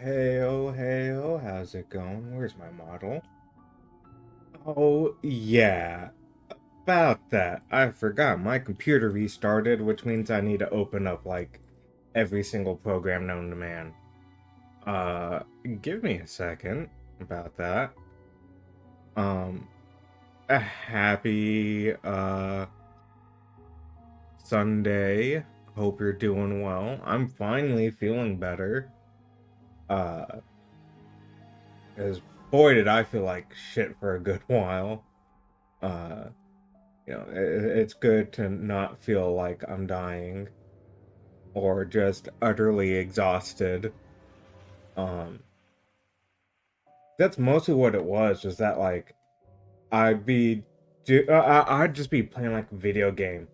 Hey oh, how's it going? Where's my model? Oh, yeah, about that. I forgot my computer restarted, which means I need to open up like every single program known to man. Uh, give me a second about that. Um, a happy Sunday. Hope you're doing well. I'm finally feeling better. Uh, as boy did I feel like shit for a good while. Uh, it's good to not feel like I'm dying or just utterly exhausted. Um, that's mostly what it was that like I'd be I'd just be playing like a video game,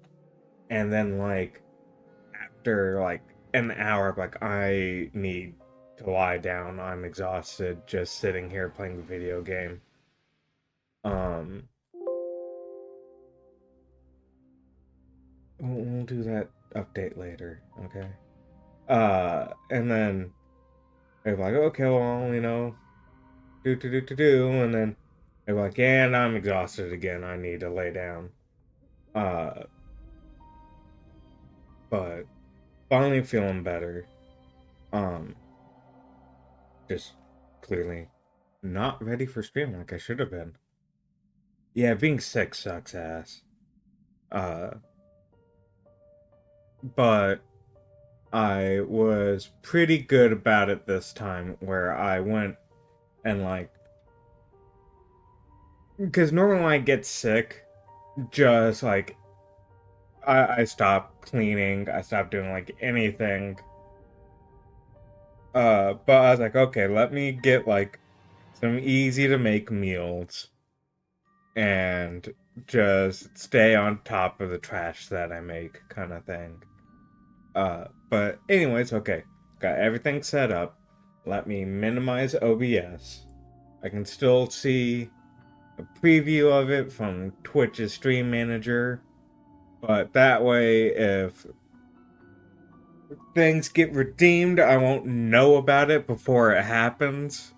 and then like after like an hour, I'm like I need to lie down. I'm exhausted just sitting here playing the video game. Um, we'll do that update later, okay? And then they're like, okay, well, and then they're like, yeah, and I'm exhausted again. I need to lay down. Uh, but finally feeling better. Um, just clearly not ready for stream like I should have been. Yeah, being sick sucks ass. Uh, but I was pretty good about it this time, where I went and like, because normally when I get sick, just like I stopped cleaning, I stopped doing like anything. But I was like, okay, let me get like some easy to make meals and just stay on top of the trash that I make, kind of thing. But anyways, okay, got everything set up. Let me minimize OBS. I can still see a preview of it from Twitch's Stream Manager, but that way, if things get redeemed, I won't know about it before it happens.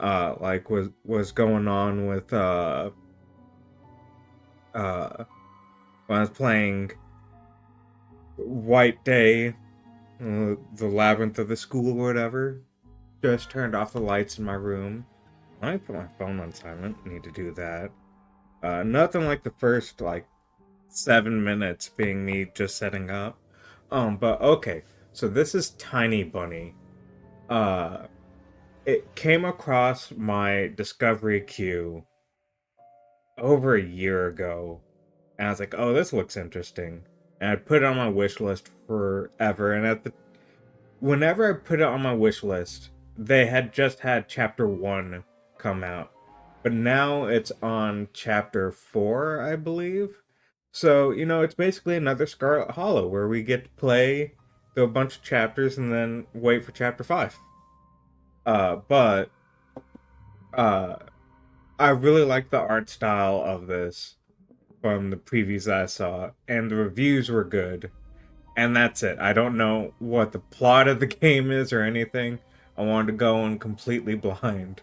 Like was going on with uh when I was playing White Day, the Labyrinth of the School or whatever. Just turned off the lights in my room. I put my phone on silent. Need to do that. Nothing like the first like 7 minutes being me just setting up. But okay. So this is Tiny Bunny. Uh, it came across my discovery queue over a year ago, and I was like, "Oh, this looks interesting." And I put it on my wish list forever. And whenever I put it on my wish list, they had just had chapter 1 come out, but now it's on chapter 4, I believe. So it's basically another Scarlet Hollow where we get to play through a bunch of chapters and then wait for chapter 5. But uh, I really like the art style of this from the previews that I saw, and the reviews were good. And that's it. I don't know what the plot of the game is or anything. I wanted to go in completely blind.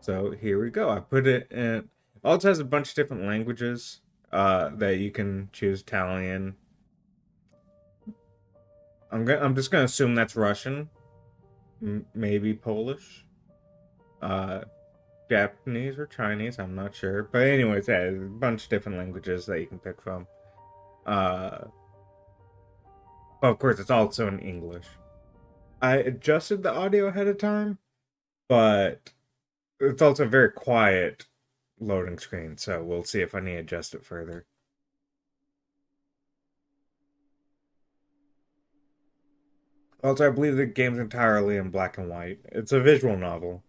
So here we go. I put it in. It also has a bunch of different languages that you can choose. Italian. I'm just gonna assume that's Russian, maybe Polish, uh, Japanese or Chinese. I'm not sure. But anyways, yeah, there's a bunch of different languages that you can pick from. Uh, but of course, it's also in English. I adjusted the audio ahead of time, but it's also a very quiet loading screen, so we'll see if I need to adjust it further. Also, I believe the game's entirely in black and white. It's a visual novel.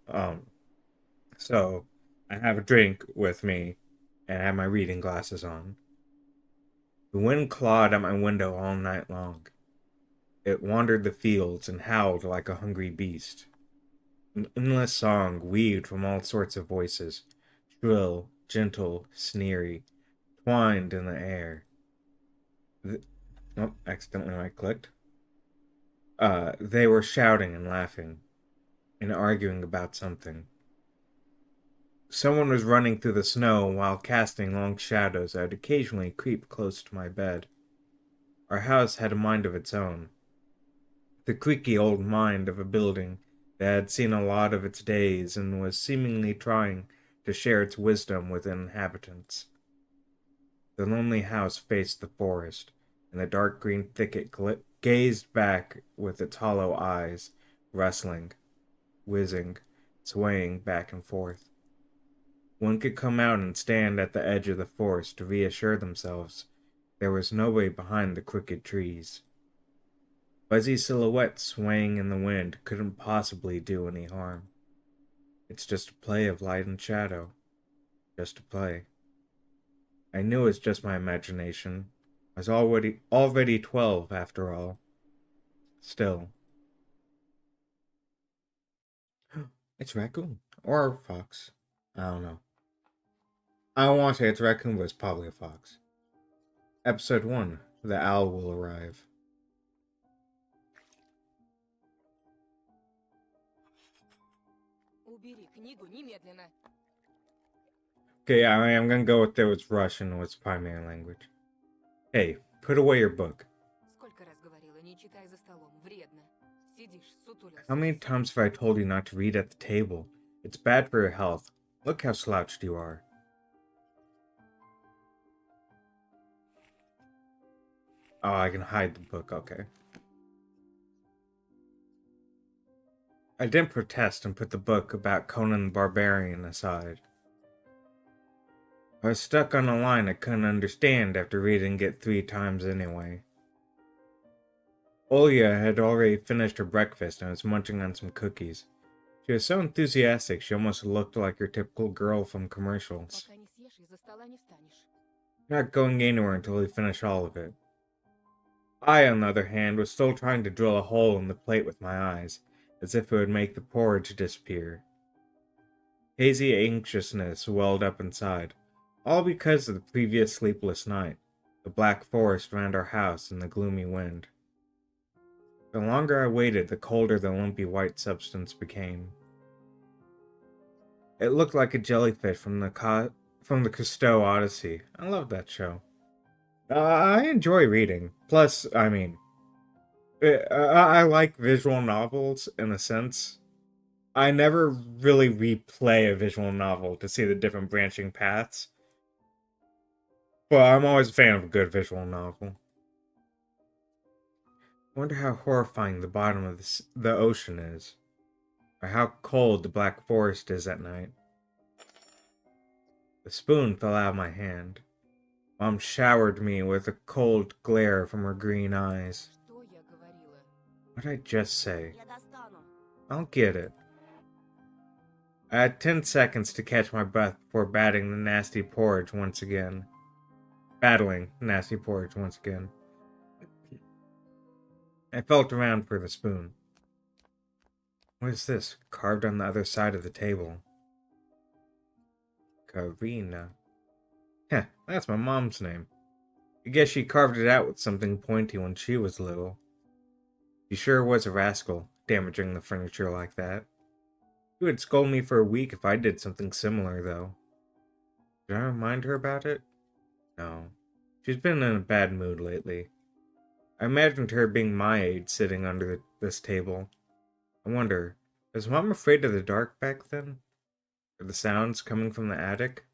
So I have a drink with me and I have my reading glasses on. The wind clawed at my window all night long. It wandered the fields and howled like a hungry beast. An endless song weaved from all sorts of voices, shrill, gentle, sneery, twined in the air. Oh, accidentally right clicked. They were shouting and laughing, and arguing about something. Someone was running through the snow while casting long shadows that would occasionally creep close to my bed. Our house had a mind of its own. The creaky old mind of a building that had seen a lot of its days and was seemingly trying to share its wisdom with the inhabitants. The lonely house faced the forest, and the dark green thicket gazed back with its hollow eyes, rustling, whizzing, swaying back and forth. One could come out and stand at the edge of the forest to reassure themselves there was nobody behind the crooked trees. Fuzzy silhouettes swaying in the wind couldn't possibly do any harm. It's just a play of light and shadow. Just a play. I knew it was just my imagination. I was already 12 after all. Still. It's raccoon. Or fox. I don't know. I don't want to say it's raccoon, but it's probably a fox. Episode 1. The owl will arrive. Okay, yeah, I'm gonna go with it's Russian was primary language. Hey, put away your book. How many times have I told you not to read at the table? It's bad for your health. Look how slouched you are. Oh, I can hide the book, okay. I didn't protest and put the book about Conan the Barbarian aside. I was stuck on a line I couldn't understand after reading it 3 times anyway. Olya had already finished her breakfast and was munching on some cookies. She was so enthusiastic she almost looked like your typical girl from commercials. Not going anywhere until we finish all of it. I, on the other hand, was still trying to drill a hole in the plate with my eyes, as if it would make the porridge disappear. Hazy anxiousness welled up inside, all because of the previous sleepless night, the black forest around our house, and the gloomy wind. The longer I waited, the colder the lumpy white substance became. It looked like a jellyfish from the Cousteau Odyssey. I love that show. I enjoy reading. Plus, I like visual novels in a sense. I never really replay a visual novel to see the different branching paths. But I'm always a fan of a good visual novel. I wonder how horrifying the bottom of the ocean is. Or how cold the black forest is at night. The spoon fell out of my hand. Mom showered me with a cold glare from her green eyes. What did I just say? I don't get it. I had 10 seconds to catch my breath before battling the nasty porridge once again. I felt around for the spoon. What is this, carved on the other side of the table? Karina. Heh, that's my mom's name. I guess she carved it out with something pointy when she was little. She sure was a rascal, damaging the furniture like that. She would scold me for a week if I did something similar, though. Did I remind her about it? No. She's been in a bad mood lately. I imagined her being my age sitting under this table. I wonder, was Mom afraid of the dark back then? Or the sounds coming from the attic?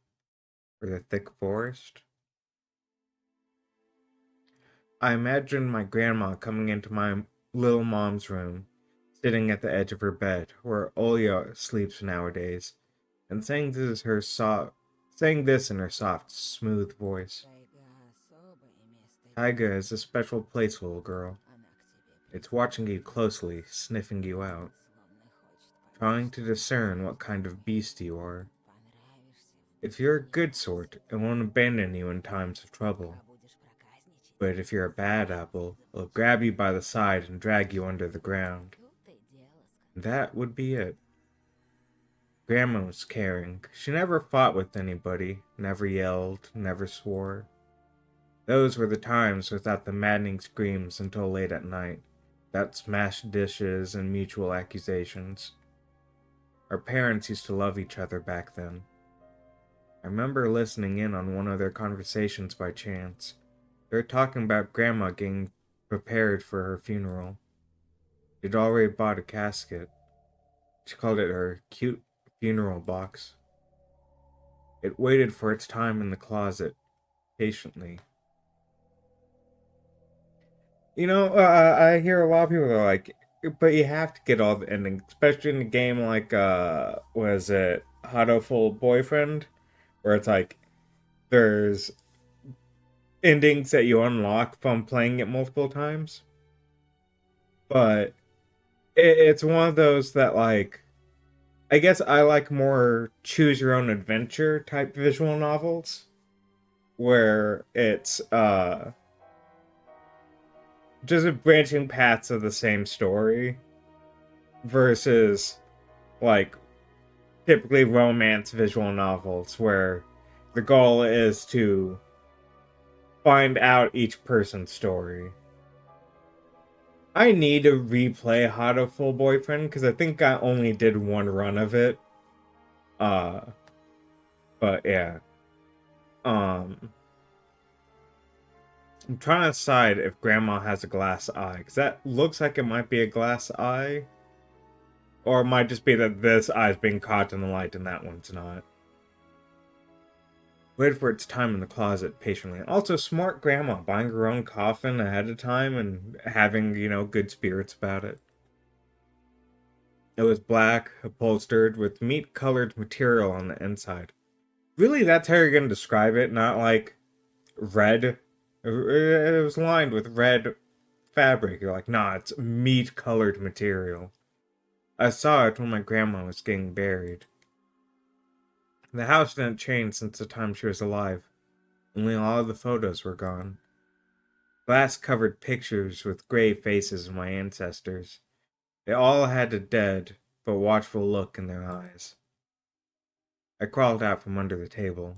Or the thick forest? I imagined my grandma coming into my little mom's room, sitting at the edge of her bed, where Olya sleeps nowadays, and saying this in her soft, smooth voice. Taiga is a special place, little girl. It's watching you closely, sniffing you out, trying to discern what kind of beast you are. If you're a good sort, it won't abandon you in times of trouble. But if you're a bad apple, it'll grab you by the side and drag you under the ground. And that would be it. Grandma was caring. She never fought with anybody, never yelled, never swore. Those were the times without the maddening screams until late at night, without smashed dishes and mutual accusations. Our parents used to love each other back then. I remember listening in on one of their conversations by chance. They were talking about Grandma getting prepared for her funeral. She'd already bought a casket. She called it her cute funeral box. It waited for its time in the closet, patiently. I hear a lot of people are like, but you have to get all the endings, especially in a game like, was it Hatoful Boyfriend? Where it's like, there's endings that you unlock from playing it multiple times. But it's one of those that, like, I guess I like more choose your own adventure type visual novels, where it's, just branching paths of the same story versus like typically romance visual novels where the goal is to find out each person's story. I need to replay Hatoful Boyfriend because I think I only did one run of it. Uh but yeah. I'm trying to decide if Grandma has a glass eye, because that looks like it might be a glass eye. Or it might just be that this eye's being caught in the light and that one's not. Waited for its time in the closet patiently. Also, smart Grandma, buying her own coffin ahead of time and having, good spirits about it. It was black, upholstered, with meat-colored material on the inside. Really, that's how you're going to describe it, not like red. It was lined with red fabric. You're like, nah, it's meat-colored material. I saw it when my grandma was getting buried. The house didn't change since the time she was alive. Only all of the photos were gone. Glass-covered pictures with gray faces of my ancestors. They all had a dead, but watchful look in their eyes. I crawled out from under the table.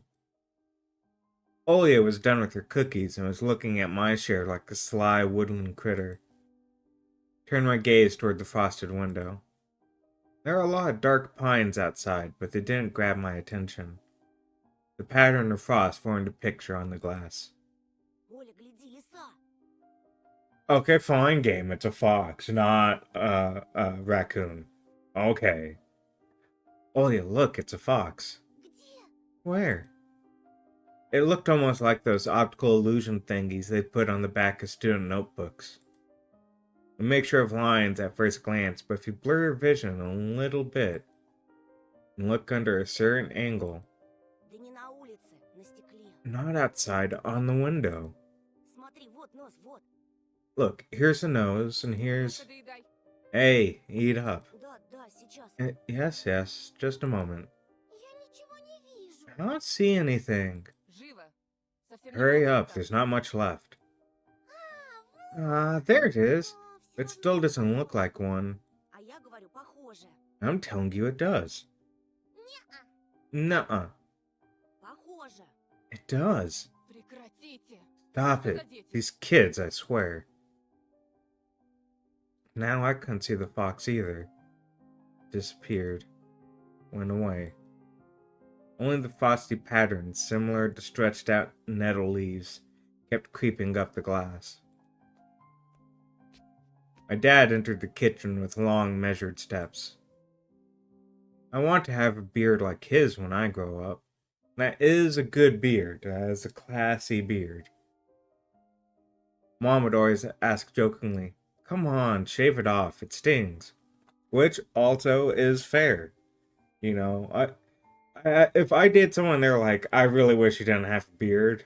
Olia was done with her cookies and was looking at my share like a sly woodland critter. Turned my gaze toward the frosted window. There are a lot of dark pines outside, but they didn't grab my attention. The pattern of frost formed a picture on the glass. Okay, fine, game. It's a fox, not a raccoon. Okay. Olia, look, it's a fox. Where? It looked almost like those optical illusion thingies they put on the back of student notebooks. A mixture of lines at first glance, but if you blur your vision a little bit and look under a certain angle, not outside, on the window. Look, here's a nose, and here's... Hey, eat up. Yes, just a moment. I don't see anything. Hurry up, there's not much left. There it is. It still doesn't look like one. I'm telling you it does. Nuh-uh. It does. Stop it. These kids, I swear. Now I couldn't see the fox either. Disappeared. Went away. Only the frosty pattern, similar to stretched out nettle leaves, kept creeping up the glass. My dad entered the kitchen with long, measured steps. I want to have a beard like his when I grow up. That is a good beard. That is a classy beard. Mom would always ask jokingly, "Come on, shave it off, it stings." Which also is fair. If I date someone, they're like, "I really wish you didn't have a beard."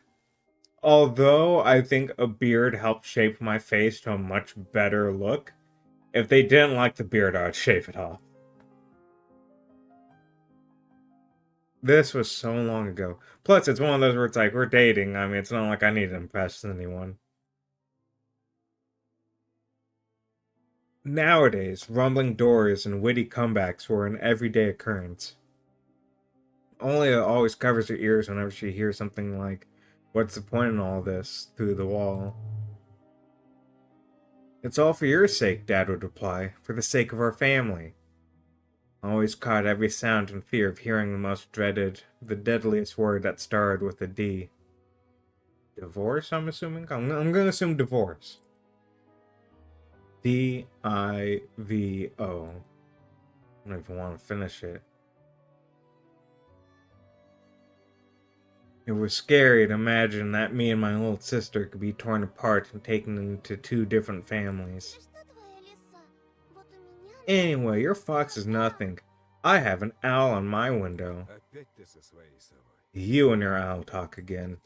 Although I think a beard helped shape my face to a much better look, if they didn't like the beard, I would shave it off. This was so long ago. Plus, it's one of those where it's like, we're dating. I mean, it's not like I need to impress anyone. Nowadays, rumbling doors and witty comebacks were an everyday occurrence. Olia always covers her ears whenever she hears something like, "What's the point in all this?" through the wall. "It's all for your sake," Dad would reply, "for the sake of our family." Always caught every sound in fear of hearing the deadliest word that started with a D. Divorce, I'm assuming? I'm gonna assume divorce. D-I-V-O. I don't even want to finish it. It was scary to imagine that me and my little sister could be torn apart and taken into two different families. Anyway, your fox is nothing. I have an owl on my window. You and your owl talk again.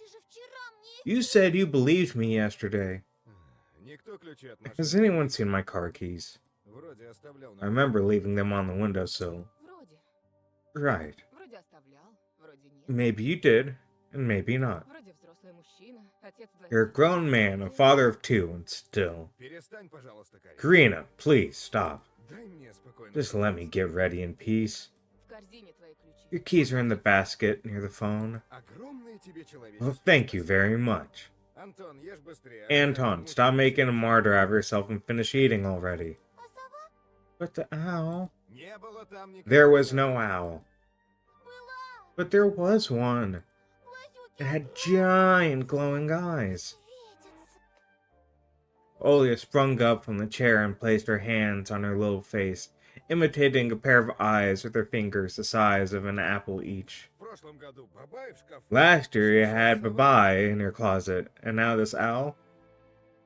You said you believed me yesterday. Has anyone seen my car keys? I remember leaving them on the windowsill. Right. Maybe you did, and maybe not. You're a grown man, a father of two, and still. Karina, please stop. Just let me get ready in peace. Your keys are in the basket near the phone. Well, thank you very much. Anton, stop making a martyr out of yourself and finish eating already. But the owl... There was no owl. But there was one. It had giant glowing eyes. Olia sprung up from the chair and placed her hands on her little face, imitating a pair of eyes with her fingers the size of an apple each. Last year you had Babai in your closet, and now this owl?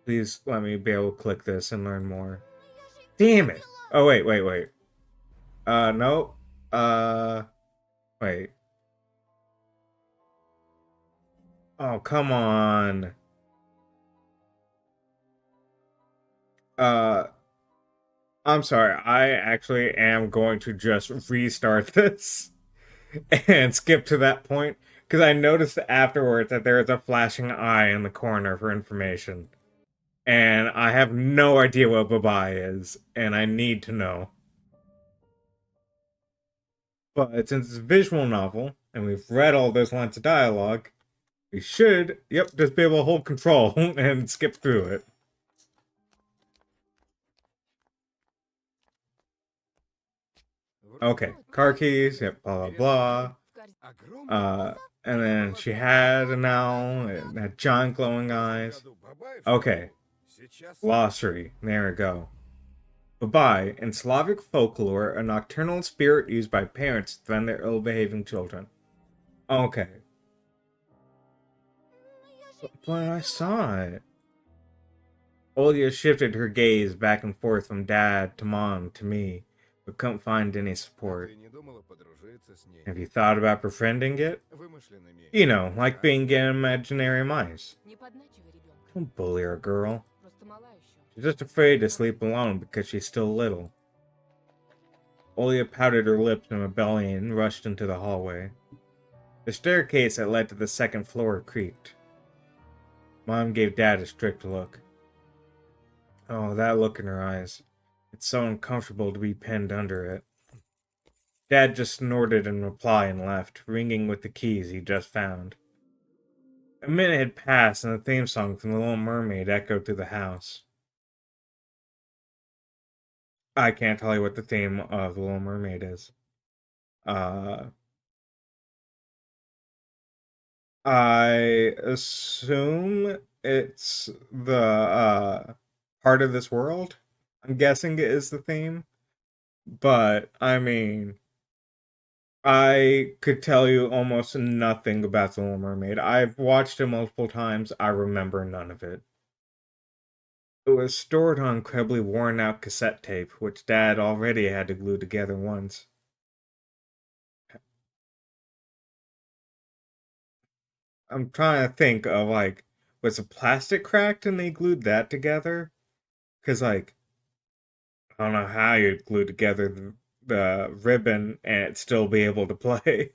Please let me be able to click this and learn more. Damn it! Oh, wait. No. Wait. Oh, come on. I'm sorry. I actually am going to just restart this and skip to that point because I noticed afterwards that there is a flashing eye in the corner for information. And I have no idea what Babai is, and I need to know. But since it's a visual novel, and we've read all those lines of dialogue, we should, just be able to hold control and skip through it. Okay, car keys, blah blah blah. And then she had an owl, it had giant glowing eyes. Okay, glossary, there we go. Babai, in Slavic folklore, a nocturnal spirit used by parents to defend their ill-behaving children. Okay. But I saw it. Olia shifted her gaze back and forth from Dad to Mom to me, but couldn't find any support. Have you thought about befriending it? You know, like being an imaginary mice. Don't bully our girl. She's just afraid to sleep alone because she's still little. Olia pouted her lips in rebellion and rushed into the hallway. The staircase that led to the second floor creaked. Mom gave Dad a strict look. Oh, that look in her eyes. It's so uncomfortable to be pinned under it. Dad just snorted in reply and left, ringing with the keys he just found. A minute had passed and the theme song from The Little Mermaid echoed through the house. I can't tell you what the theme of The Little Mermaid is. I assume it's the part of this world. I'm guessing it is the theme. But, I mean, I could tell you almost nothing about The Little Mermaid. I've watched it multiple times. I remember none of it. It was stored on incredibly worn out cassette tape, which Dad already had to glue together once. I'm trying to think of, like, was the plastic cracked and they glued that together? Because, like, I don't know how you'd glue together the ribbon and it still be able to play.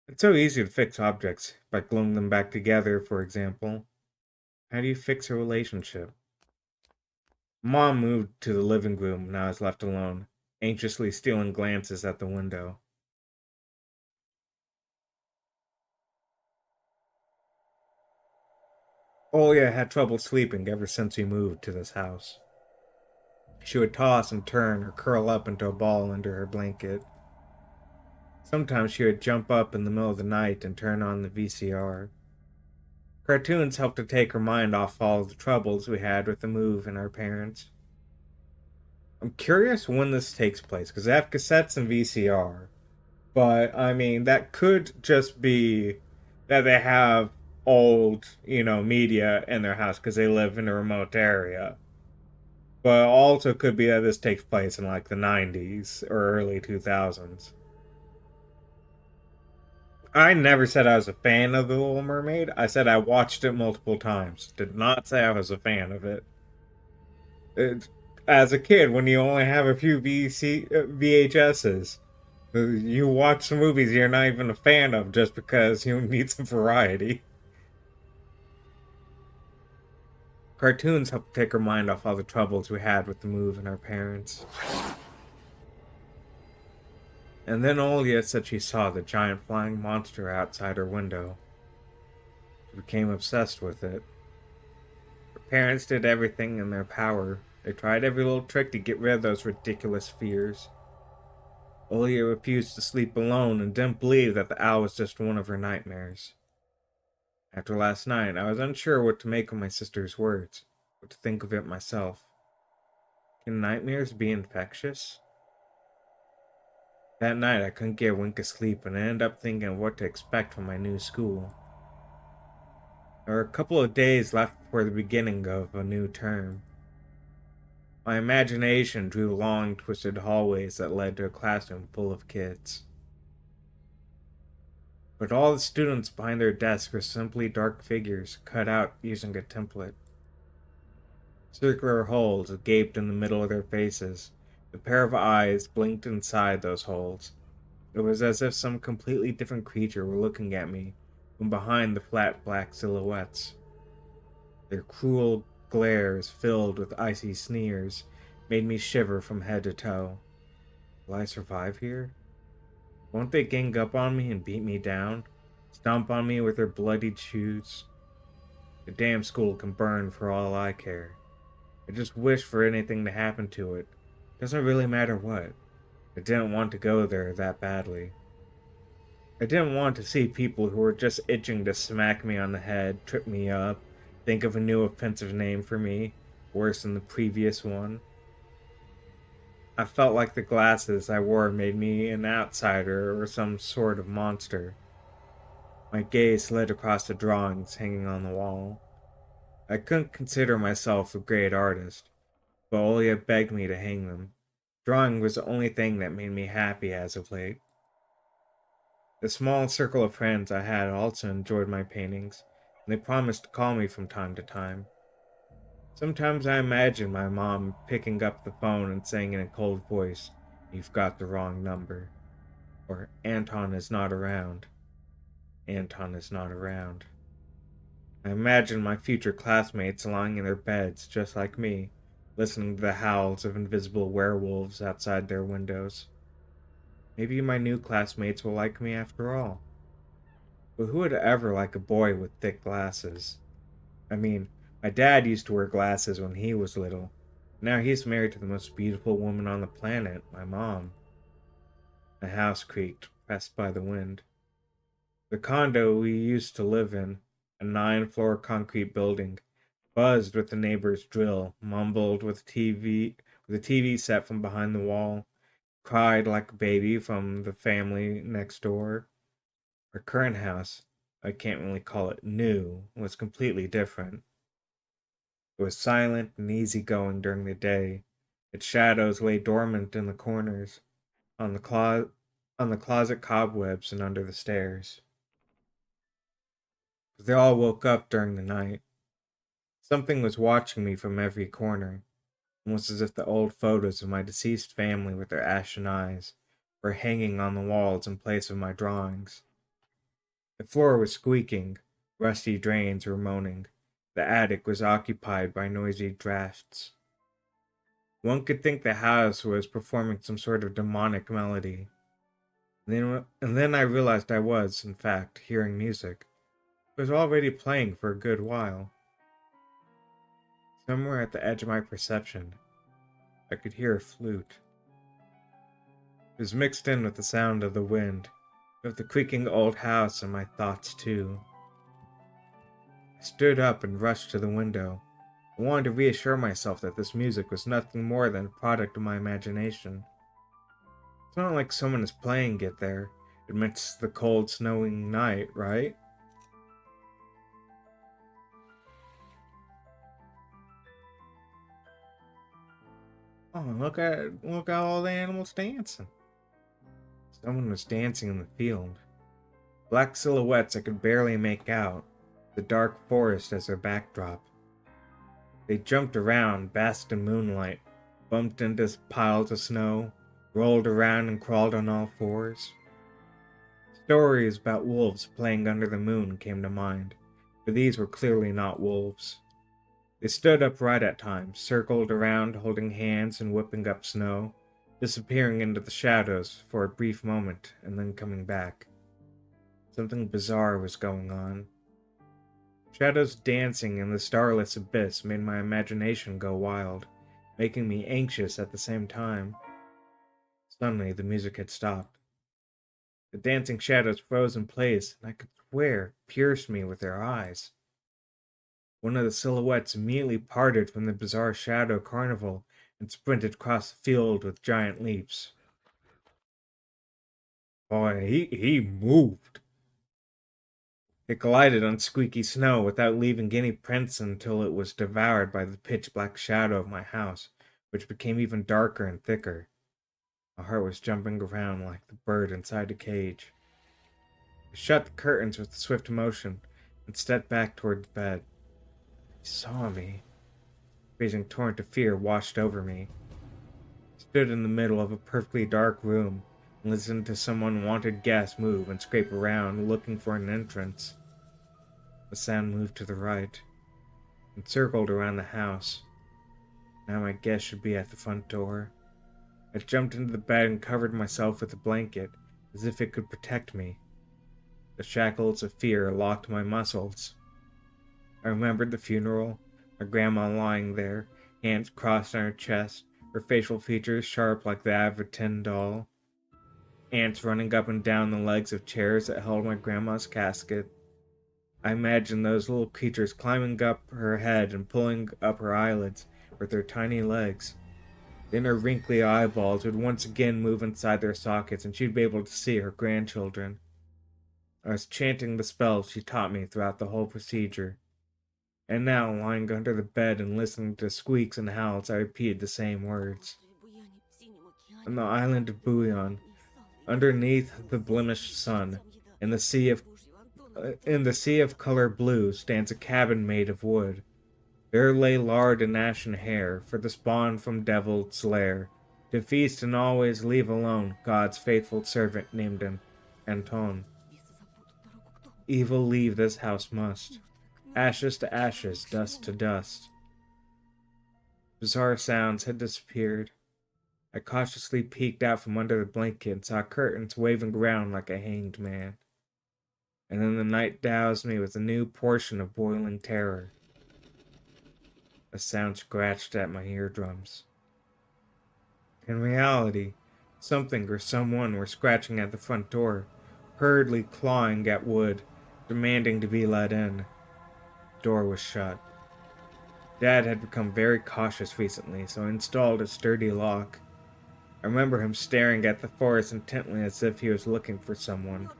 It's so easy to fix objects by gluing them back together, for example. How do you fix a relationship? Mom moved to the living room and I was left alone, anxiously stealing glances at the window. Olia had trouble sleeping ever since we moved to this house. She would toss and turn or curl up into a ball under her blanket. Sometimes she would jump up in the middle of the night and turn on the VCR. Cartoons helped to take her mind off all the troubles we had with the move and our parents. I'm curious when this takes place, because they have cassettes and VCR. But, I mean, that could just be that they have old, media in their house because they live in a remote area. But also could be that this takes place in like the 90s or early 2000s. I never said I was a fan of The Little Mermaid. I said I watched it multiple times. Did not say I was a fan of it. It as a kid, when you only have a few VHSs, you watch some movies you're not even a fan of just because you need some variety. Cartoons helped take her mind off all the troubles we had with the move and our parents. And then Olia said she saw the giant flying monster outside her window. She became obsessed with it. Her parents did everything in their power. They tried every little trick to get rid of those ridiculous fears. Olia refused to sleep alone and didn't believe that the owl was just one of her nightmares. After last night, I was unsure what to make of my sister's words, what to think of it myself. Can nightmares be infectious? That night, I couldn't get a wink of sleep and I ended up thinking of what to expect from my new school. There were a couple of days left before the beginning of a new term. My imagination drew long, twisted hallways that led to a classroom full of kids. But all the students behind their desks were simply dark figures cut out using a template. Circular holes gaped in the middle of their faces. A pair of eyes blinked inside those holes. It was as if some completely different creature were looking at me from behind the flat black silhouettes. Their cruel glares, filled with icy sneers, made me shiver from head to toe. Will I survive here? Won't they gang up on me and beat me down? Stomp on me with their bloodied shoes? The damn school can burn for all I care. I just wish for anything to happen to it. Doesn't really matter what. I didn't want to go there that badly. I didn't want to see people who were just itching to smack me on the head, trip me up, think of a new offensive name for me, worse than the previous one. I felt like the glasses I wore made me an outsider or some sort of monster. My gaze slid across the drawings hanging on the wall. I couldn't consider myself a great artist, but Olia begged me to hang them. Drawing was the only thing that made me happy as of late. The small circle of friends I had also enjoyed my paintings, and they promised to call me from time to time. Sometimes I imagine my mom picking up the phone and saying in a cold voice, "You've got the wrong number," or "Anton is not around. Anton is not around." I imagine my future classmates lying in their beds just like me, listening to the howls of invisible werewolves outside their windows. Maybe my new classmates will like me after all. But who would ever like a boy with thick glasses? I mean, my dad used to wear glasses when he was little. Now he's married to the most beautiful woman on the planet, my mom. The house creaked, pressed by the wind. The condo we used to live in, a 9-floor concrete building, buzzed with the neighbor's drill, mumbled with a TV set from behind the wall, cried like a baby from the family next door. Our current house, I can't really call it new, was completely different. It was silent and easygoing during the day. Its shadows lay dormant in the corners, on the closet cobwebs and under the stairs. But they all woke up during the night. Something was watching me from every corner, almost as if the old photos of my deceased family with their ashen eyes were hanging on the walls in place of my drawings. The floor was squeaking, rusty drains were moaning. The attic was occupied by noisy drafts. One could think the house was performing some sort of demonic melody. And then I realized I was, in fact, hearing music. It was already playing for a good while. Somewhere at the edge of my perception, I could hear a flute. It was mixed in with the sound of the wind, of the creaking old house and my thoughts too. I stood up and rushed to the window. I wanted to reassure myself that this music was nothing more than a product of my imagination. It's not like someone is playing it there, amidst the cold, snowing night, right? Oh, look at all the animals dancing. Someone was dancing in the field. Black silhouettes I could barely make out, the dark forest as their backdrop. They jumped around, basked in moonlight, bumped into piles of snow, rolled around and crawled on all fours. Stories about wolves playing under the moon came to mind, but these were clearly not wolves. They stood upright at times, circled around, holding hands and whipping up snow, disappearing into the shadows for a brief moment and then coming back. Something bizarre was going on. Shadows dancing in the starless abyss made my imagination go wild, making me anxious at the same time. Suddenly, the music had stopped. The dancing shadows froze in place, and I could swear pierced me with their eyes. One of the silhouettes immediately parted from the bizarre shadow carnival and sprinted across the field with giant leaps. Boy, he moved. It glided on squeaky snow without leaving any prints until it was devoured by the pitch-black shadow of my house, which became even darker and thicker. My heart was jumping around like the bird inside a cage. I shut the curtains with a swift motion and stepped back toward the bed. He saw me. A freezing torrent of fear washed over me. I stood in the middle of a perfectly dark room and listened to some unwanted guest move and scrape around, looking for an entrance. The sound moved to the right and circled around the house. Now my guest should be at the front door. I jumped into the bed and covered myself with a blanket, as if it could protect me. The shackles of fear locked my muscles. I remembered the funeral, my grandma lying there, hands crossed on her chest, her facial features sharp like that of a tin doll. Ants running up and down the legs of chairs that held my grandma's casket. I imagined those little creatures climbing up her head and pulling up her eyelids with their tiny legs. Then her wrinkly eyeballs would once again move inside their sockets and she'd be able to see her grandchildren. I was chanting the spells she taught me throughout the whole procedure. And now, lying under the bed and listening to squeaks and howls, I repeated the same words. On the island of Bouillon, underneath the blemished sun, in the sea of color blue, stands a cabin made of wood. There lay lard and ashen hair for the spawn from devil's lair, to feast and always leave alone God's faithful servant named him Anton. Evil leave this house must, ashes to ashes, dust to dust. Bizarre sounds had disappeared. I cautiously peeked out from under the blanket and saw curtains waving around like a hanged man. And then the night doused me with a new portion of boiling terror. A sound scratched at my eardrums. In reality, something or someone were scratching at the front door, hurriedly clawing at wood, demanding to be let in. The door was shut. Dad had become very cautious recently, so I installed a sturdy lock. I remember him staring at the forest intently as if he was looking for someone.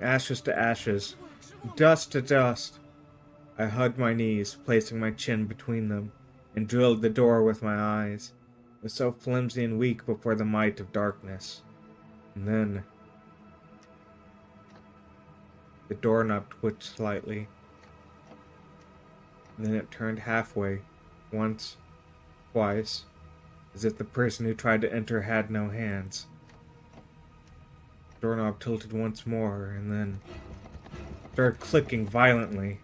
Ashes to ashes, dust to dust. I hugged my knees, placing my chin between them, and drilled the door with my eyes. It was so flimsy and weak before the might of darkness. And then the doorknob twitched slightly. And then it turned halfway, once, twice, as if the person who tried to enter had no hands. The doorknob tilted once more, and then started clicking violently.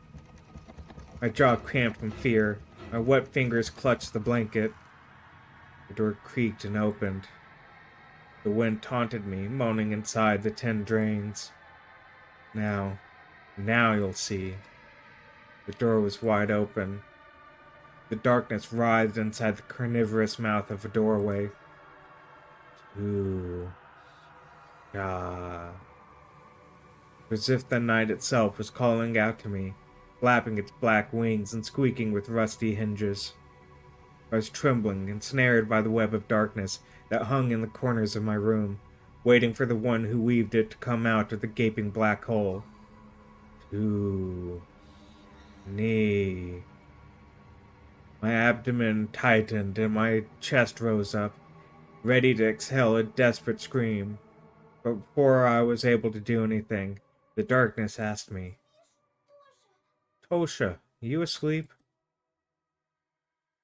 My jaw cramped from fear. My wet fingers clutched the blanket. The door creaked and opened. The wind taunted me, moaning inside the tin drains. Now you'll see. The door was wide open. The darkness writhed inside the carnivorous mouth of a doorway. Ooh. Ah. As if the night itself was calling out to me, flapping its black wings and squeaking with rusty hinges. I was trembling, ensnared by the web of darkness that hung in the corners of my room, waiting for the one who weaved it to come out of the gaping black hole. Two. Knee. My abdomen tightened and my chest rose up, ready to exhale a desperate scream. But before I was able to do anything, the darkness asked me, Tosha, you asleep?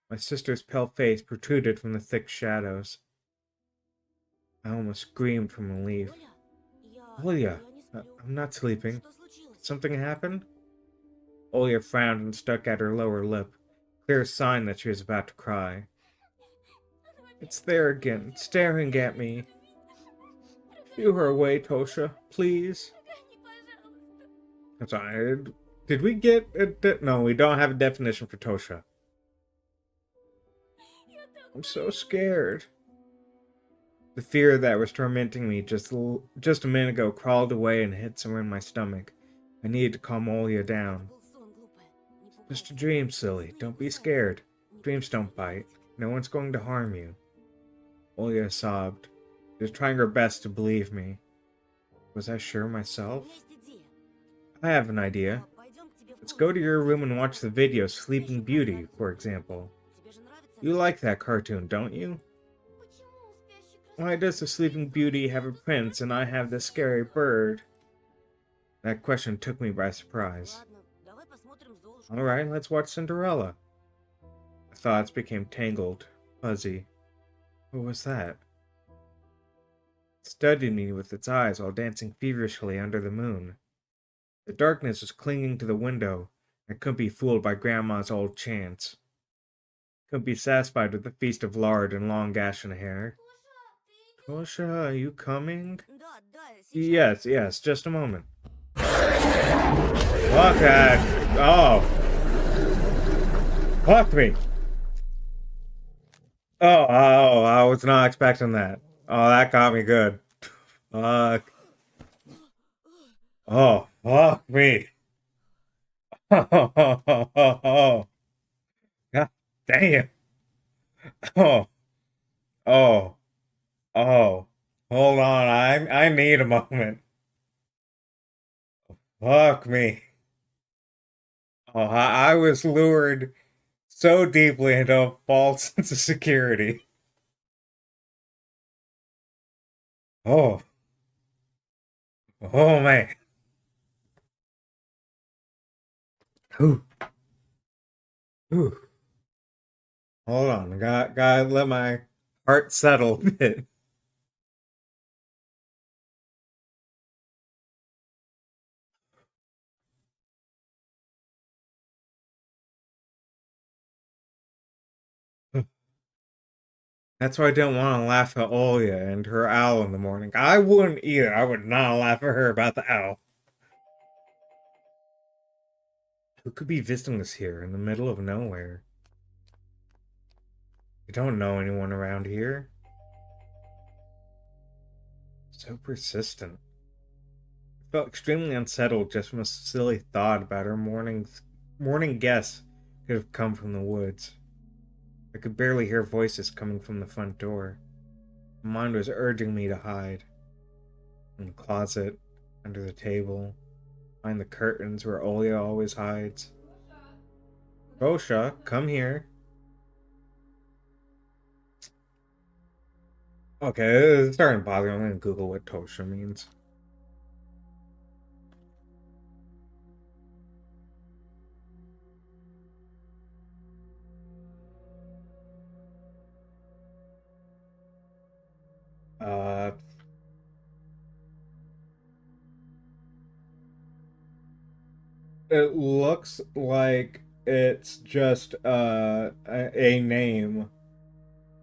My sister's pale face protruded from the thick shadows. I almost screamed from relief. Olya, I'm not sleeping. Did something happen? Olya frowned and stuck out her lower lip, clear sign that she was about to cry. It's there again, staring at me. Shoo her away, Tosha, please. I'm sorry, did we get no, we don't have a definition for Tosha. I'm so scared. The fear that was tormenting me just a minute ago crawled away and hid somewhere in my stomach. I needed to calm Olya down. Just a dream, silly. Don't be scared. Dreams don't bite. No one's going to harm you. Olya sobbed. She was trying her best to believe me. Was I sure myself? I have an idea. Let's go to your room and watch the video Sleeping Beauty, for example. You like that cartoon, don't you? Why does the Sleeping Beauty have a prince and I have this scary bird? That question took me by surprise. Alright, let's watch Cinderella. My thoughts became tangled, fuzzy. What was that? It studied me with its eyes while dancing feverishly under the moon. The darkness was clinging to the window. I couldn't be fooled by Grandma's old chants. Couldn't be satisfied with the feast of lard and long ashen hair. Tosha, are you coming? Yes, just a moment. Fuck that. Oh. Fuck me. Oh, I was not expecting that. Oh, that got me good. Fuck. Oh, fuck me. Oh, God damn. Oh, oh, oh. Hold on, I need a moment. Fuck me. Oh, I was lured so deeply into a false sense of security. Oh, oh man. Ooh, ooh. Hold on, gotta let my heart settle a bit. That's why I don't want to laugh at Olya and her owl in the morning. I wouldn't either. I would not laugh at her about the owl. Who could be visiting us here in the middle of nowhere? We don't know anyone around here. So persistent. I felt extremely unsettled just from a silly thought about her morning guests could have come from the woods. I could barely hear voices coming from the front door. My mind was urging me to hide. In the closet, under the table, behind the curtains where Olya always hides. Tosha, come here. Okay, it's starting to bother me. I'm gonna Google what Tosha means. Uh, it looks like it's just a name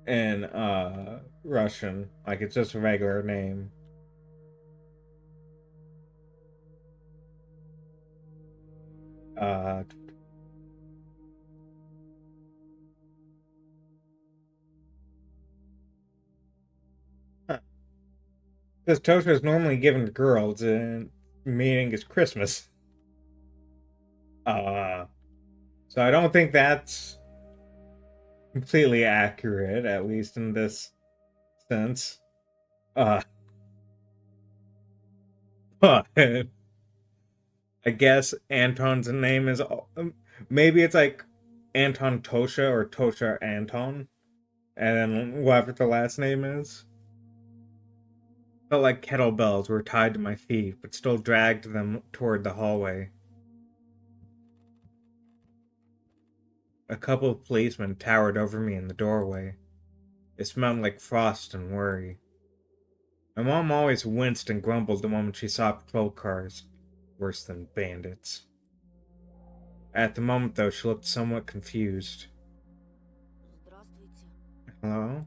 in Russian. Like it's just a regular name. Uh Because Tosha is normally given to girls, and meaning it's Christmas. Uh, so I don't think that's completely accurate, at least in this sense. Uh, but I guess Anton's name is maybe it's like Anton Tosha or Tosha Anton, and then whatever the last name is. Felt like kettlebells were tied to my feet, but still dragged them toward the hallway. A couple of policemen towered over me in the doorway. It smelled like frost and worry. My mom always winced and grumbled the moment she saw patrol cars. Worse than bandits. At the moment, though, she looked somewhat confused. Здравствуйте. Hello?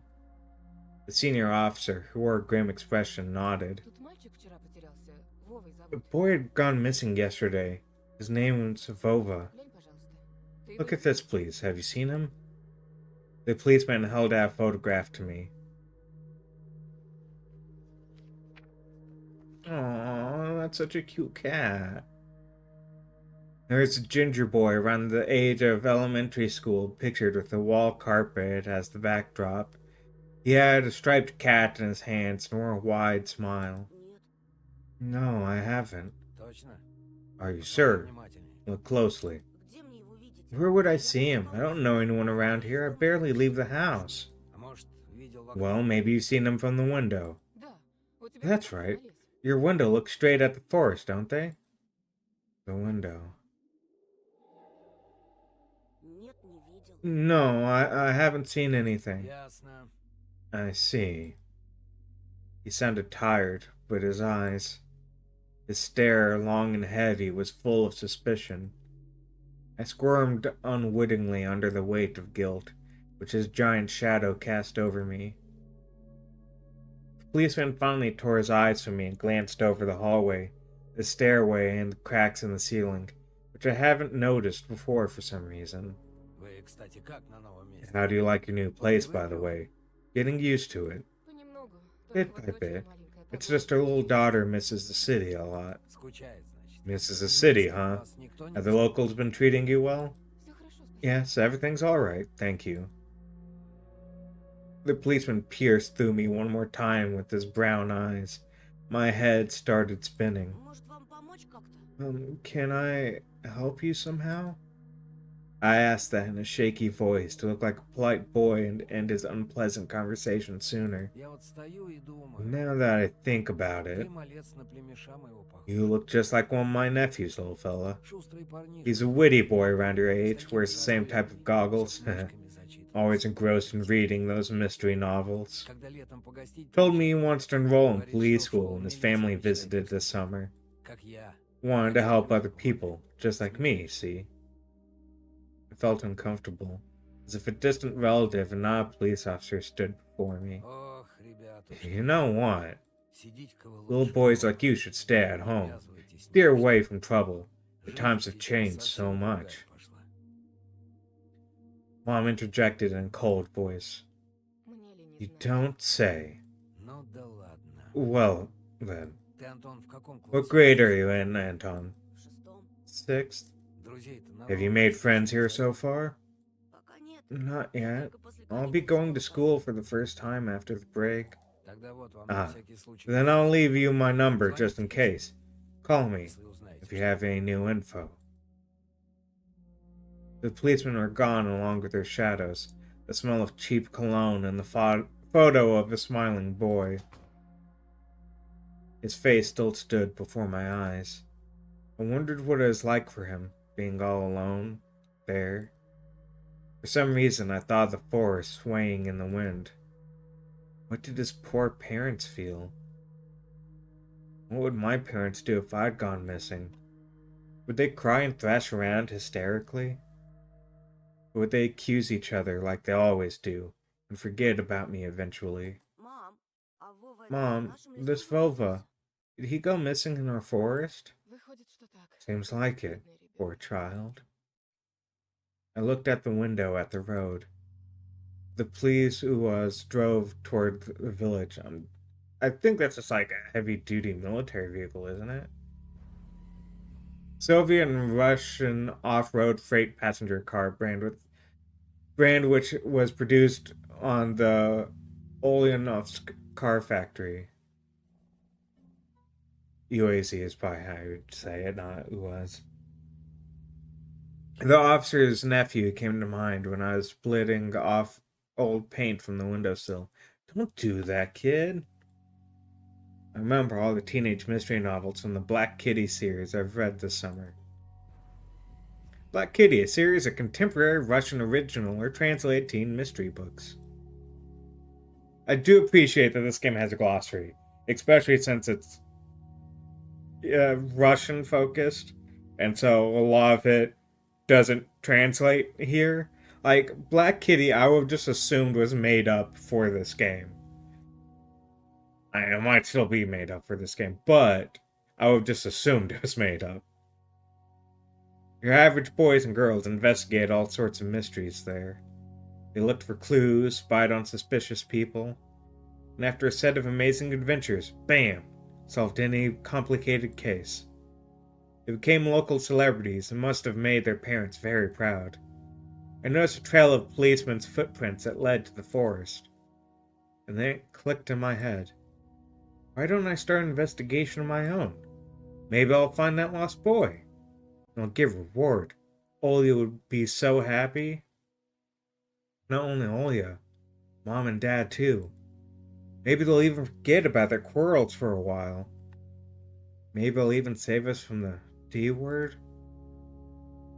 The senior officer, who wore a grim expression, nodded. Тут мальчик вчера потерялся. Вовой A зовут. boy had gone missing yesterday. His name was Vova. Глянь, пожалуйста. Ты Look его at this, видишь? please. Have you seen him? The policeman held out a photograph to me. Aww, that's such a cute cat. There's a ginger boy around the age of elementary school, pictured with the wall carpet as the backdrop. He had a striped cat in his hands and wore a wide smile. Нет. No, I haven't. Точно? Are you Посмотри sure? внимательней. Look closely. Где мне его видеть? Where would I Я see him? только I don't know anyone around here. I barely leave the house. А может, видел в окно? Well, maybe you've seen him from the window. Да. У тебя That's глаза right. на лес. Your window looks straight at the forest, don't they? The window. Нет, не видел. No, I haven't seen anything. Ясно. I see. He sounded tired, but his stare, long and heavy, was full of suspicion. I squirmed unwittingly under the weight of guilt, which his giant shadow cast over me. The policeman finally tore his eyes from me and glanced over the hallway, the stairway, and the cracks in the ceiling, which I haven't noticed before for some reason. Вы, кстати, как на новом месте? How do you like your new place, by the way? Getting used to it. Понемногу. Bit Только by вот дочка bit. маленькая It's побаивается. just our little daughter misses the city a lot. Скучает, значит. Misses the city, huh? Вас никто не Have the locals been treating you well? Всё хорошо, спасибо. Yes, everything's alright, thank you. The policeman pierced through me one more time with his brown eyes. My head started spinning. Может, вам помочь как-то? Can I help you somehow? I asked that in a shaky voice to look like a polite boy and end his unpleasant conversation sooner. Я вот стою и думаю. Now that I think about Ты it, малец на племеша моего похож. you look just like one of my nephews, little fella. Шустрый парнишка. He's a witty boy around your С age, таким wears the same type of здоровьем, goggles, с книжками зачитывается. always engrossed in reading those mystery novels. Когда летом погостить Told me he wants to enroll in Говорит, police что school ушел and his в family милицию visited мечтать this summer. как я. Wanted to help other people, just like me, see? I felt uncomfortable, as if a distant relative and not a police officer stood before me. Ох, ребята. You know what? Сидите-ка вы Little лучше boys дома. like you should stay at Не home. ввязывайтесь ни Steer в away что. from trouble. The Жизнь times have сейчас changed so совсем другая much. пошла. Mom interjected in a cold voice. Мне ли не You знать? don't say. Ну да ладно. Well, then. Ты, Антон, в каком What классе? grade are you in, Anton? В шестом. Sixth? Друзей-то на Have you новом made месте friends here завел? so far? Пока нет. Not yet. Только после I'll be каникул going to снова. school for the first time after the break. Тогда вот вам Ah, на всякий случай. Then I'll leave you my number Звоните, just in case. Call me если узнаете if you что-то. have any new info. The policemen were gone along with their shadows, the smell of cheap cologne, and the photo of a smiling boy. His face still stood before my eyes. I wondered what it was like for him, being all alone, there. For some reason, I thought of the forest swaying in the wind. What did his poor parents feel? What would my parents do if I'd gone missing? Would they cry and thrash around hysterically? Or would they accuse each other like they always do and forget about me eventually? Мам, а Вова это в Mom, нашем this лесу находится? Vova, did he go missing in our forest? Выходит, что так. Seems like it, Бедный ребенок. poor child. I looked at the window at the road. The police Uwas drove toward the village. I think that's just like a heavy duty military vehicle, isn't it? Soviet and Russian off-road freight passenger car brand which was produced on the Ulyanovsk car factory. UAZ is probably how you would say it, not UAZ. The officer's nephew came to mind when I was splitting off old paint from the windowsill. Don't do that, kid. I remember all the teenage mystery novels from the Black Kitty series I've read this summer. Black Kitty, a series of contemporary Russian original or translated teen mystery books. I do appreciate that this game has a glossary, especially since it's Russian focused, and so a lot of it doesn't translate here. Like, Black Kitty, I would have just assumed was made up for this game. It might still be made up for this game, but I would have just assumed it was made up. Your average boys and girls investigate all sorts of mysteries there. They looked for clues, spied on suspicious people, and after a set of amazing adventures, bam, solved any complicated case. They became local celebrities and must have made their parents very proud. I noticed a trail of policemen's footprints that led to the forest. And then it clicked in my head. Why don't I start an investigation of my own? Maybe I'll find that lost boy. And I'll give reward. Olya would be so happy. Not only Olya, Mom and Dad too. Maybe they'll even forget about their quarrels for a while. Maybe they'll even save us from the D word.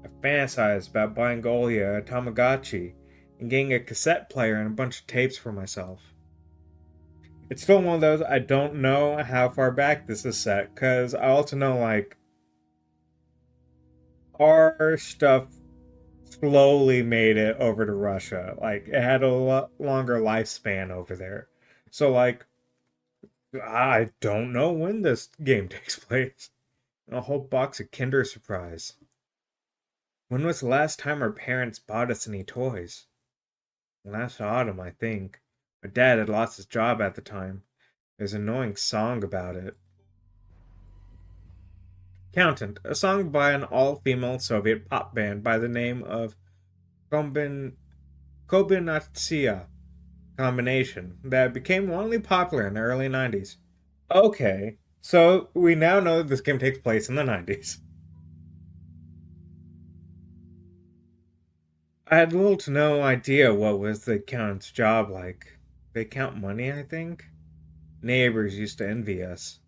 I fantasized about buying Olya a Tamagotchi and getting a cassette player and a bunch of tapes for myself. It's still one of those, I don't know how far back this is set, because I also know, like, our stuff slowly made it over to Russia. Like, it had a lot longer lifespan over there. So, like, I don't know when this game takes place. A whole box of Kinder Surprise. When was the last time our parents bought us any toys? Last autumn, I think. My dad had lost his job at the time. There's an annoying song about it. Accountant, a song by an all-female Soviet pop band by the name of Kombinatsiya combination that became wildly popular in the early 90s. Okay, so we now know that this game takes place in the 90s. I had little to no idea what was the accountant's job like. They count money, I think? Neighbors used to envy us.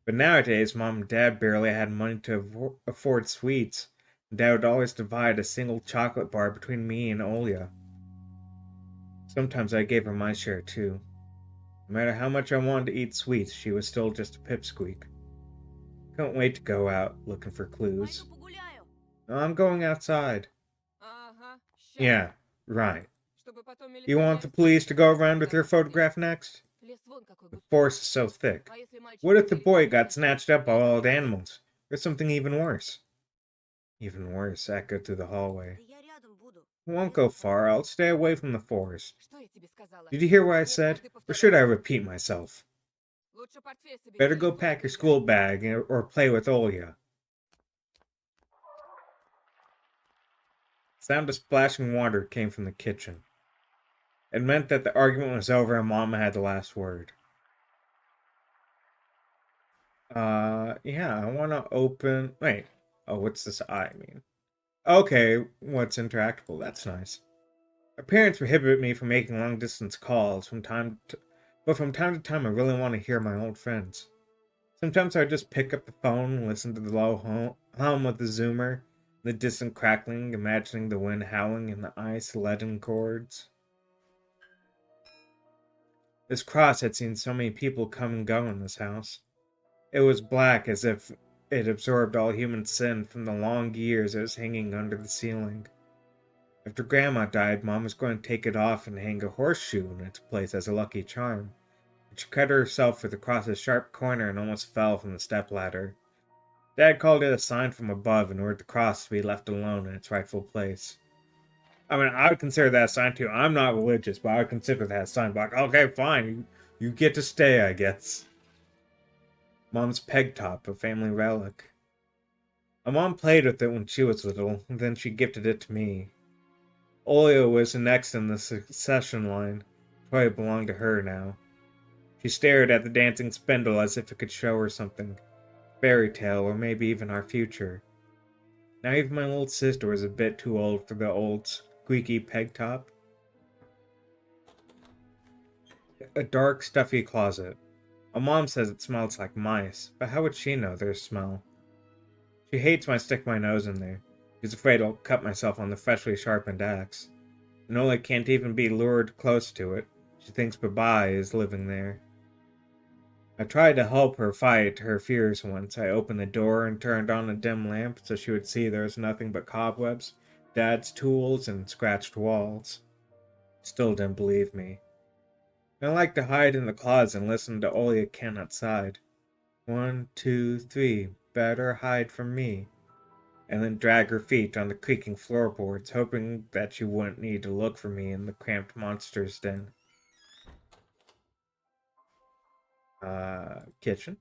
But nowadays, Mom and Dad barely had money to afford sweets, and Dad would always divide a single chocolate bar between me and Olya. Sometimes I gave her my share too. No matter how much I wanted to eat sweets, she was still just a pipsqueak. Couldn't wait to go out looking for clues. Пойду погуляю. I'm going outside. Ага, щас. Yeah, right. Чтобы потом You want the милиционеры police to go спросили, around with куда your мы photograph ходили. next? Лес вон какой The густой. forest is so thick. А если мальчик What if the увидит, boy что got мы snatched up by идем wild гулять? animals? Or something even worse. Even worse echoed through the hallway. Да я рядом буду. I won't go far, I'll stay away from the forest. Что я тебе сказала? Did you hear what I Нет said? нужды Or should I повторять. repeat myself? Лучше портфель собери, Better или go ссору pack your будет. school bag or play with Olya. Sound of splashing water came from the kitchen. It meant that the argument was over and Mama had the last word. Yeah, I want to open... Wait. Oh, what's this I mean? Okay, what's interactable? That's nice. My parents prohibit me from making long-distance calls but from time to time I really want to hear my old friends. Sometimes I just pick up the phone and listen to the low hum of the zoomer, the distant crackling, imagining the wind howling in the ice leaden chords. This cross had seen so many people come and go in this house. It was black as if it absorbed all human sin from the long years it was hanging under the ceiling. After Grandma died, Mom was going to take it off and hang a horseshoe in its place as a lucky charm. But she cut herself with the cross's sharp corner and almost fell from the stepladder. Dad called it a sign from above and ordered the cross to be left alone in its rightful place. I mean, I would consider that a sign too. I'm not religious, but I would consider that a sign. Like, okay, fine. You get to stay, I guess. Mom's peg top, a family relic. My mom played with it when she was little, and then she gifted it to me. Olia was next in the succession line. Probably belonged to her now. She stared at the dancing spindle as if it could show her something. Fairy tale, or maybe even our future. Now even my little sister was a bit too old for the old squeaky peg top. A dark, stuffy closet. My mom says it smells like mice, but how would she know their smell? She hates when I stick my nose in there. She's afraid I'll cut myself on the freshly sharpened axe. Nola can't even be lured close to it. She thinks Babai is living there. I tried to help her fight her fears once. I opened the door and turned on a dim lamp so she would see there was nothing but cobwebs, Dad's tools, and scratched walls. Still didn't believe me. I like to hide in the closet and listen to Olia Ken outside. 1, 2, 3, better hide from me. And then drag her feet on the creaking floorboards, hoping that she wouldn't need to look for me in the cramped monster's den. Kitchen.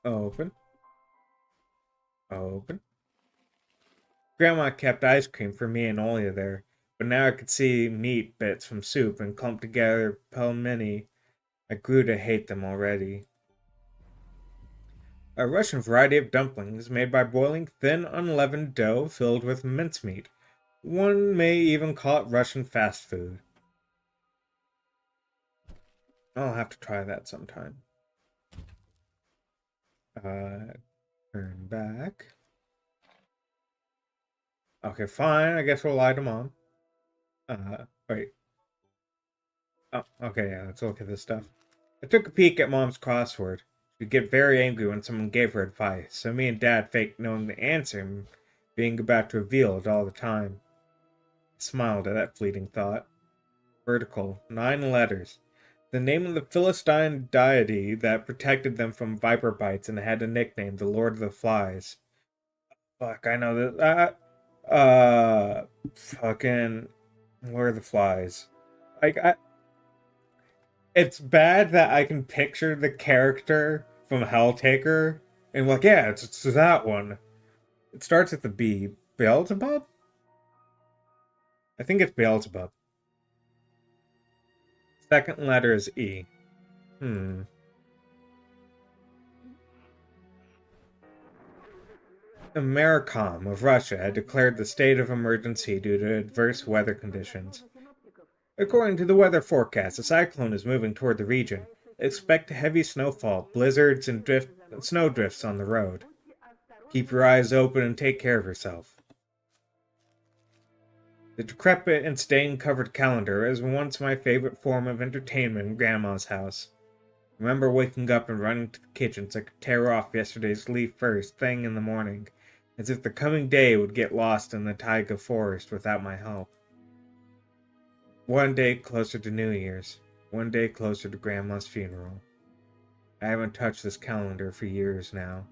Open. Open. Grandma kept ice cream for me and Olia there, but now I could see meat bits from soup and clumped together pelmeni. I grew to hate them already. A Russian variety of dumplings made by boiling thin, unleavened dough filled with mincemeat. One may even call it Russian fast food. I'll have to try that sometime. Turn back. Okay, fine. I guess we'll lie to Mom. Wait. Oh, okay, yeah, let's look at this stuff. I took a peek at Mom's crossword. She'd get very angry when someone gave her advice, so me and Dad faked knowing the answer and being about to reveal it all the time. I smiled at that fleeting thought. Vertical, 9 letters. The name of the Philistine deity that protected them from viper bites and had a nickname, the Lord of the Flies. Fuck, I know that. Fucking Lord of the Flies. It's bad that I can picture the character from Helltaker and like, yeah, it's that one. It starts with the B. Beelzebub? I think it's Beelzebub. Second letter is E. Americom of Russia had declared the state of emergency due to adverse weather conditions. According to the weather forecast, a cyclone is moving toward the region. Expect heavy snowfall, blizzards, and snow drifts on the road. Keep your eyes open and take care of yourself. The decrepit and stain-covered calendar is once my favorite form of entertainment in Grandma's house. I remember waking up and running to the kitchen so I could tear off yesterday's leaf first thing in the morning, as if the coming day would get lost in the taiga forest without my help. One day closer to New Year's, one day closer to Grandma's funeral. I haven't touched this calendar for years now.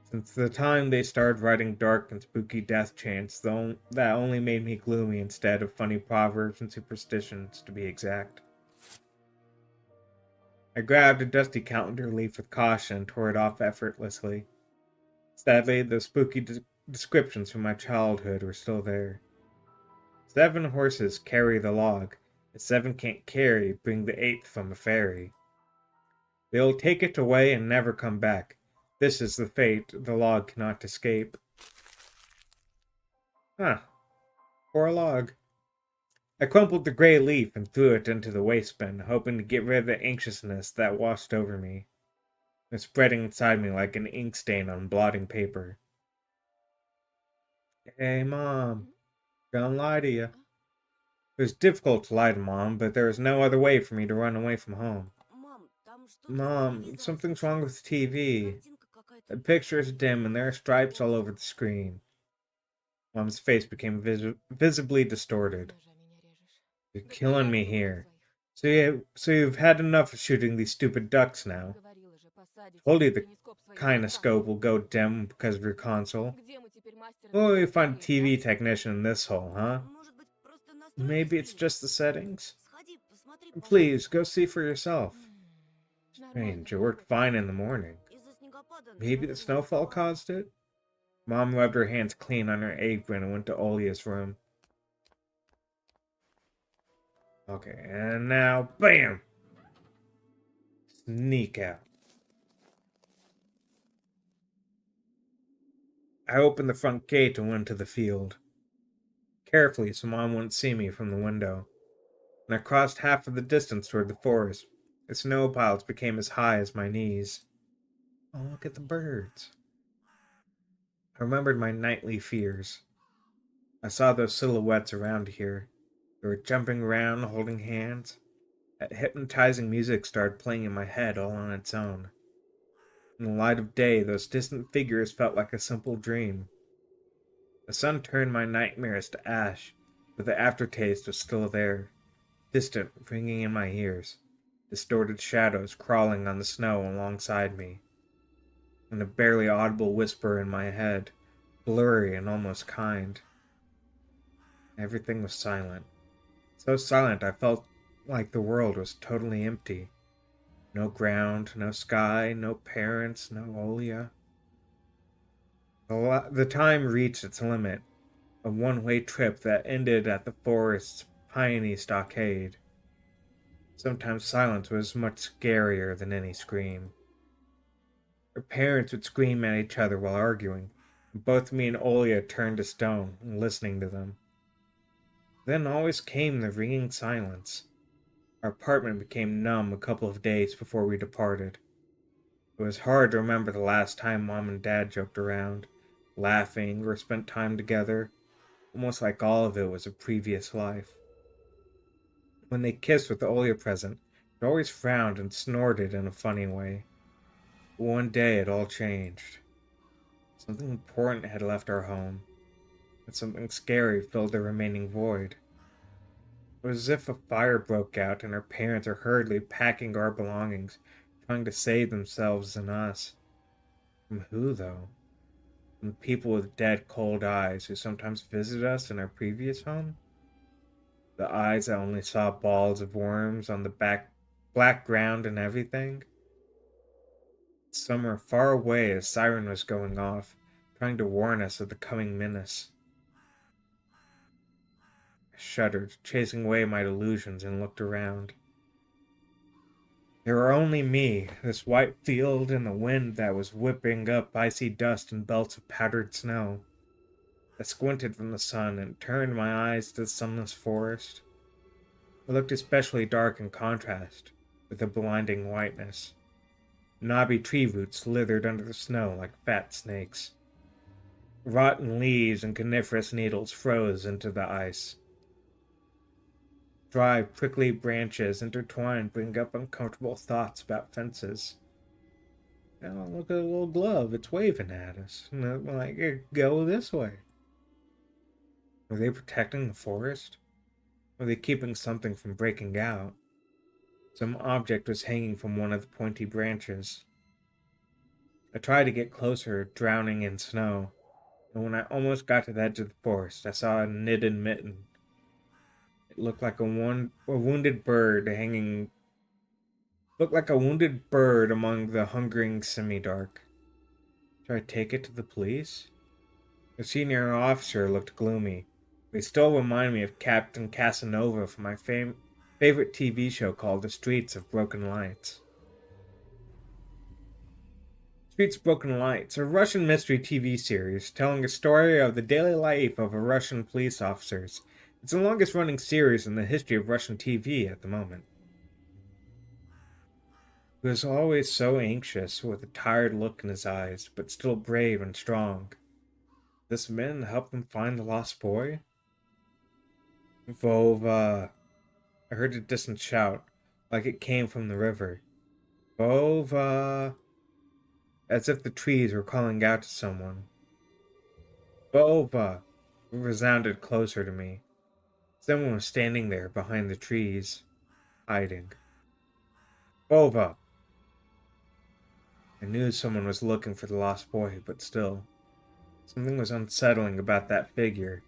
Since the time they started writing dark and spooky death chants, that only made me gloomy instead of funny proverbs and superstitions, to be exact. I grabbed a dusty calendar leaf with caution and tore it off effortlessly. Sadly, the spooky descriptions from my childhood were still there. 7 horses carry the log. If 7 can't carry, bring the 8th from a fairy. They'll take it away and never come back. This is the fate the log cannot escape. Huh. Poor log. I crumpled the gray leaf and threw it into the waste bin, hoping to get rid of the anxiousness that washed over me. It was spreading inside me like an ink stain on blotting paper. Hey, Mom. Gonna lie to you. It was difficult to lie to Mom, but there was no other way for me to run away from home. Mom, something's wrong with the TV. The picture is dim and there are stripes all over the screen. Mom's face became visibly distorted. You're killing me here. So you've had enough of shooting these stupid ducks now. Told you the kinescope will go dim because of your console. Oh, you find a TV technician in this hole, huh? Maybe it's just the settings? Please, go see for yourself. Нормально. Strange, it worked fine in the morning. Из-за снегопада Maybe the наверное, snowfall засыпало. caused it? Mom rubbed her hands clean on her apron and went to Olia's room. Okay, and now, BAM! Sneak out. I opened the front gate and went to the field. Carefully, so Mom wouldn't see me from the window. And I crossed half of the distance toward the forest. The snow piles became as high as my knees. Oh, look at the birds. I remembered my nightly fears. I saw those silhouettes around here. They were jumping around, holding hands. That hypnotizing music started playing in my head all on its own. In the light of day, those distant figures felt like a simple dream. The sun turned my nightmares to ash, but the aftertaste was still there, distant, ringing in my ears, distorted shadows crawling on the snow alongside me, and a barely audible whisper in my head, blurry and almost kind. Everything was silent. So silent I felt like the world was totally empty. No ground, no sky, no parents, no Olia. The time reached its limit, a one-way trip that ended at the forest's piney stockade. Sometimes silence was much scarier than any scream. Our parents would scream at each other while arguing, and both me and Olia turned to stone, listening to them. Then always came the ringing silence. Our apartment became numb a couple of days before we departed. It was hard to remember the last time Mom and Dad joked around, laughing, or spent time together, almost like all of it was a previous life. When they kissed with the Olia present, it always frowned and snorted in a funny way. But one day it all changed. Something important had left our home, and something scary filled the remaining void. It was as if a fire broke out and our parents are hurriedly packing our belongings, trying to save themselves and us. From who, though? From the people with dead, cold eyes who sometimes visited us in our previous home? The eyes that only saw balls of worms on the black ground and everything? Somewhere far away a siren was going off, trying to warn us of the coming menace. I shuddered, chasing away my delusions, and looked around. There were only me, this white field, and the wind that was whipping up icy dust and belts of powdered snow. I squinted from the sun and turned my eyes to the sunless forest. It looked especially dark in contrast with the blinding whiteness. Knobby tree roots slithered under the snow like fat snakes. Rotten leaves and coniferous needles froze into the ice. Dry, prickly branches intertwined bring up uncomfortable thoughts about fences. Oh, look at the little glove, it's waving at us. And I'm like, go this way. Were they protecting the forest? Were they keeping something from breaking out? Some object was hanging from one of the pointy branches. I tried to get closer, drowning in snow, and when I almost got to the edge of the forest, I saw a knitted mitten. It looked like a wounded bird hanging. Looked like a wounded bird among the hungering semi-dark. Should I take it to the police? The senior officer looked gloomy. They still remind me of Captain Casanova from my favorite TV show called The Streets of Broken Lights. Streets of Broken Lights, a Russian mystery TV series telling a story of the daily life of a Russian police officers. It's the longest running series in the history of Russian TV at the moment. He was always so anxious, with a tired look in his eyes, but still brave and strong. This man helped them find the lost boy? Vova. I heard a distant shout, like it came from the river. Vova. As if the trees were calling out to someone. Vova. It resounded closer to me. Someone was standing there behind the trees, hiding. Vova. I knew someone was looking for the lost boy, but still, something was unsettling about that figure.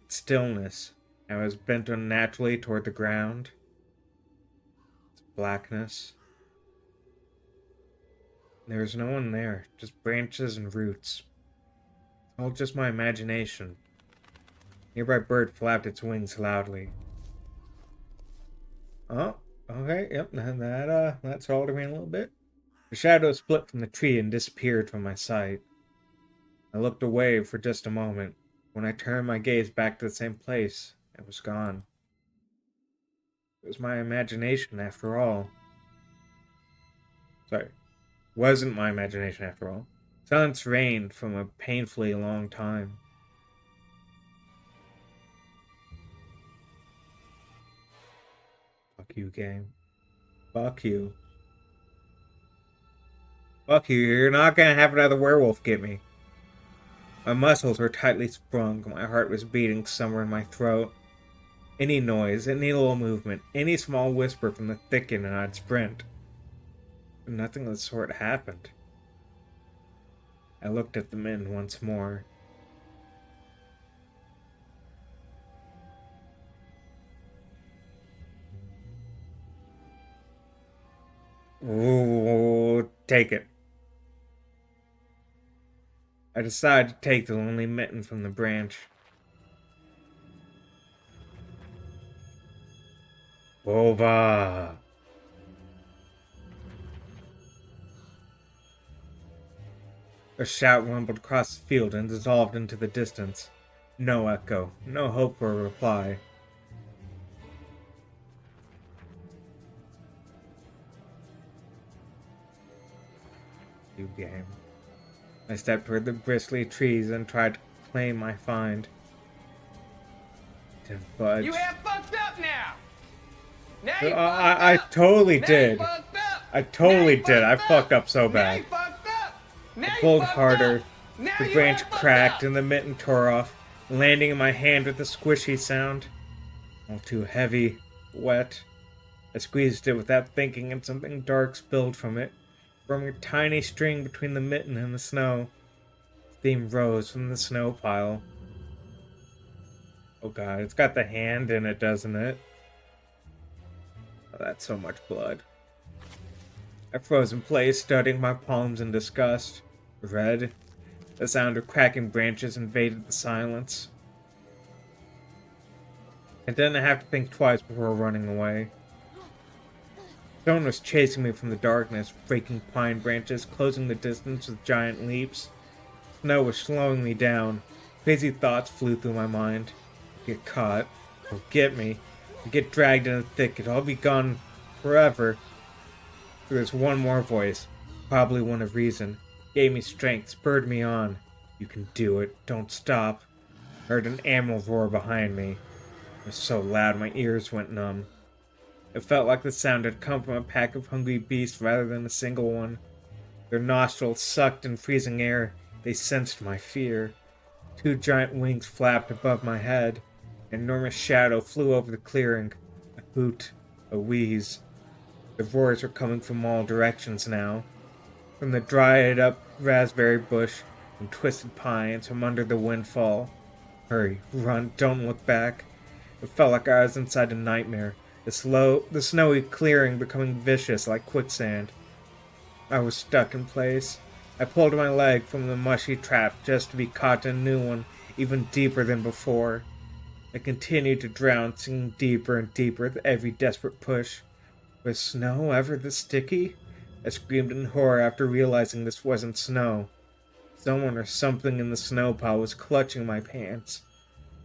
Its stillness, and it was bent unnaturally toward the ground. blackness. There was no one there, just branches and roots. All just my imagination. A nearby bird flapped its wings loudly. Oh, okay, yep, that startled me a little bit. The shadow split from the tree and disappeared from my sight. I looked away for just a moment. When I turned my gaze back to the same place, it was gone. It was my imagination after all. Sorry, wasn't my imagination after all. Silence reigned from a painfully long time. Fuck you, game. Fuck you. Fuck you, you're not gonna have another werewolf get me. My muscles were tightly sprung, my heart was beating somewhere in my throat. Any noise, any little movement, any small whisper from the thicket and I'd sprint. But nothing of the sort happened. I looked at the men once more. Ooh, take it. I decided to take the lonely mitten from the branch. Bova! A shout rumbled across the field and dissolved into the distance. No echo, no hope for a reply. You game. I stepped toward the bristly trees and tried to claim my find. Didn't budge. You have fucked up now. Now you I fucked up. totally Now did. you fucked up. I totally Now you did. I fucked fucked up. up so Now bad. you fucked up. Now I you pulled fucked harder. up. Now The you branch have fucked cracked up. and the mitten tore off, landing in my hand with a squishy sound. All too heavy, wet. I squeezed it without thinking and something dark spilled from it, forming a tiny string between the mitten and the snow. Steam rose from the snow pile. Oh god, it's got the hand in it, doesn't it? Oh, that's so much blood. I froze in place, studying my palms in disgust. Red. The sound of cracking branches invaded the silence. I didn't have to think twice before running away. Someone was chasing me from the darkness, breaking pine branches, closing the distance with giant leaps. Snow was slowing me down. Crazy thoughts flew through my mind. Get caught. They'll get me. I'll get dragged in a thicket. I'll be gone forever. There was one more voice, probably one of reason. Gave me strength, spurred me on. You can do it. Don't stop. I heard an animal roar behind me. It was so loud my ears went numb. It felt like the sound had come from a pack of hungry beasts rather than a single one. Their nostrils sucked in freezing air. They sensed my fear. Two giant wings flapped above my head. An enormous shadow flew over the clearing. A hoot, a wheeze. The roars were coming from all directions now. From the dried up raspberry bush, from twisted pines, from under the windfall. Hurry, run, don't look back. It felt like I was inside a nightmare. The snowy clearing becoming vicious like quicksand. I was stuck in place. I pulled my leg from the mushy trap just to be caught in a new one, even deeper than before. I continued to drown, sinking deeper and deeper with every desperate push. Was snow ever this sticky? I screamed in horror after realizing this wasn't snow. Someone or something in the snow pile was clutching my pants.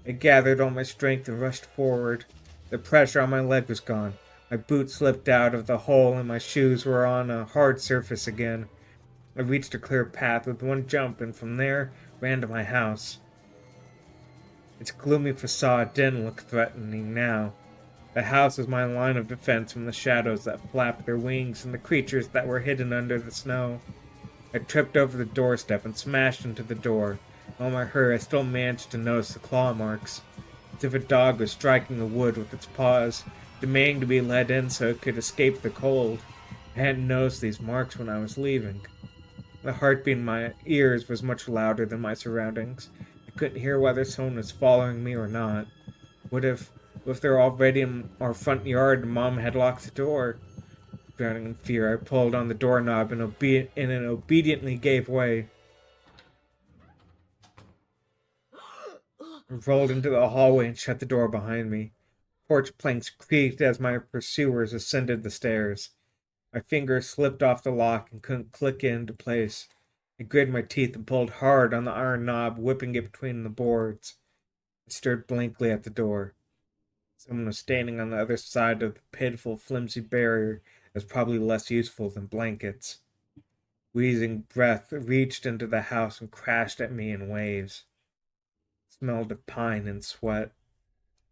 I gathered all my strength and rushed forward. The pressure on my leg was gone. My boot slipped out of the hole and my shoes were on a hard surface again. I reached a clear path with one jump and from there ran to my house. Its gloomy facade didn't look threatening now. The house was my line of defense from the shadows that flapped their wings and the creatures that were hidden under the snow. I tripped over the doorstep and smashed into the door. In all my hurry, I still managed to notice the claw marks, as if a dog was striking the wood with its paws, demanding to be let in so it could escape the cold. I hadn't noticed these marks when I was leaving. The heartbeat in my ears was much louder than my surroundings. I couldn't hear whether someone was following me or not. What if they're already in our front yard and Mom had locked the door? Drowning in fear, I pulled on the doorknob and obediently gave way. I rolled into the hallway and shut the door behind me. Porch planks creaked as my pursuers ascended the stairs. My fingers slipped off the lock and couldn't click it into place. I gritted my teeth and pulled hard on the iron knob, whipping it between the boards. I stared blankly at the door. Someone was standing on the other side of the pitiful, flimsy barrier that was probably less useful than blankets. Wheezing breath reached into the house and crashed at me in waves. It smelled of pine and sweat.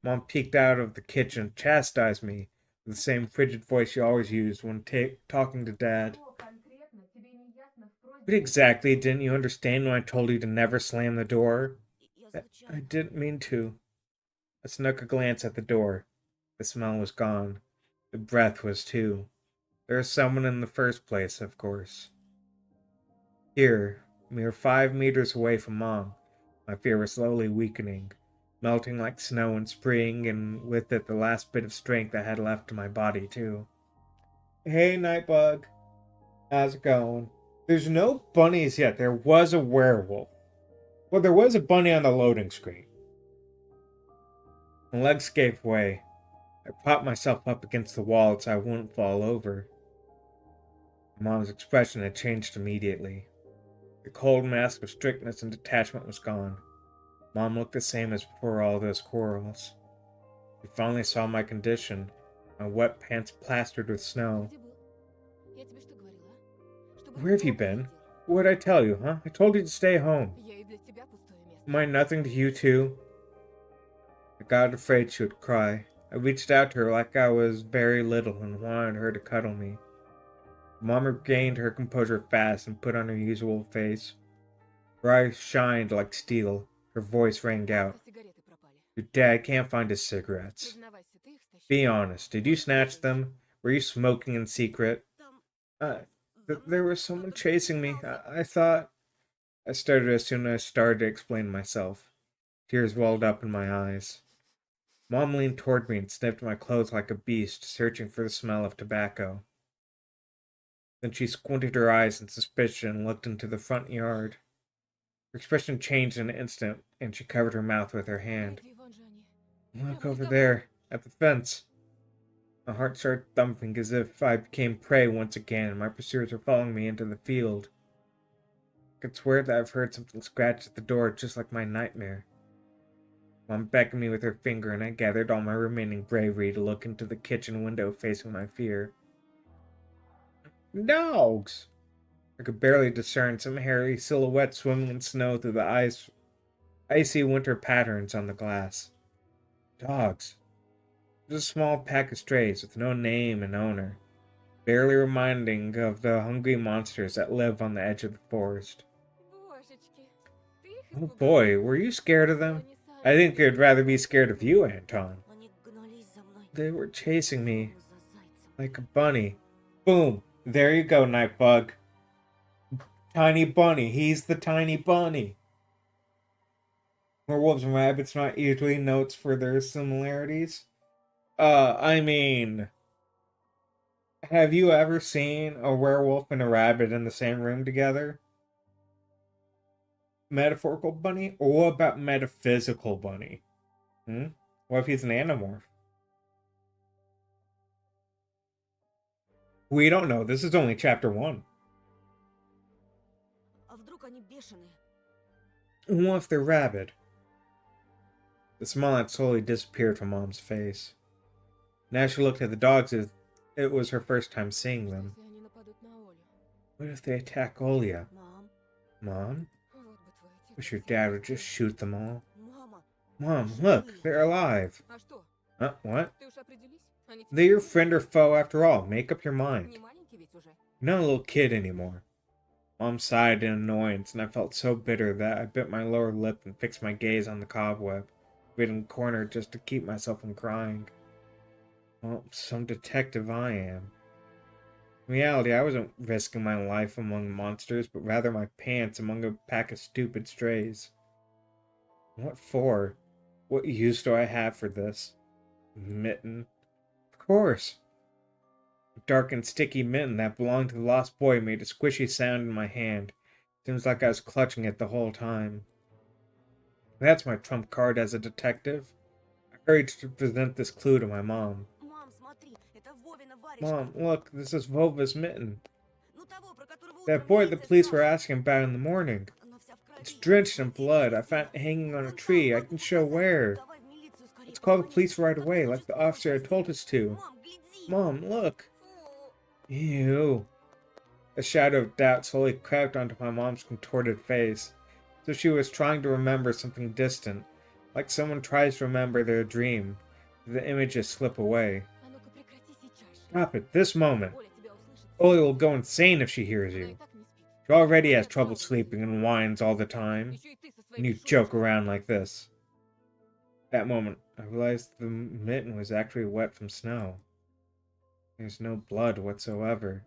Mom peeked out of the kitchen and chastised me with the same frigid voice she always used when talking to Dad. What exactly didn't you understand when I told you to never slam the door? Я I случайно. didn't mean to. I snuck a glance at the door. The smell was gone. The breath was too. There was someone in the first place, of course. Here, mere 5 meters away from Mom, my fear was slowly weakening, melting like snow in spring, and with it the last bit of strength I had left in my body, too. Hey, Nightbug. How's it going? There's no bunnies yet. There was a werewolf. Well, there was a bunny on the loading screen. My legs gave way. I propped myself up against the wall so I wouldn't fall over. Mom's expression had changed immediately. The cold mask of strictness and detachment was gone. Mom looked the same as before all those quarrels. She finally saw my condition, my wet pants plastered with snow. Где был? Я тебе что говорила, а? Чтобы Where have you дома been? сидел. What'd I tell you, huh? I told you to stay home. Я и для тебя пустое место. Am I nothing to you too? I got afraid she would cry. I reached out to her like I was very little and wanted her to cuddle me. Mom regained her composure fast and put on her usual face. Her eyes shined like steel. Her voice rang out. Кажется, сигареты пропали. Your dad can't find his cigarettes. Признавайся, ты их стащил? Be honest, did you snatch them? Were you smoking in secret? Там There was someone chasing me. I thought... I started as soon as I started to explain myself. Tears welled up in my eyes. Mom leaned toward me and sniffed my clothes like a beast, searching for the smell of tobacco. Then she squinted her eyes in suspicion and looked into the front yard. Her expression changed in an instant, and she covered her mouth with her hand. Иди, вон же они. Look over there, at the fence. My heart started thumping as if I became prey once again and my pursuers were following me into the field. I could swear that I've heard something scratch at the door just like my nightmare. Mom beckoned me with her finger and I gathered all my remaining bravery to look into the kitchen window facing my fear. Dogs! I could barely discern some hairy silhouettes swimming in snow through the icy winter patterns on the glass. Dogs. Just a small pack of strays with no name and owner, barely reminding of the hungry monsters that live on the edge of the forest. Божечки, ты их Oh испугал. boy, were you scared of them? Они сами I think себе they'd rather be scared of you, Anton. Они гнались за мной. They were chasing me За зайцем. like a bunny. Boom! There you go, Nightbug. Tiny bunny. He's the tiny bunny. Werewolves and rabbits not usually notes for their similarities. I mean, have you ever seen a werewolf and a rabbit in the same room together? Metaphorical bunny? Or what about metaphysical bunny? What if he's an animorph? We don't know. This is only chapter 1. А вдруг они бешеные? What if they're rabid? The smile had slowly disappeared from Mom's face. Now she looked at the dogs as it was her first time seeing them. Если они нападут на Олю. What if they attack Olia? Мам, Mom? Вот бы твой отец Wish your взял dad и would just сказал. shoot them all. мама. Mom, look, they're alive. А что? What? Ты уж определись? Они тебе They're your нужны? friend or foe after all. Make up your mind. Не маленький ведь уже. You're not a little kid anymore. Mom sighed in annoyance, and I felt so bitter that I bit my lower lip and fixed my gaze on the cobweb, waiting corner just to keep myself from crying. Well, some detective I am. In reality, I wasn't risking my life among monsters, but rather my pants among a pack of stupid strays. What for? What use do I have for this? Mitten? Of course. A dark and sticky mitten that belonged to the lost boy made a squishy sound in my hand. Seems like I was clutching it the whole time. That's my trump card as a detective. I hurried to present this clue to my mom. Мам, смотри, это Вовина варежка. Mom, look, this is Vova's mitten. Ну того, про которого That утром boy the милиция police were спрашивала. asking about in the morning. Она вся в крови. It's drenched in Где blood. ее I found it носила? hanging on a Вон там, tree. I могу can show показать. where. Давай в милицию скорее Let's call the позвони. police right Там away, тоже like the что-то officer had told us to. Мам, гляди. Mom, look. Фу. Ew. A shadow of doubt slowly crept onto my mom's contorted face, so she was trying to remember something distant, like someone tries to remember their dream. The images slip away. А ну-ка прекрати сейчас же. Stop it, this moment. Оля тебя услышит. Oli will go insane if she hears Она и you. так не спит. She already has trouble sleeping and whines all the time, Еще и ты со and своими you joke шуточками. around like this. That moment, I realized the mitten was actually wet from snow. There's no blood whatsoever.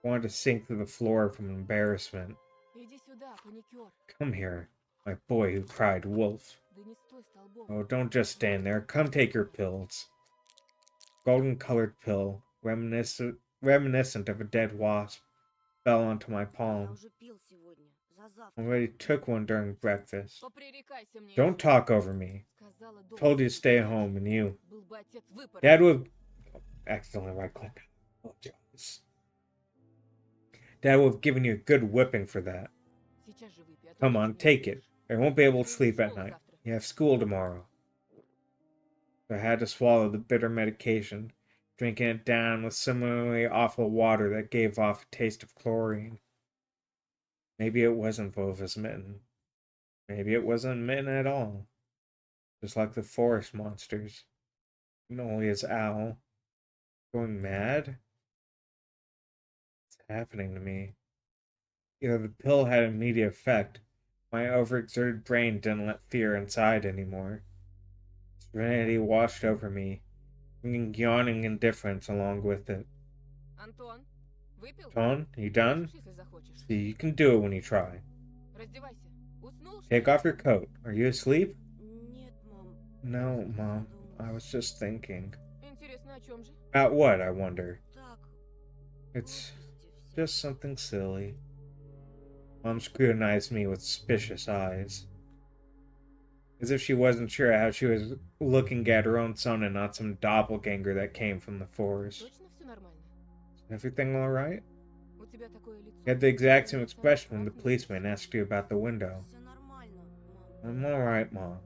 I wanted to sink through the floor from embarrassment. Иди сюда, паникер. Come here, my boy who cried wolf. Да не стой столбом. Oh, don't just stand there. Come take your pills. Golden colored pill, reminiscent of a dead wasp, fell onto my Я palm. уже пил сегодня. За I завтрак. already took one during breakfast. Попререкайся мне. Don't talk over me. Сказала, дома Told you to сидеть stay не home, and you. Был бы отец выпорот. Dad would accidentally right click. Apologize. Dad would have given you a good whipping for that. Сейчас же выпей, а то Come ночью on, не take уснешь. it. I won't be able to Ты sleep at ушёл night. завтра. You have school tomorrow. So I had to swallow the bitter medication, drinking it down with similarly awful water that gave off a taste of chlorine. Maybe it wasn't Vova's mitten. Maybe it wasn't mitten at all. Just like the forest monsters. Nolia's owl. Going mad? What's happening to me? Either the pill had immediate effect. My overexerted brain didn't let fear inside anymore. Serenity washed over me, bringing yawning indifference along with it. Антон, выпил? Ton, you done? Можешь, если захочешь. See, you can do it when you try. Раздевайся. Уснул, что Take ли? off your coat. Are you asleep? Нет, мам. No, Mom. I was just thinking. Интересно, о чем же? About what, I wonder? Так. It's глупости всякие. just something silly. Mom scrutinized me with suspicious eyes. As if she wasn't sure how she was looking at her own son and not some doppelganger that came from the forest. Точно все нормально? Everything alright? У тебя такое лицо. You had the exact same Лицо expression when the как policeman месяц. asked you about the window. Всё нормально, мам. I'm alright, Mom.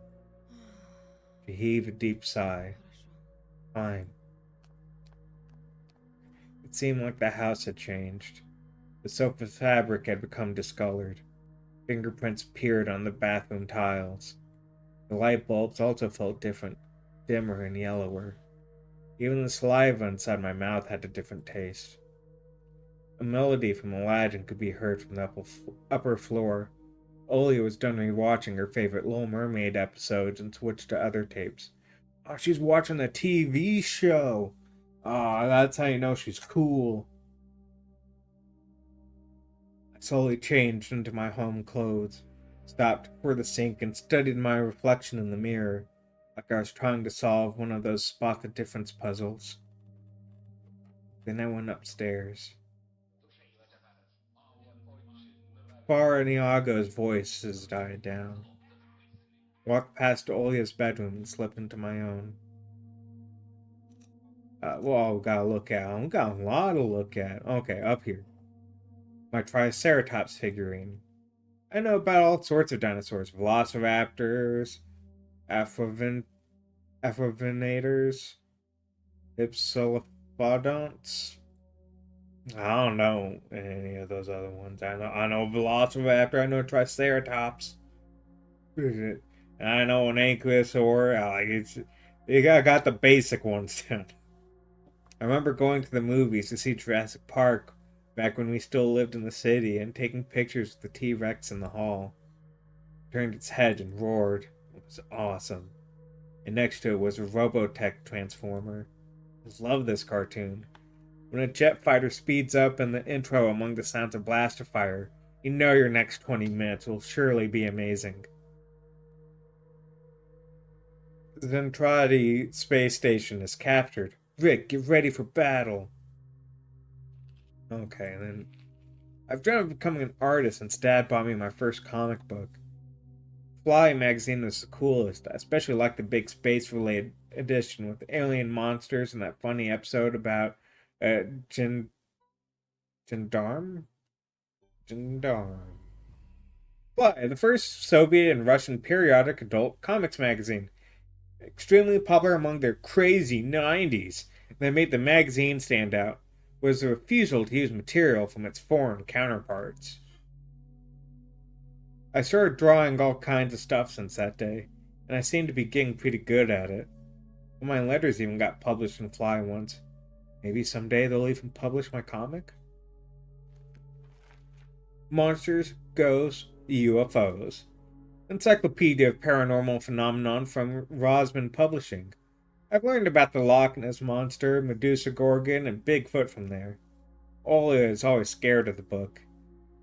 She heaved a deep sigh. Хорошо. Fine. It seemed like the house had changed. The sofa fabric had become discolored. Fingerprints appeared on the bathroom tiles. The light bulbs also felt different, dimmer and yellower. Even the saliva inside my mouth had a different taste. A melody from Aladdin could be heard from the upper floor. Olia was done rewatching her favorite Little Mermaid episodes and switched to other tapes. Oh, she's watching the TV show. Ah, that's how you know she's cool. I slowly changed into my home clothes, stopped before the sink, and studied my reflection in the mirror, like I was trying to solve one of those spot the difference puzzles. Then I went upstairs. Far Niago's voices died down. Walked past Olia's bedroom and slipped into my own. Well, we gotta look at. We got a lot to look at. Okay, up here. My Triceratops figurine. I know about all sorts of dinosaurs. Velociraptors, Afrovenators, Hypsilophodonts. I don't know any of those other ones. I know Velociraptor. I know Triceratops. I know an Ankylosaur. You got the basic ones down. I remember going to the movies to see Jurassic Park back when we still lived in the city and taking pictures with the T-Rex in the hall. It turned its head and roared. It was awesome. And next to it was a Robotech Transformer. I just love this cartoon. When a jet fighter speeds up in the intro among the sounds of blaster fire, you know your next 20 minutes will surely be amazing. The Zentradi space station is captured. Rick, get ready for battle. Okay, and then I've dreamt of becoming an artist, and Dad bought me my first comic book. Fly magazine was the coolest. I especially liked the big space-related edition with alien monsters and that funny episode about uh, Gen Gendarme? Gendarme. Fly, the first Soviet and Russian periodic adult comics magazine. Extremely popular among their crazy 90s. That made the magazine stand out was the refusal to use material from its foreign counterparts. I started drawing all kinds of stuff since that day, and I seem to be getting pretty good at it. One of my letters even got published in Fly once. Maybe someday they'll even publish my comic? Monsters, Ghosts, UFOs. Encyclopedia of Paranormal Phenomenon from Rosman Publishing. I've learned about the Loch Ness Monster, Medusa Gorgon, and Bigfoot from there. Olia is always scared of the book.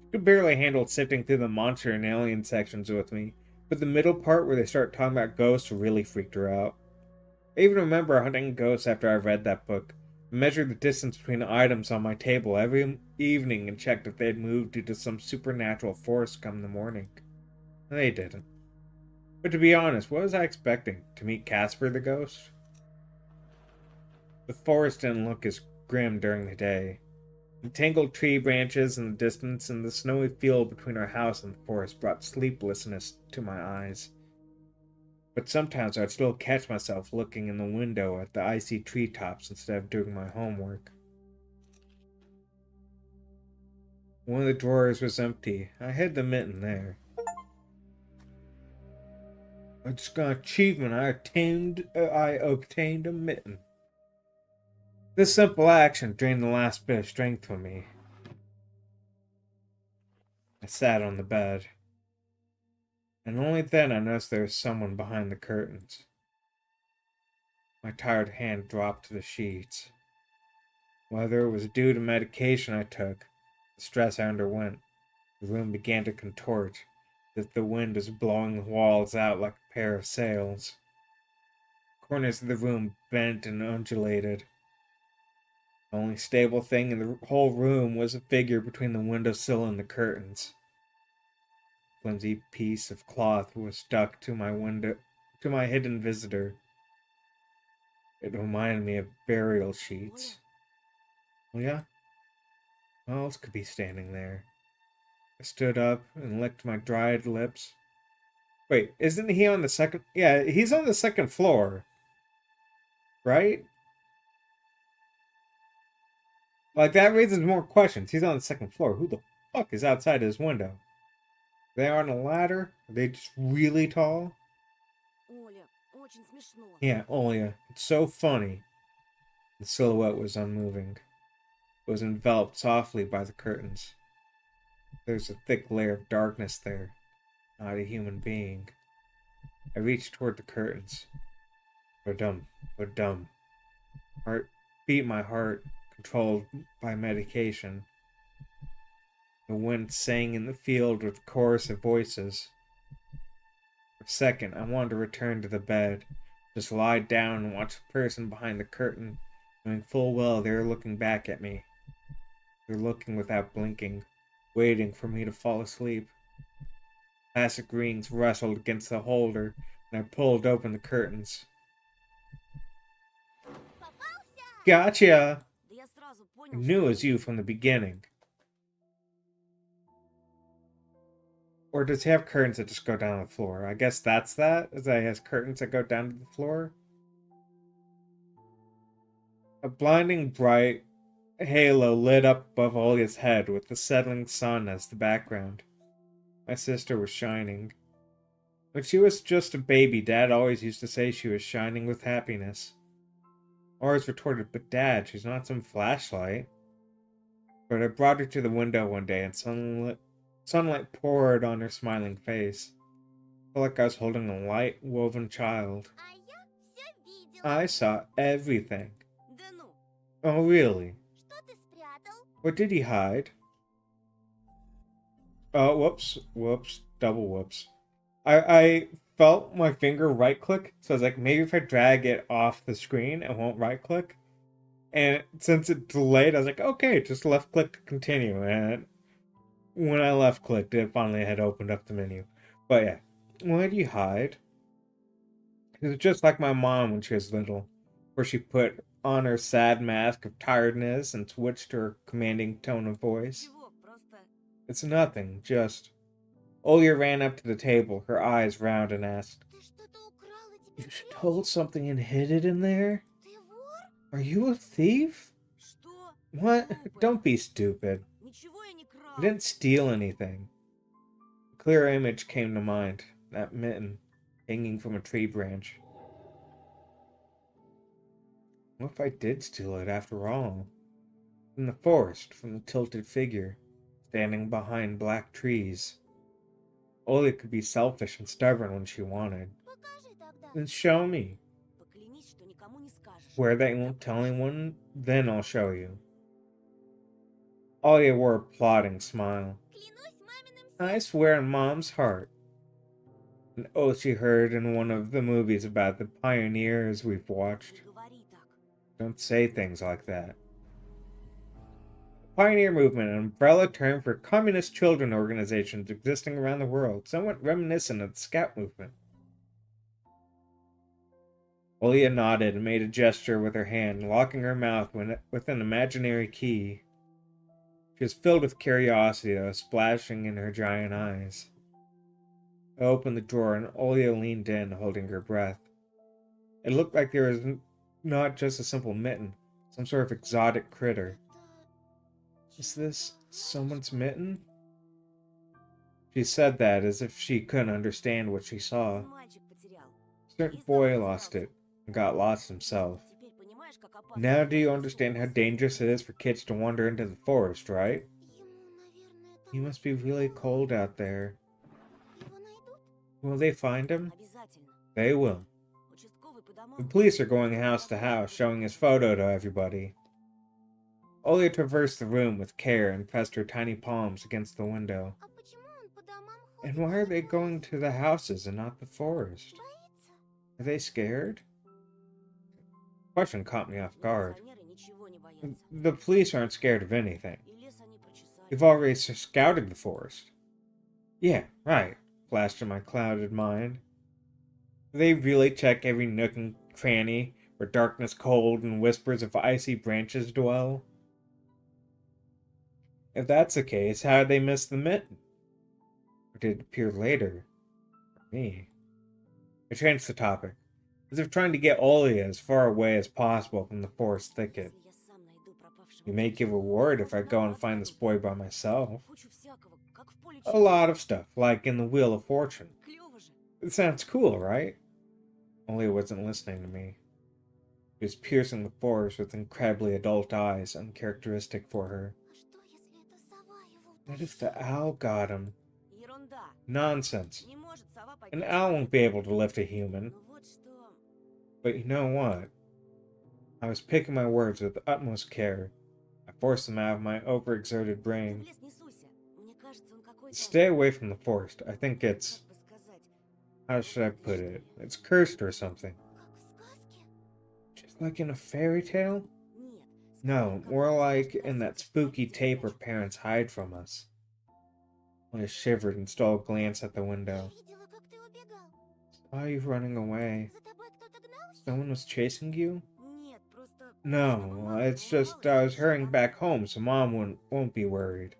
She could barely handle sifting through the monster and alien sections with me, but the middle part where they start talking about ghosts really freaked her out. I even remember hunting ghosts after I read that book. I measured the distance between items on my table every evening and checked if they had moved due to some supernatural force come the morning. They didn't. But to be honest, what was I expecting? To meet Casper the ghost? The forest didn't look as grim during the day. The tangled tree branches in the distance and the snowy field between our house and the forest brought sleeplessness to my eyes. But sometimes I'd still catch myself looking in the window at the icy treetops instead of doing my homework. One of the drawers was empty. I hid the mitten there. I just got an achievement. I obtained a mitten. This simple action drained the last bit of strength from me. I sat on the bed. And only then I noticed there was someone behind the curtains. My tired hand dropped to the sheets. Whether it was due to medication I took, the stress I underwent, the room began to contort, as if the wind was blowing the walls out like a pair of sails. Corners of the room bent and undulated. The only stable thing in the whole room was a figure between the windowsill and the curtains. A flimsy piece of cloth was stuck to my hidden visitor. It reminded me of burial sheets. Oh yeah? Who else could be standing there? I stood up and licked my dried lips. Wait, isn't he on the second? Yeah, he's on the second floor. Right? Like, that raises more questions. He's on the second floor. Who the fuck is outside his window? They on a ladder? Are they just really tall? Оля, очень смешно. Yeah, Olia. It's so funny. The silhouette was unmoving. It was enveloped softly by the curtains. There was a thick layer of darkness there. Not a human being. I reached toward the curtains. Ba-dum, ba-dum. Beat my heart, controlled by medication. The wind sang in the field with a chorus of voices. For a second, I wanted to return to the bed, just lie down and watch the person behind the curtain, knowing full well they were looking back at me. They were looking without blinking, waiting for me to fall asleep. Plastic rings rustled against the holder, and I pulled open the curtains. Gotcha! Да я сразу I понял, knew it что was you from the beginning. Or does he have curtains that just go down to the floor? I guess that's that? Is that he has curtains that go down to the floor? A blinding bright halo lit up above Olia's head with the settling sun as the background. My sister was shining. When she was just a baby, Dad always used to say she was shining with happiness. I always retorted, but Dad, she's not some flashlight. But I brought her to the window one day and sunlight poured on her smiling face. I felt like I was holding a light woven child. А я все видела. I saw everything. Да ну, Oh, really? что ты спрятал? What did he hide? Oh, whoops, double whoops. I felt my finger right click, so I was like, maybe if I drag it off the screen, it won't right click. And since it delayed, I was like, okay, just left click to continue. And when I left clicked, it finally had opened up the menu. But yeah, why do you hide? It's just like my mom when she was little, where she put on her sad mask of tiredness and switched to her commanding tone of voice. Чего? Просто... It's nothing, just. Olia ran up to the table, her eyes round, and asked, Ты что-то украл и "You теперь прячешь? stole something and hid it in there? Ты вор? Are you a thief?" Что? What? Глупый. Don't be stupid. Ничего я не крал. I didn't steal anything. A clear image came to mind, that mitten, hanging from a tree branch. What if I did steal it after all? From the forest, from the tilted figure, standing behind black trees. Olia could be selfish and stubborn when she wanted. Покажи тогда. Then show me. Поклянись, что никому не скажешь. Where they won't tell anyone, then I'll show you. Olia wore a plodding smile. Клянусь маминым I swear on Mom's heart. An oath she heard in one of the movies about the pioneers we've watched. Не говори так. Don't say things like that. Pioneer movement, an umbrella term for communist children organizations existing around the world, somewhat reminiscent of the Scout movement. Olia nodded and made a gesture with her hand, locking her mouth with an imaginary key. She was filled with curiosity that was splashing in her giant eyes. I opened the drawer and Olia leaned in, holding her breath. It looked like there was not just a simple mitten, some sort of exotic critter. Is this someone's mitten? She said that as if she couldn't understand what she saw. Ты мальчик потерял. A certain boy lost it and got lost himself. Теперь понимаешь, как опасно. Now do you understand how dangerous it is for kids to wander into the forest, right? Ему, наверное, You там must be really cold out there. его найдут? Will they find him? Обязательно. They will. Участковый по домам. The police are going house to house, showing his photo to everybody. Olia traversed the room with care and pressed her tiny palms against the window. А почему он по домам ходит? And why are they going to the houses and not the forest? Боится? Are they scared? The question caught me off guard. Милиционеры ничего не боятся. The police aren't scared of anything. И лес они прочесали. You've already scouted the forest. Yeah, right, flashed in my clouded mind. Do they really check every nook and cranny where darkness cold and whispers of icy branches dwell? If that's the case, how did they miss the mitten? Or did it appear later? For me. I changed the topic, as if trying to get Olia as far away as possible from the forest thicket. Если я сам найду пропавшего You may give a reward if I go and find this boy by myself. Кучу всякого, как в поле A lot of stuff, like in the Wheel of Fortune. Клёво же. It sounds cool, right? Olia wasn't listening to me. She was piercing the forest with incredibly adult eyes, uncharacteristic for her. А что, если это сова его What if the owl got him? Ерунда. Nonsense. Не может сова An поднять. owl won't be able to lift a human. Ну вот что. But you know what? I was picking my words with the utmost care. I forced them out of my overexerted Ты в brain. лес не суйся. Мне кажется, он какой-то... Stay away from the forest. I think Как it's... бы сказать... How should I put it? It's cursed or something. Как в сказке? Just like in a fairy tale? Нет. No, скорее, как more в like сказке in that носитель spooky родителей tape where прячут. parents hide from us. I shivered and stole a glance at the window. Я видела, как ты убегал. Why are you running away? За тобой кто-то гнался? Someone was chasing you? Нет, просто... No, it's just I was hurrying back home so Mom won't be worried.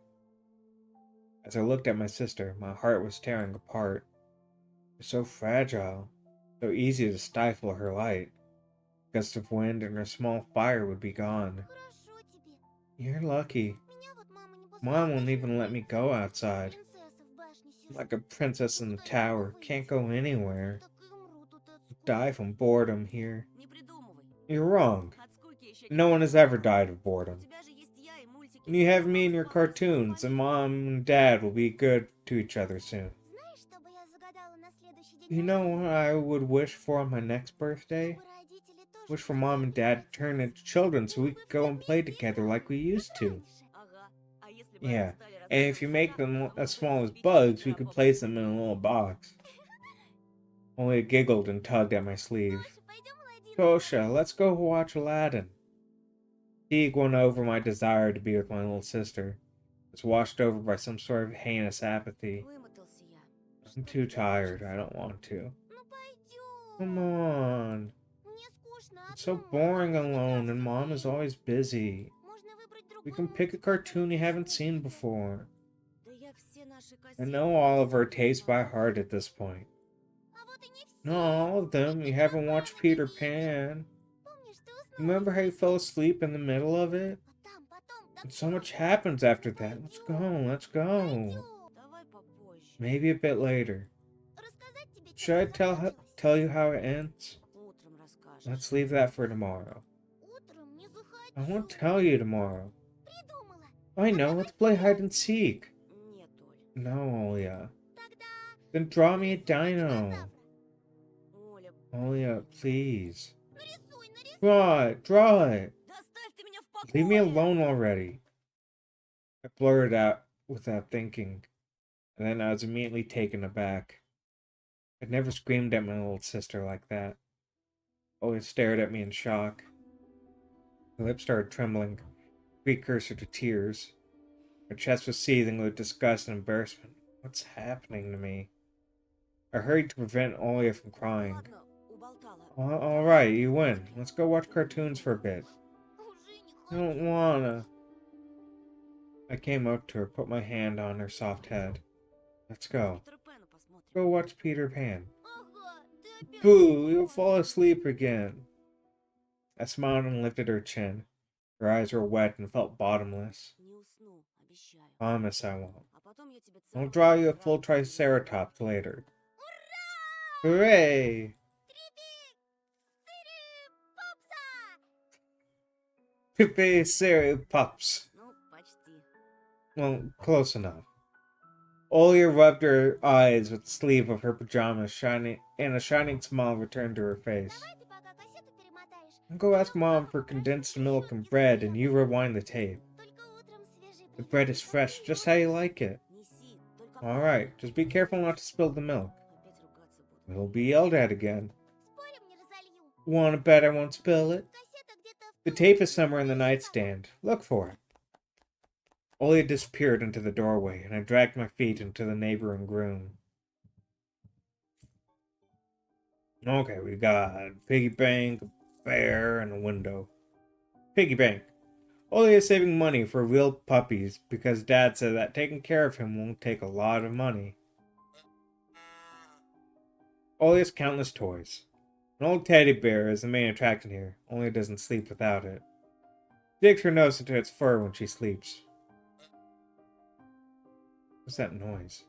As I looked at my sister, my heart was tearing apart. She's so fragile, so easy to stifle her light. A gust of wind and her small fire would be gone. Хорошо тебе. You're lucky. Меня вот мама не Mom пускает won't even let me go outside. Принцесса в башне I'm сижу. like a princess in the tower, can't go anywhere. Так и умру тут от скуки. Die from boredom here. Не придумывай. You're wrong. От скуки еще No one has ever died of У boredom. тебя же есть я и мультики. And you have me and your Мама с cartoons, and Mom and Dad will be good to each other soon. Знаешь, что бы я загадала на следующий день You know рождения? what I would wish for on my next birthday? Чтобы родители тоже Wish for хотели Mom and Dad to turn into children so we could go and play together like we used to. Ага. А если бы Yeah, они стали and if you рассказывать make сказки, them то as мы small бы as печенье bugs, we про could Попу. place them in a little box. Only giggled and tugged at my sleeve. Маша, пойдем, Аладдин? Tosha, let's go watch Aladdin. Fatigue won over my desire to be with my little sister. I was washed over by some sort of heinous apathy. Вымотался я. I'm too tired. I don't want to. Ну пойдем. Come on. Мне скучно It's so одной. boring Давай alone, сейчас and Mom is фильм. always busy. Можно выбрать We другой can pick a мультик. cartoon you haven't seen before. Да я все наши I кассеты know all of her пересмотрела. tastes by heart at this point. А вот и не все. Not all of them. You haven't watched Peter Pan. Помнишь, ты уснул? Remember how you fell asleep in the middle of it? Потом, And so much happens after that. Let's go. Let's go. Пойдем. Давай попозже. Maybe a bit later. Рассказать тебе, чем Should I закончилось? tell you how it ends? Утром расскажешь. Let's leave that for tomorrow. Утром не захочу. I won't tell you tomorrow. Придумала. I know. Let's play hide and seek. Нет, Оль. No, Olia. Тогда Then draw me a нарисуй dino. динозавра. Оля, Olia, please. нарисуй. Draw it. Да оставь ты меня в покое. Leave me alone already. I blurted out without thinking, and then I was immediately taken aback. I'd never screamed at my little sister like that. Olia stared at me in shock. My lips started trembling, precursor to tears. My chest was seething with disgust and embarrassment. What's happening to me? I hurried to prevent Olia from crying. Ладно, уболтала. Alright, you win. Let's go watch cartoons for a bit. Уже не I don't wanna. I came up to her, put my hand on her soft head. Let's go. Питера Пэна посмотрим. Go watch Peter Pan. Ага, ты опять. Boo! You'll fall asleep again. I smiled and lifted her chin. Her eyes were wet and felt bottomless. Не усну, обещаю. Promise I won't. А потом я тебе I'll целую draw you a сразу full и Triceratops later. Hooray! Pepe Siri Pups. Ну, почти. Well, close enough. Olia rubbed her eyes with the sleeve of her pajamas, shining, and a shining smile returned to her face. Давай ты пока кассету перемотаешь. I'll go ask Mom for condensed milk and bread, and you rewind the tape. Только утром свежий The прием. bread is fresh, just how you like it. Неси, только Alright, just be careful not to spill the milk. опять ругаться буду. We'll be yelled at again. Спорим, не разолью. Wanna bet I won't spill it? Кассета где-то в The том tape is углу. somewhere in the nightstand. Look for it. Olia disappeared into the doorway, and I dragged my feet into the neighboring room. Okay, we got a piggy bank, a bear, and a window. Piggy bank. Olia is saving money for real puppies because Dad said that taking care of him won't take a lot of money. Olia's countless toys. An old teddy bear is the main attraction here. Olia doesn't sleep without it. She digs her nose into its fur when she sleeps. What's that noise?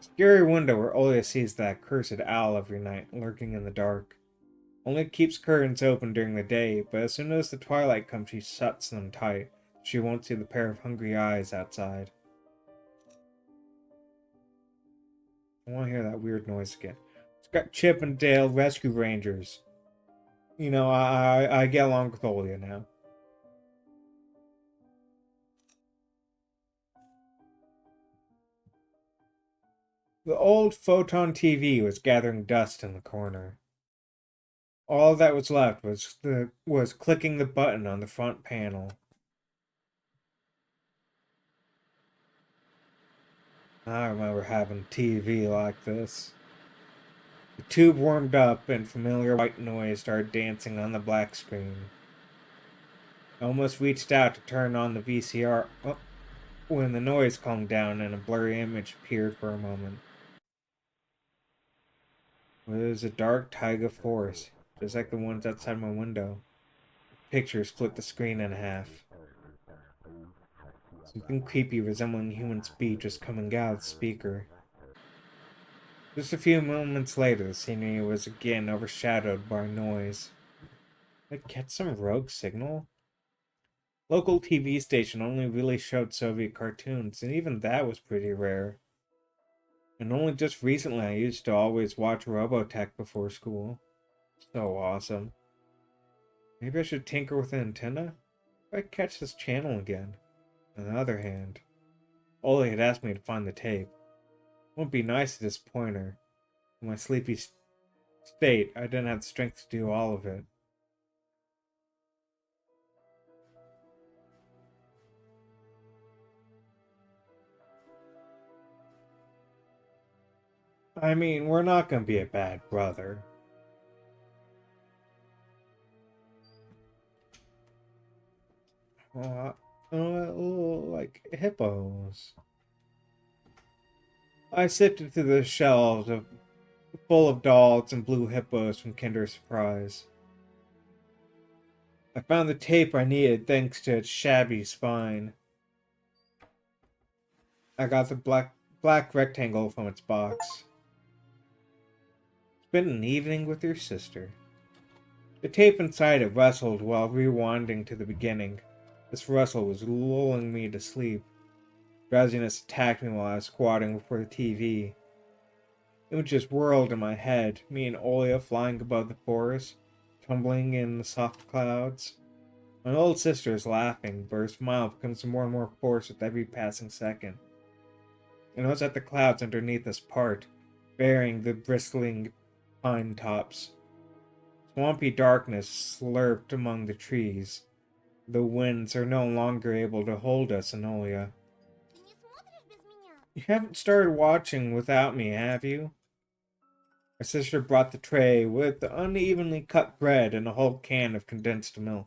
Scary window where Olia sees that cursed owl every night, lurking in the dark. Olia keeps curtains open during the day, but as soon as the twilight comes, she shuts them tight. She won't see the pair of hungry eyes outside. I want to hear that weird noise again. It's got Chip and Dale Rescue Rangers. You know, I get along with Olia now. The old Photon TV was gathering dust in the corner. All that was left was clicking the button on the front panel. I remember having TV like this. The tube warmed up and familiar white noise started dancing on the black screen. I almost reached out to turn on the VCR when the noise calmed down and a blurry image appeared for a moment. It was a dark taiga forest, just like the ones outside my window. Pictures split the screen in half. Something creepy resembling human speech was coming out of the speaker. Just a few moments later, the scenery was again overshadowed by noise. Did I catch some rogue signal? Local TV station only really showed Soviet cartoons, and even that was pretty rare. And only just recently I used to always watch Robotech before school. So awesome. Maybe I should tinker with the antenna? If I catch this channel again. On the other hand, Oli had asked me to find the tape. Won't be nice to disappoint her. In my sleepy state, I didn't have the strength to do all of it. I mean, we're not gonna be a bad brother. Like hippos. I sifted through the shelves full of dolls and blue hippos from Kinder Surprise. I found the tape I needed thanks to its shabby spine. I got the black rectangle from its box. Spend an evening with your sister. The tape inside it rustled while rewinding to the beginning. This rustle was lulling me to sleep. Drowsiness attacked me while I was squatting before the TV. Images whirled in my head, me and Olia flying above the forest, tumbling in the soft clouds. My old sister is laughing, but her smile becomes more and more forced with every passing second. And I was at the clouds underneath us part, burying the bristling pine tops. Swampy darkness slurped among the trees. The winds are no longer able to hold us, Enolia. Ты не смотришь без меня? You haven't started watching without me, have you? My sister brought the tray with the unevenly cut bread and a whole can of condensed milk.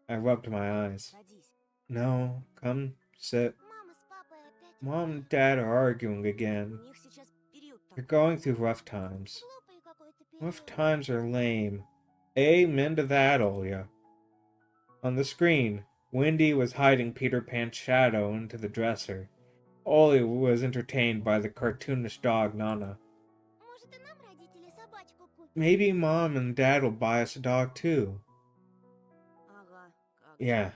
I rubbed my eyes. Садись. No, come, sit. Мама с папой опять. Mom and Dad are arguing У again. них сейчас период They're такой. going through rough times. Глупый какой-то Rough период. times are lame. Amen to that, Olia. On the screen, Wendy was hiding Peter Pan's shadow into the dresser. Olia was entertained by the cartoonish dog Nana. Может, и нам родители собачку купят? Maybe Mom and Dad will buy us a dog too. Ага, как. Yeah,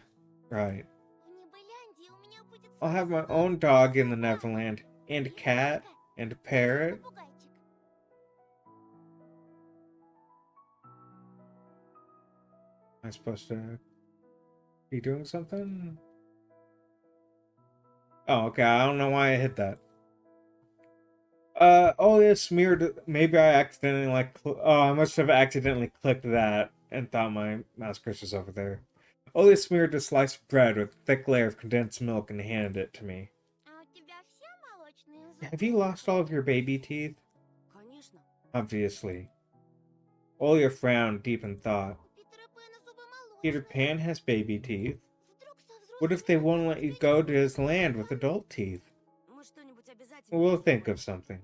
right. В Небыляндии у меня будет I'll have my свой own dog in the Neverland, and a cat, собака and a и parrot. попугайчик. Am I supposed to be doing something? Oh, okay. I don't know why I hit that. Olia smeared. Maybe I accidentally I must have accidentally clicked that and thought my mouse cursor was over there. Olia smeared a slice of bread with a thick layer of condensed milk and handed it to me. А у тебя все молочные зубы? Have you lost all of your baby teeth? Конечно. Obviously. Olia frowned deep in thought. У Питера Пэна зубы молочные. Peter Pan has baby teeth. Вдруг со What if they взрослыми won't let you go to his land with adult teeth? Мы что-нибудь обязательно We'll think придумаем. of something.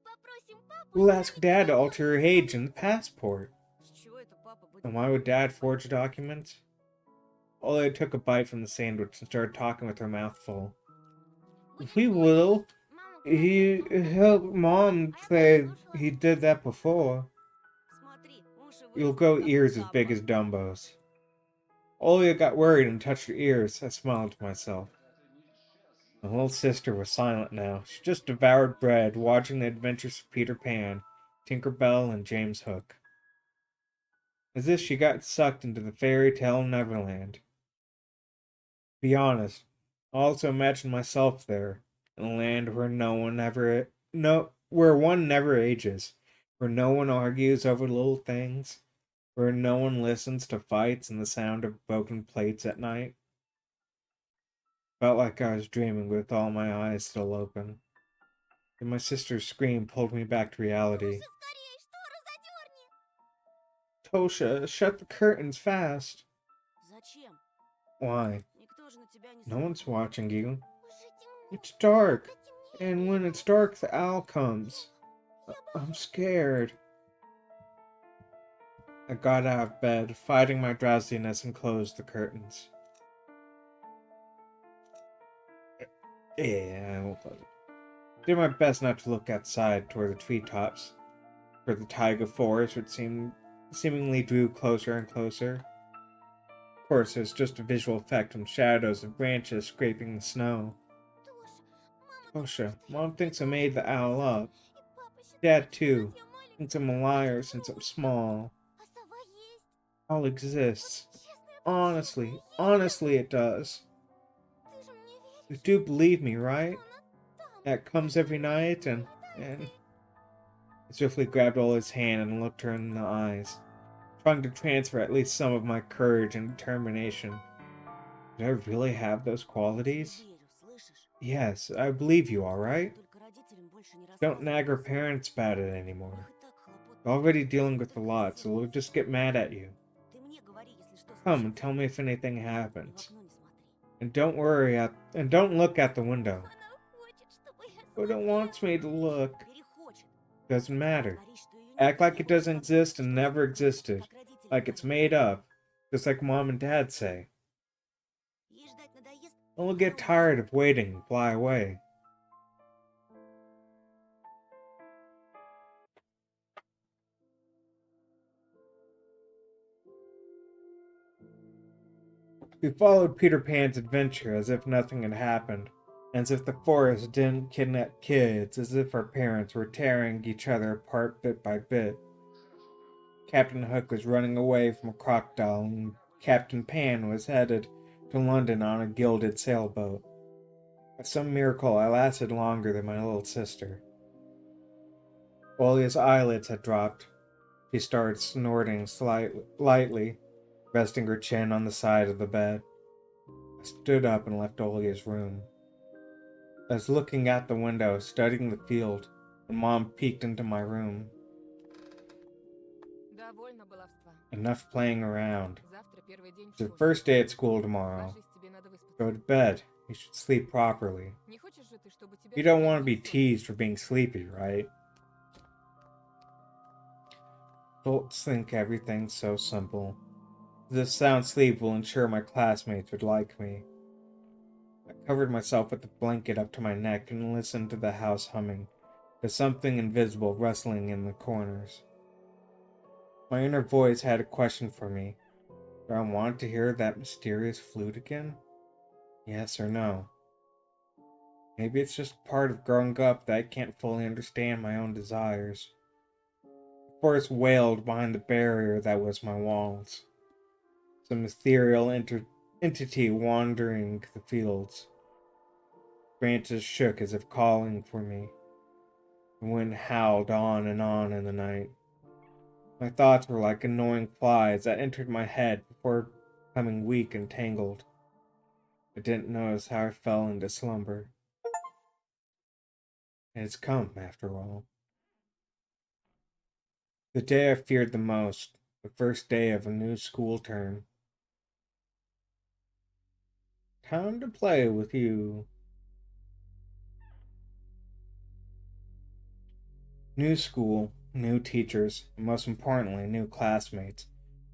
Pопросим папу We'll ask заменить Dad to нам alter your age in the passport. С чего это папа будет? And why would Dad forge documents? Olia took a bite from the sandwich and started talking with her mouth full. We will. Мама He helped Mom say he did that before. Смотри, уши You'll вырастут, grow как у ears as папы. big as Dumbo's. Olia got worried and touched her ears. I smiled to myself. My little sister was silent now. She just devoured bread, watching the adventures of Peter Pan, Tinker Bell, and James Hook. As if she got sucked into the fairy tale Neverland. Be honest, I also imagined myself there, in a land where where one never ages, where no one argues over little things, where no one listens to fights and the sound of broken plates at night. Felt like I was dreaming with all my eyes still open. Then my sister's scream pulled me back to reality. Слушай, скорее, штору задерни. Tosha, shut the curtains fast. Зачем? Why? Никто же на тебя не No one's смотрит. watching you. Уже темно. It's dark, Да темнее. and when it's dark, the owl comes. I'm scared. I got out of bed, fighting my drowsiness, and closed the curtains. Yeah, I won't close it. Did my best not to look outside toward the treetops, where the taiga forest would seemingly drew closer and closer. Of course, it was just a visual effect from shadows of branches scraping the snow. Тоша, Tosha, Mom thinks I made the owl up. и папа считает, Dad, что too, я маленькая, thinks I'm a liar since I'm small. а сова есть. Owl exists. Честное Honestly it does. Ты же мне веришь? You do believe me, right? Она там. that comes every night, and I swiftly grabbed Olia's hand and looked her in the eyes, trying to transfer at least some of my courage and determination. Did I really have those qualities? Yes, I believe you, alright? Don't nag our parents about it anymore. They're already dealing with a lot, so they'll just get mad at you. Come and tell me if anything happens. And don't look at the window. Oda wants me to look. Doesn't matter. Act like it doesn't exist and never existed. Like it's made up. Just like Mom and Dad say. And we'll get tired of waiting and fly away. We followed Peter Pan's adventure as if nothing had happened, as if the forest didn't kidnap kids, as if our parents were tearing each other apart bit by bit. Captain Hook was running away from a crocodile, and Captain Pan was headed to London on a gilded sailboat. By some miracle, I lasted longer than my little sister. Olia's eyelids had dropped. She started snorting lightly, resting her chin on the side of the bed. I stood up and left Olia's room. I was looking at the window, studying the field, when Mom peeked into my room. Довольно баловства. Enough playing around. Завтра первый день в It's the школе. first day at school tomorrow. Ложись, тебе надо выспаться. Go to bed. You should sleep properly. Не хочешь же ты, чтобы тебя You don't всегда want to be было сон? teased for being sleepy, right? Adults think everything's so simple. This sound sleep will ensure my classmates would like me. I covered myself with the blanket up to my neck and listened to the house humming, to something invisible rustling in the corners. My inner voice had a question for me. Do I want to hear that mysterious flute again? Yes or no? Maybe it's just part of growing up that I can't fully understand my own desires. The forest wailed behind the barrier that was my walls. Some ethereal entity wandering the fields. Branches shook as if calling for me. The wind howled on in the night. My thoughts were like annoying flies that entered my head before becoming weak and tangled. I didn't notice how I fell into slumber. And it's come, after all. The day I feared the most, the first day of a new school term. Time to play with you. New school, new teachers, and most importantly, new classmates,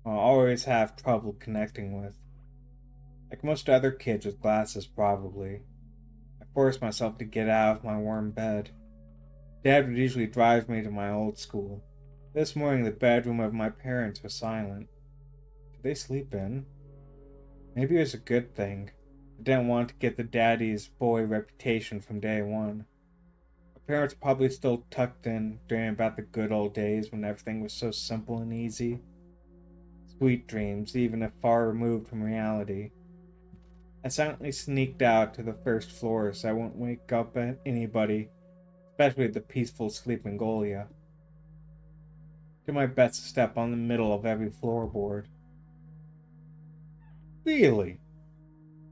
I'll always have trouble connecting with. Like most other kids with glasses, probably. I forced myself to get out of my warm bed. Dad would usually drive me to my old school. This morning, the bedroom of my parents was silent. Did they sleep in? Maybe it was a good thing. I didn't want to get the daddy's boy reputation from day one. My parents probably still tucked in, dreaming about the good old days when everything was so simple and easy. Sweet dreams, even if far removed from reality. I silently sneaked out to the first floor so I wouldn't wake up anybody, especially the peaceful sleeping Golia. Did my best to step on the middle of every floorboard. Really?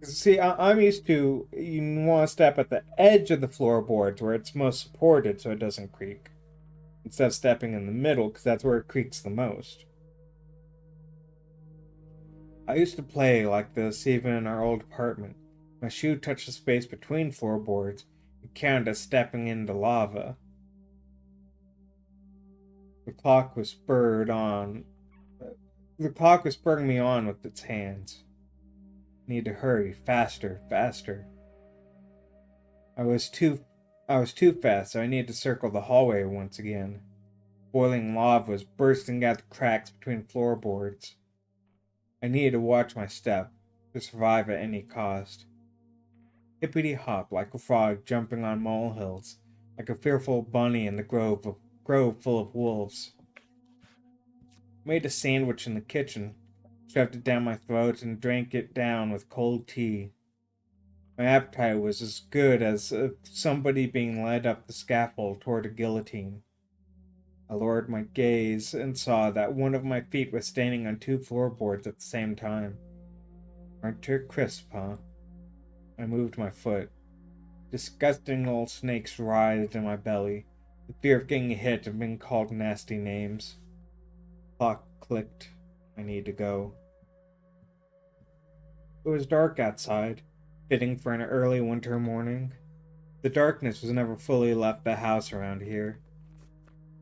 See, I'm used to, you want to step at the edge of the floorboards where it's most supported so it doesn't creak, instead of stepping in the middle because that's where it creaks the most. I used to play like this even in our old apartment. My shoe touched the space between floorboards and counted as stepping into lava. The clock was spurring me on with its hands. Need to hurry, faster, faster. I was too fast, so I needed to circle the hallway once again. Boiling lava was bursting out the cracks between floorboards. I needed to watch my step, to survive at any cost. Hippity hop like a frog jumping on molehills, like a fearful bunny in the grove full of wolves. Made a sandwich in the kitchen, shoved it down my throat, and drank it down with cold tea. My appetite was as good as somebody being led up the scaffold toward a guillotine. I lowered my gaze and saw that one of my feet was standing on two floorboards at the same time. Aren't you crisp, huh? I moved my foot. Disgusting little snakes writhed in my belly, the fear of getting hit and being called nasty names. Clock clicked. I need to go. It was dark outside, fitting for an early winter morning. The darkness was never fully left the house around here.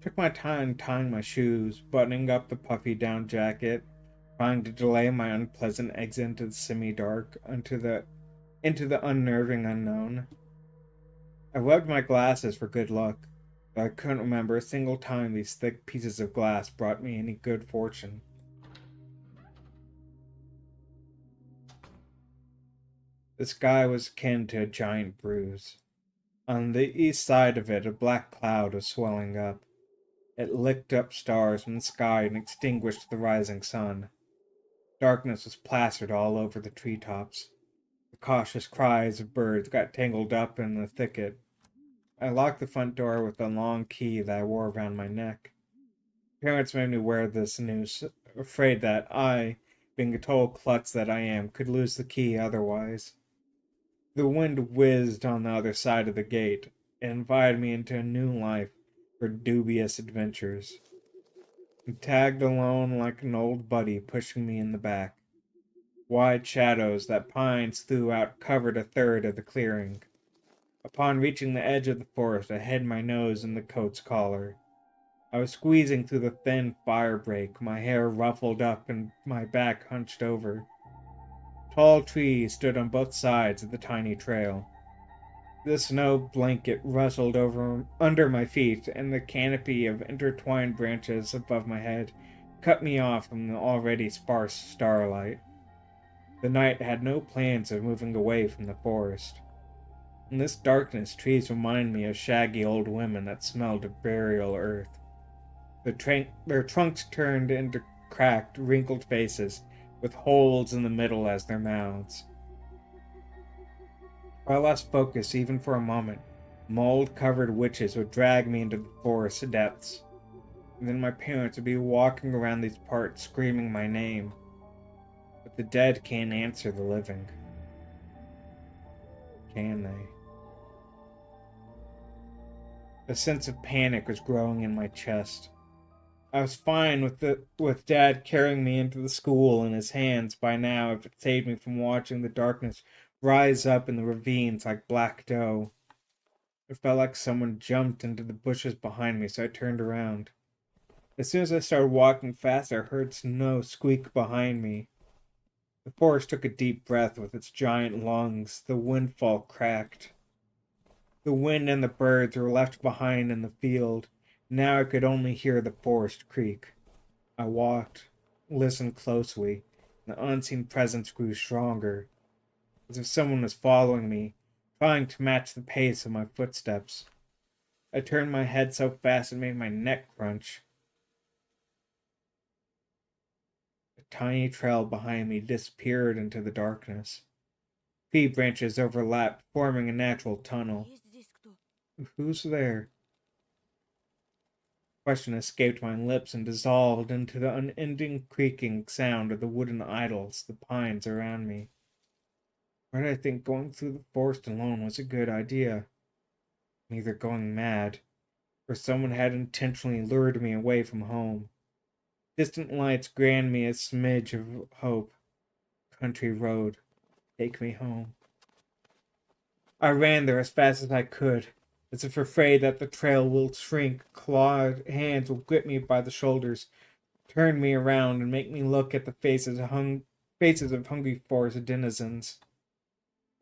Took my time tying my shoes, buttoning up the puffy down jacket, trying to delay my unpleasant exit into the semi-dark, into the unnerving unknown. I rubbed my glasses for good luck, but I couldn't remember a single time these thick pieces of glass brought me any good fortune. The sky was akin to a giant bruise. On the east side of it, a black cloud was swelling up. It licked up stars from the sky and extinguished the rising sun. Darkness was plastered all over the treetops. The cautious cries of birds got tangled up in the thicket. I locked the front door with a long key that I wore around my neck. Parents made me wear this noose, afraid that I, being a total klutz that I am, could lose the key otherwise. The wind whizzed on the other side of the gate and invited me into a new life for dubious adventures. I tagged alone like an old buddy pushing me in the back. Wide shadows that pines threw out covered a third of the clearing. Upon reaching the edge of the forest, I hid my nose in the coat's collar. I was squeezing through the thin firebrake, my hair ruffled up and my back hunched over. Tall trees stood on both sides of the tiny trail. The snow blanket rustled under my feet, and the canopy of intertwined branches above my head cut me off from the already sparse starlight. The night had no plans of moving away from the forest. In this darkness, trees remind me of shaggy old women that smelled of burial earth. Their trunks turned into cracked, wrinkled faces, with holes in the middle as their mouths. If I lost focus even for a moment, mold-covered witches would drag me into the forest depths. And then my parents would be walking around these parts screaming my name. But the dead can't answer the living. Can they? A sense of panic was growing in my chest. I was fine with Dad carrying me into the school in his hands by now if it saved me from watching the darkness rise up in the ravines like black dough. It felt like someone jumped into the bushes behind me, so I turned around. As soon as I started walking fast, I heard snow squeak behind me. The forest took a deep breath with its giant lungs. The windfall cracked. The wind and the birds were left behind in the field. Now I could only hear the forest creak. I walked, listened closely. The unseen presence grew stronger, as if someone was following me, trying to match the pace of my footsteps. I turned my head so fast it made my neck crunch. The tiny trail behind me disappeared into the darkness. Tree branches overlapped, forming a natural tunnel. Who's there? The question escaped my lips and dissolved into the unending creaking sound of the wooden idols, the pines around me. Why did I think going through the forest alone was a good idea? I'm either going mad, or someone had intentionally lured me away from home. Distant lights grant me a smidge of hope. Country road, take me home. I ran there as fast as I could, as if afraid that the trail will shrink. Clawed hands will grip me by the shoulders, turn me around, and make me look at the faces of hungry forest denizens.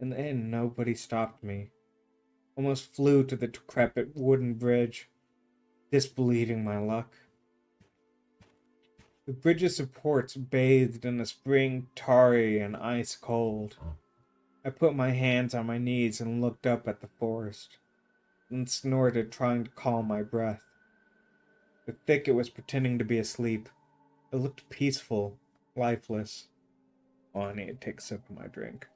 In the end, nobody stopped me. Almost flew to the decrepit wooden bridge, disbelieving my luck. The bridge's supports bathed in a spring tarry and ice cold. I put my hands on my knees and looked up at the forest, then snorted, trying to calm my breath. The thicket was pretending to be asleep. It looked peaceful, lifeless. Oh, I need to take a sip of my drink.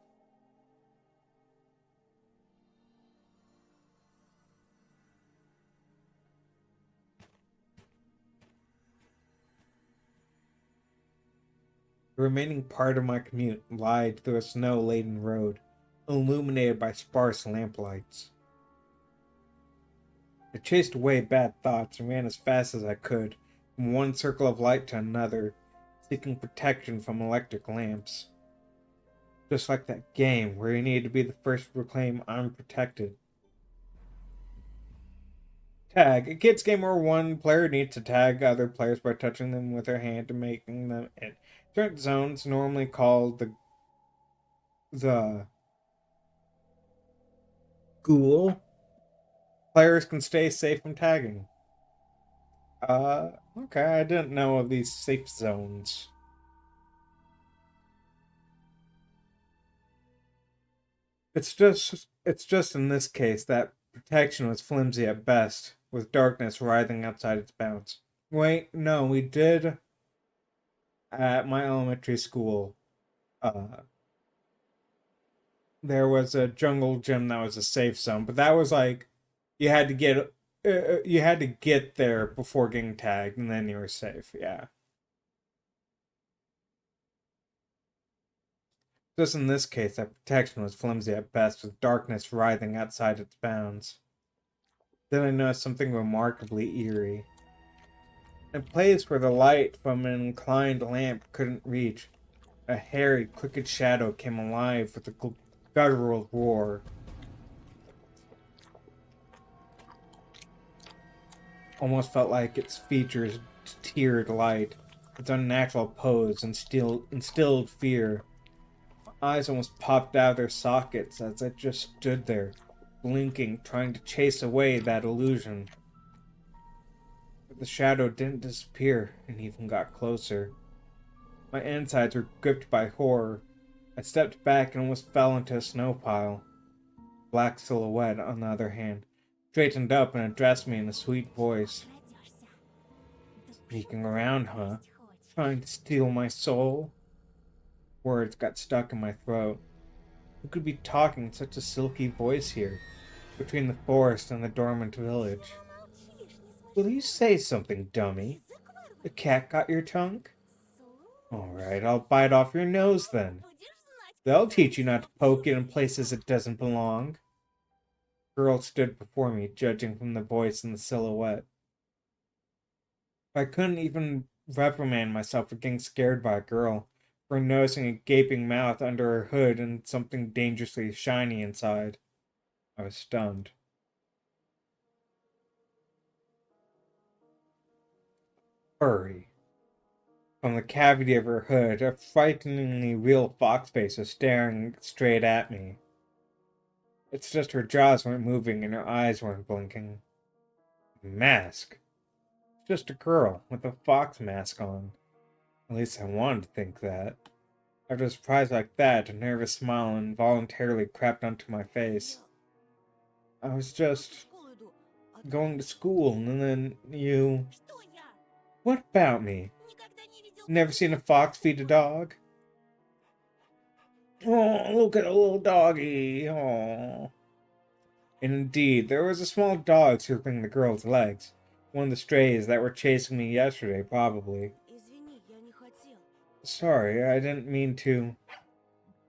The remaining part of my commute lied through a snow-laden road, illuminated by sparse lamplights. I chased away bad thoughts and ran as fast as I could, from one circle of light to another, seeking protection from electric lamps. Just like that game where you need to be the first to proclaim I'm protected. Tag. A kids game where one player needs to tag other players by touching them with their hand and making them in certain zones, normally called the ghoul. Players can stay safe from tagging. Okay, I didn't know of these safe zones. It's just in this case that protection was flimsy at best, with darkness writhing outside its bounds. Wait, no, we did at my elementary school. There was a jungle gym that was a safe zone, but that was like you had to get there before getting tagged, and then you were safe. Yeah. Just in this case, that protection was flimsy at best, with darkness writhing outside its bounds. Then I noticed something remarkably eerie. In a place where the light from an inclined lamp couldn't reach, a hairy, crooked shadow came alive with a guttural roar. Almost felt like its features tiered light. Its unnatural pose instilled fear. Eyes almost popped out of their sockets as it just stood there, blinking, trying to chase away that illusion. But the shadow didn't disappear and even got closer. My insides were gripped by horror. I stepped back and almost fell into a snow pile. Black silhouette, on the other hand, straightened up and addressed me in a sweet voice. Sneaking around, huh? Trying to steal my soul? Words got stuck in my throat. Who could be talking in such a silky voice here, between the forest and the dormant village? Will you say something, dummy? The cat got your tongue? Alright, I'll bite off your nose then. They'll teach you not to poke it in places it doesn't belong. The girl stood before me, judging from the voice and the silhouette. I couldn't even reprimand myself for getting scared by a girl, for noticing a gaping mouth under her hood and something dangerously shiny inside. I was stunned. Furry. From the cavity of her hood, a frighteningly real fox face was staring straight at me. It's just her jaws weren't moving and her eyes weren't blinking. Mask. Just a girl with a fox mask on. At least I wanted to think that. After a surprise like that, a nervous smile involuntarily crept onto my face. I was just going to school, and then you... What about me? Never seen a fox feed a dog? Oh, look at a little doggy. Oh. And indeed, there was a small dog circling the girl's legs. One of the strays that were chasing me yesterday, probably. Sorry, I didn't mean to.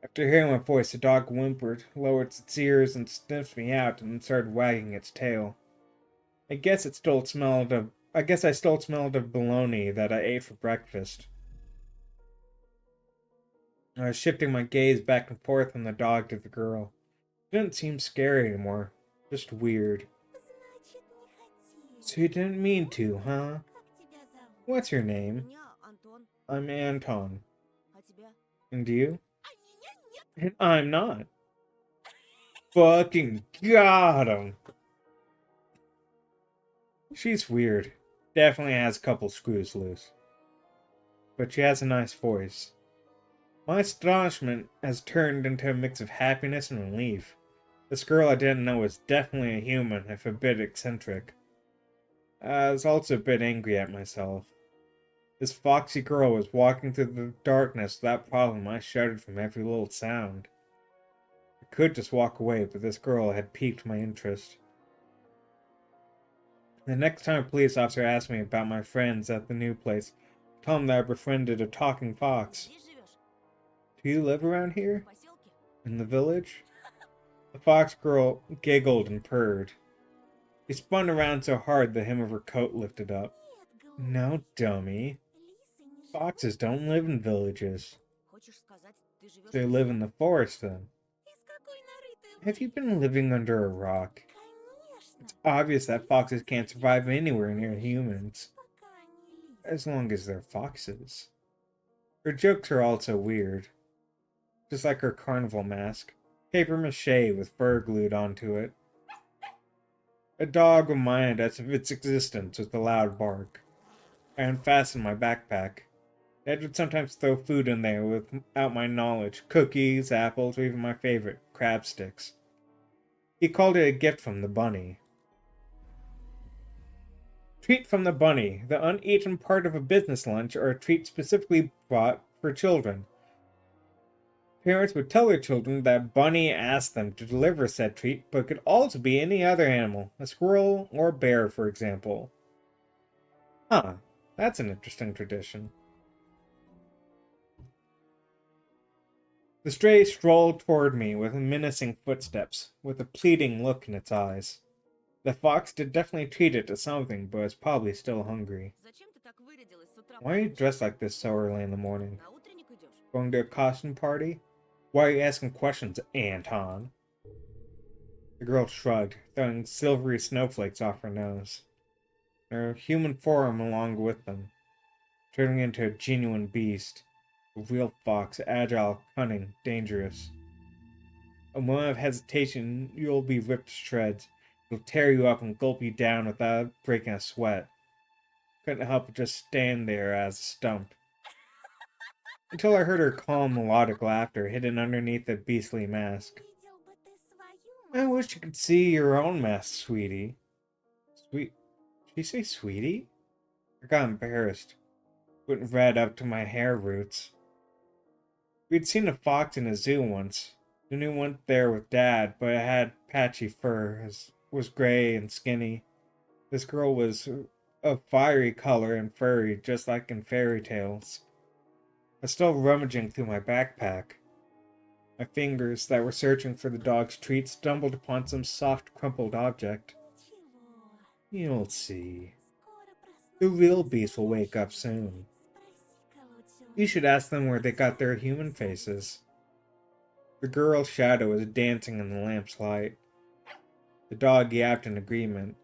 After hearing my voice, the dog whimpered, lowered its ears, and sniffed me out, and then started wagging its tail. I guess I still smelled of bologna that I ate for breakfast. I was shifting my gaze back and forth from the dog to the girl. It didn't seem scary anymore, just weird. So you didn't mean to, huh? What's your name? I'm Anton. And you? And I'm not. Fucking got him. She's weird. Definitely has a couple screws loose. But she has a nice voice. My astonishment has turned into a mix of happiness and relief. This girl I didn't know was definitely a human, if a bit eccentric. I was also a bit angry at myself. This foxy girl was walking through the darkness without problem. I shuddered from every little sound. I could just walk away, but this girl had piqued my interest. The next time a police officer asked me about my friends at the new place, I told him that I befriended a talking fox. Do you live around here? В поселке? In the village? The fox girl giggled and purred. He spun around so hard the hem of her coat lifted up. Нет, голубь. No, dummy. Лисы не живут Foxes в don't live in villages. Хочешь сказать, ты живешь They в live лесу? in the forest then. Из какой норы ты Have you вылез? been living under a rock? Конечно. Obvious that foxes can't survive anywhere near humans, Пока они лисы. as long as they're foxes. Her jokes are also weird. Just like her carnival mask. Paper mache with fur glued onto it. A dog reminded us of its existence with a loud bark. I unfastened my backpack. Dad would sometimes throw food in there without my knowledge. Cookies, apples, or even my favorite, crab sticks. He called it a gift from the bunny. Treat from the bunny, the uneaten part of a business lunch or a treat specifically bought for children. Parents would tell their children that Bunny asked them to deliver said treat, but it could also be any other animal, a squirrel or bear, for example. Huh, that's an interesting tradition. The stray strolled toward me with menacing footsteps, with a pleading look in its eyes. The fox did definitely treat it to something, but was probably still hungry. Зачем ты так вырядилась с утра? Why are you dressed like this so early in the morning? На утренник идешь? Going to a costume party? Why are you asking questions, Anton? The girl shrugged, throwing silvery snowflakes off her nose. Her human form along with them, turning into a genuine beast. A real fox, agile, cunning, dangerous. A moment of hesitation, you'll be ripped to shreds. It'll tear you up and gulp you down without breaking a sweat. Couldn't help but just stand there as a stump. Until I heard her calm, melodic laughter hidden underneath the beastly mask. Видел бы ты свою I wish you could see your own mask, sweetie. Did you say sweetie? I got embarrassed. Went right up to my hair roots. We'd seen a fox in a zoo once. The new one there with Dad, but it had patchy fur, was gray and skinny. This girl was of fiery color and furry, just like in fairy tales. I was still rummaging through my backpack. My fingers that were searching for the dog's treat stumbled upon some soft, crumpled object. Чего? You'll see. Скоро The real проснусь. beast will wake up soon. Спроси-ка лучше у You should ask them where they got their human faces. The girl's shadow was dancing in the lamp's light. The dog yapped in agreement.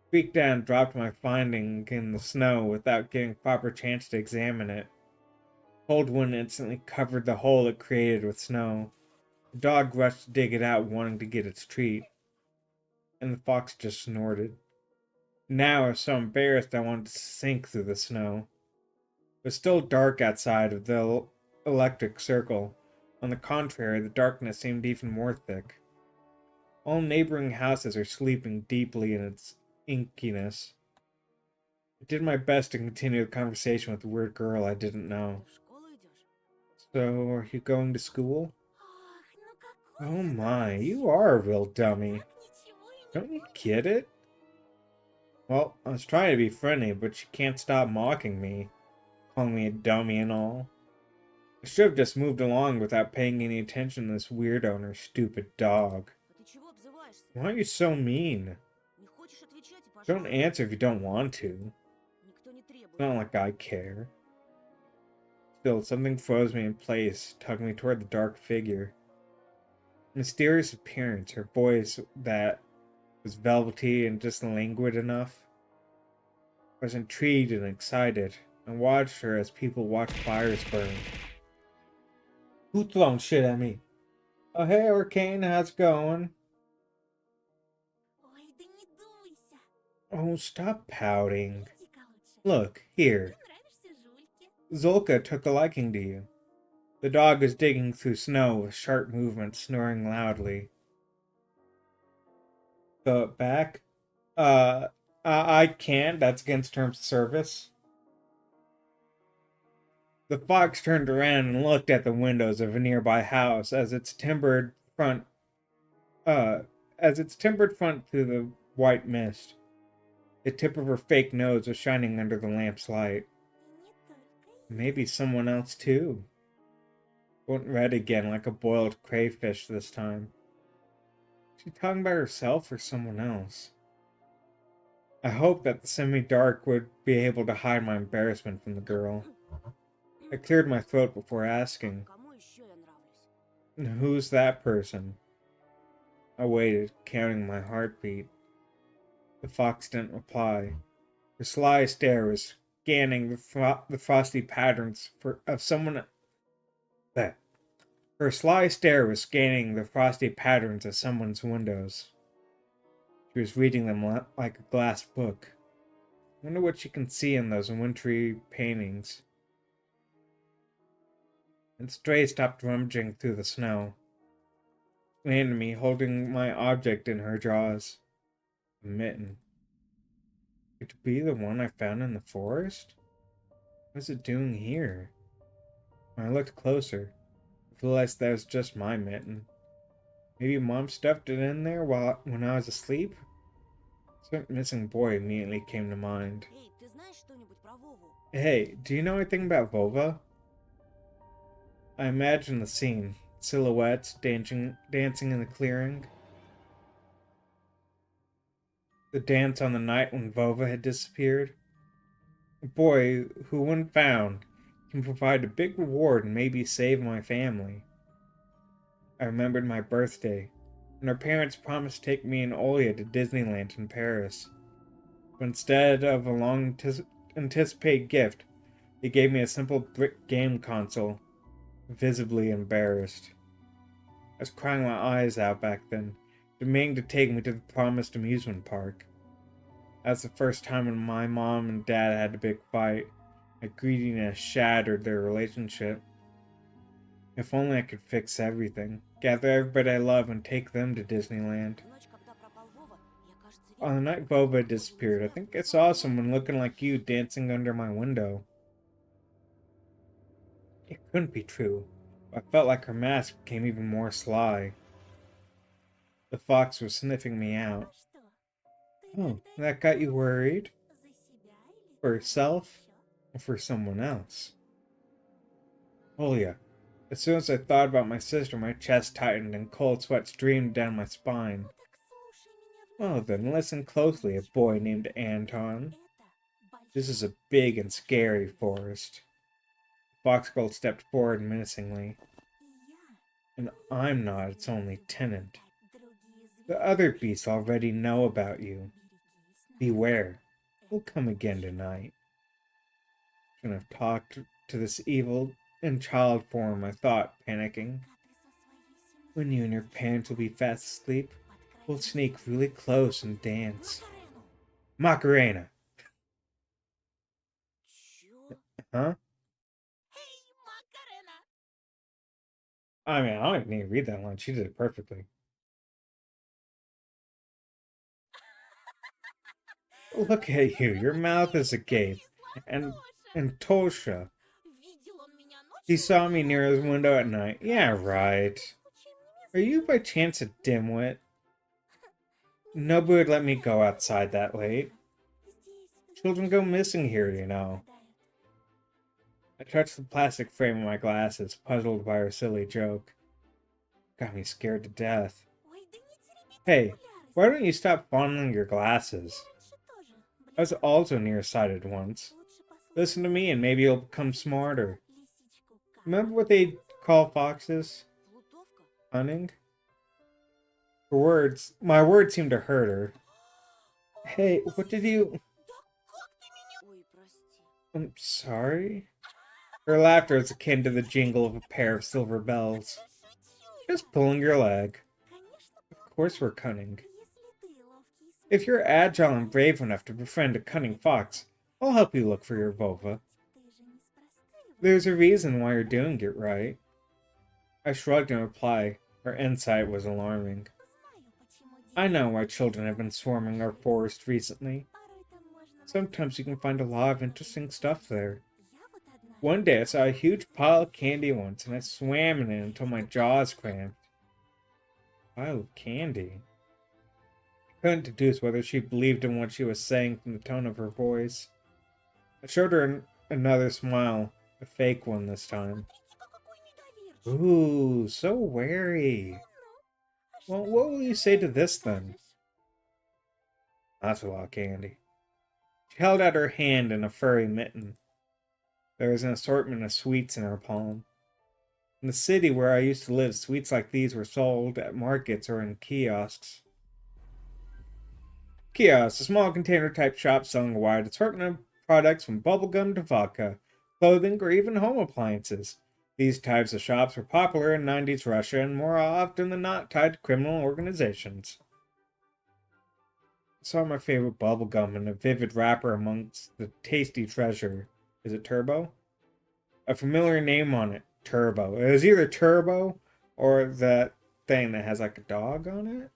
Creaked down and dropped my finding in the snow without getting proper chance to examine it. Cold wind instantly covered the hole it created with snow. The dog rushed to dig it out, wanting to get its treat. And the fox just snorted. Now I was so embarrassed I wanted to sink through the snow. It was still dark outside of the electric circle. On the contrary, the darkness seemed even more thick. All neighboring houses are sleeping deeply in its inkiness. I did my best to continue the conversation with the weird girl I didn't know. В школу идешь? So, are you going to school? Ах, ну какой Oh же my, ты you are a real dummy. ничего и не Don't you понял. get it? Well, I was trying to be friendly, but she can't stop mocking me, calling me a dummy and all. I should have just moved along without paying any attention to this weirdo and her stupid dog. А ты чего обзываешься? Why are you so mean? Не хочешь отвечать и Don't пошел? answer if you don't want to. Никто не требует. It's not like I care. Still, something froze me in place, tugging me toward the dark figure. Mysterious appearance, her voice that was velvety and just languid enough. I was intrigued and excited, and watched her as people watch fires burn. Who throwing shit at me? Oh, hey, Hurricane, how's it going? Ой, да не дуйся. Oh, stop pouting. Иди-ка лучше. Look, here. Ты нравишься Жульке. Zolka took a liking to you. The dog was digging through snow with sharp movements, snoring loudly. The back? I can't. That's against terms of service. The fox turned around and looked at the windows of a nearby house as its timbered front through the white mist. The tip of her fake nose was shining under the lamp's light. И не только Maybe someone else too. Went red again like a boiled crayfish this time. She talking about herself or someone else? I hoped that the semi-dark would be able to hide my embarrassment from the girl. I cleared my throat before asking, Кому еще я нравлюсь? "And who's that person?" I waited, counting my heartbeat. The fox didn't reply. Her sly stare was scanning the frosty patterns of someone. Her sly stare was scanning the frosty patterns of someone's windows. She was reading them like a glass book. I wonder what she can see in those wintry paintings. And Stray stopped rummaging through the snow. She leaned to me, holding my object in her jaws. A mitten. Could it be the one I found in the forest? What is it doing here? When I looked closer, I realized that was just my mitten. Maybe Mom stuffed it in there when I was asleep? Some missing boy immediately came to mind. Эй, ты знаешь что-нибудь про Вову? Hey, do you know anything about Vova? I imagine the scene. Silhouettes dancing in the clearing. The dance on the night when Vova had disappeared. A boy who, when found, can provide a big reward and maybe save my family. I remembered my birthday, and our parents promised to take me and Olia to Disneyland in Paris. But instead of a long anticipated gift, they gave me a simple brick game console, visibly embarrassed. I was crying my eyes out back then, demanding to take me to the promised amusement park. That was the first time when my mom and dad had a big fight. My greediness shattered their relationship. If only I could fix everything, gather everybody I love and take them to Disneyland. В ночь, когда пропал Вова, я, кажется, On the night Boba disappeared, I think I saw someone looking like you dancing under my window. It couldn't be true. I felt like her mask became even more sly. The fox was sniffing me А out. что? Ты Oh, тогда that got you worried? за себя или For за yourself? ещё? Or for someone else? Julia, as soon as I thought about my sister, my chest tightened and cold sweat streamed down my spine. Ну так слушай меня Oh, then listen closely, a boy named Anton. Это This is a большой big and scary forest. Fox Girl stepped forward menacingly. и я. And I'm not its only tenant. Другие The other beasts already know about you. Берегись, Beware. We'll come again tonight. Shouldn't have talked to this evil in child form, I thought, panicking. When you and your parents will be fast asleep, we'll sneak really close and dance. Macarena! Чё? Huh? Эй, Макарена! I mean, I don't need to read that line. She did it perfectly. Look at you. Your mouth is agape. And Tosha. Видел он меня He ночью? saw me near his window at night. Yeah, right. Are you by chance a dimwit? Nobody would let me go outside that late. Здесь Children go missing here, you know. I touched the plastic frame of my glasses, puzzled by her silly joke. Got me scared to death. Ой, да не тереби ты Hey, популярность. why don't you stop fondling your glasses? Раньше тоже. I was also nearsighted once. Лучше послушай Listen to me and maybe you'll become smarter. лисичку. Как? Remember what they call foxes? Плутовка? Cunning? My words seemed to hurt her. Hey, what did you... Да как ты меня... Ой, прости. I'm sorry? Her laughter is akin to the jingle of a pair of silver bells. Да шучу. Just pulling your leg. Конечно, Of course we're cunning. если ты ловкий и If you're agile and brave enough to befriend a cunning fox, I'll help you look for your Vova. Ты же неспроста его There's a reason why you're doing it right. I shrugged in reply. Her insight was alarming. знаю, почему I know why children have been swarming our forest recently. порой там можно... Sometimes you can find a lot of interesting stuff there. Я вот одна... One day I saw a huge pile of candy once, and I swam in it until my jaws cramped. Pile of candy? I couldn't deduce whether she believed in what she was saying from the tone of her voice. I showed her another smile, a fake one this time. Смотрите-ка, какой недоверчивый. Ooh, so wary. Well, what will you say to this then? That's a lot of candy. She held out her hand in a furry mitten. There was an assortment of sweets in her palm. In the city where I used to live, sweets like these were sold at markets or in kiosks. Kiosks, a small container type shop selling a wide assortment of products from bubblegum to vodka, clothing, or even home appliances. These types of shops were popular in 90s Russia and more often than not tied to criminal organizations. I saw my favorite bubblegum in a vivid wrapper amongst the tasty treasure. Is it Turbo? A familiar name on it, Turbo. It was either Turbo or that thing that has like a dog on it.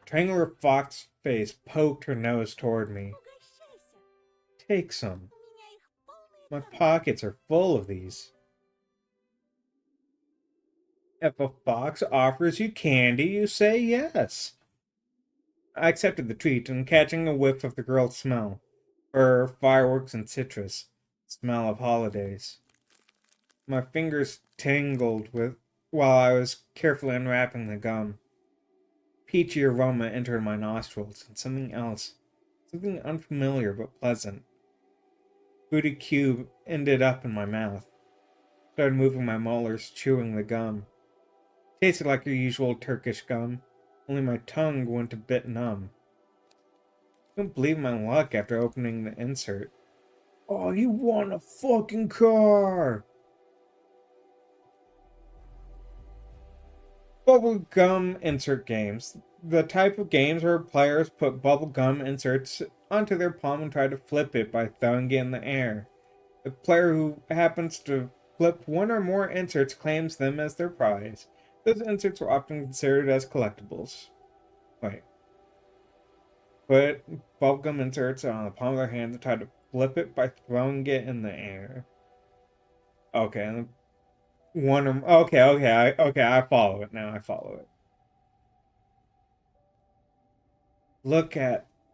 Triangular fox face poked her nose toward me. Угощайся. Take some. У меня их полные My карманы. pockets are full of these. If a fox offers you candy, you say yes. I accepted the treat and catching a whiff of the girl's smell. Fur, fireworks, and citrus. Smell of holidays. My fingers tingled with while I was carefully unwrapping the gum. Peachy aroma entered my nostrils, and something else. Something unfamiliar but pleasant. Booty cube ended up in my mouth. Started moving my molars, chewing the gum. Tasted like your usual Turkish gum, only my tongue went a bit numb. I couldn't believe my luck after opening the insert. Oh, you want a fucking car! Bubblegum insert games. The type of games where players put bubblegum inserts onto their palm and try to flip it by throwing it in the air. The player who happens to flip one or more inserts claims them as their prize. Those inserts were often considered as collectibles. Wait. Put bubblegum inserts on the palm of their hand and try to flip it by throwing it in the air. Okay. I follow it now. I follow it.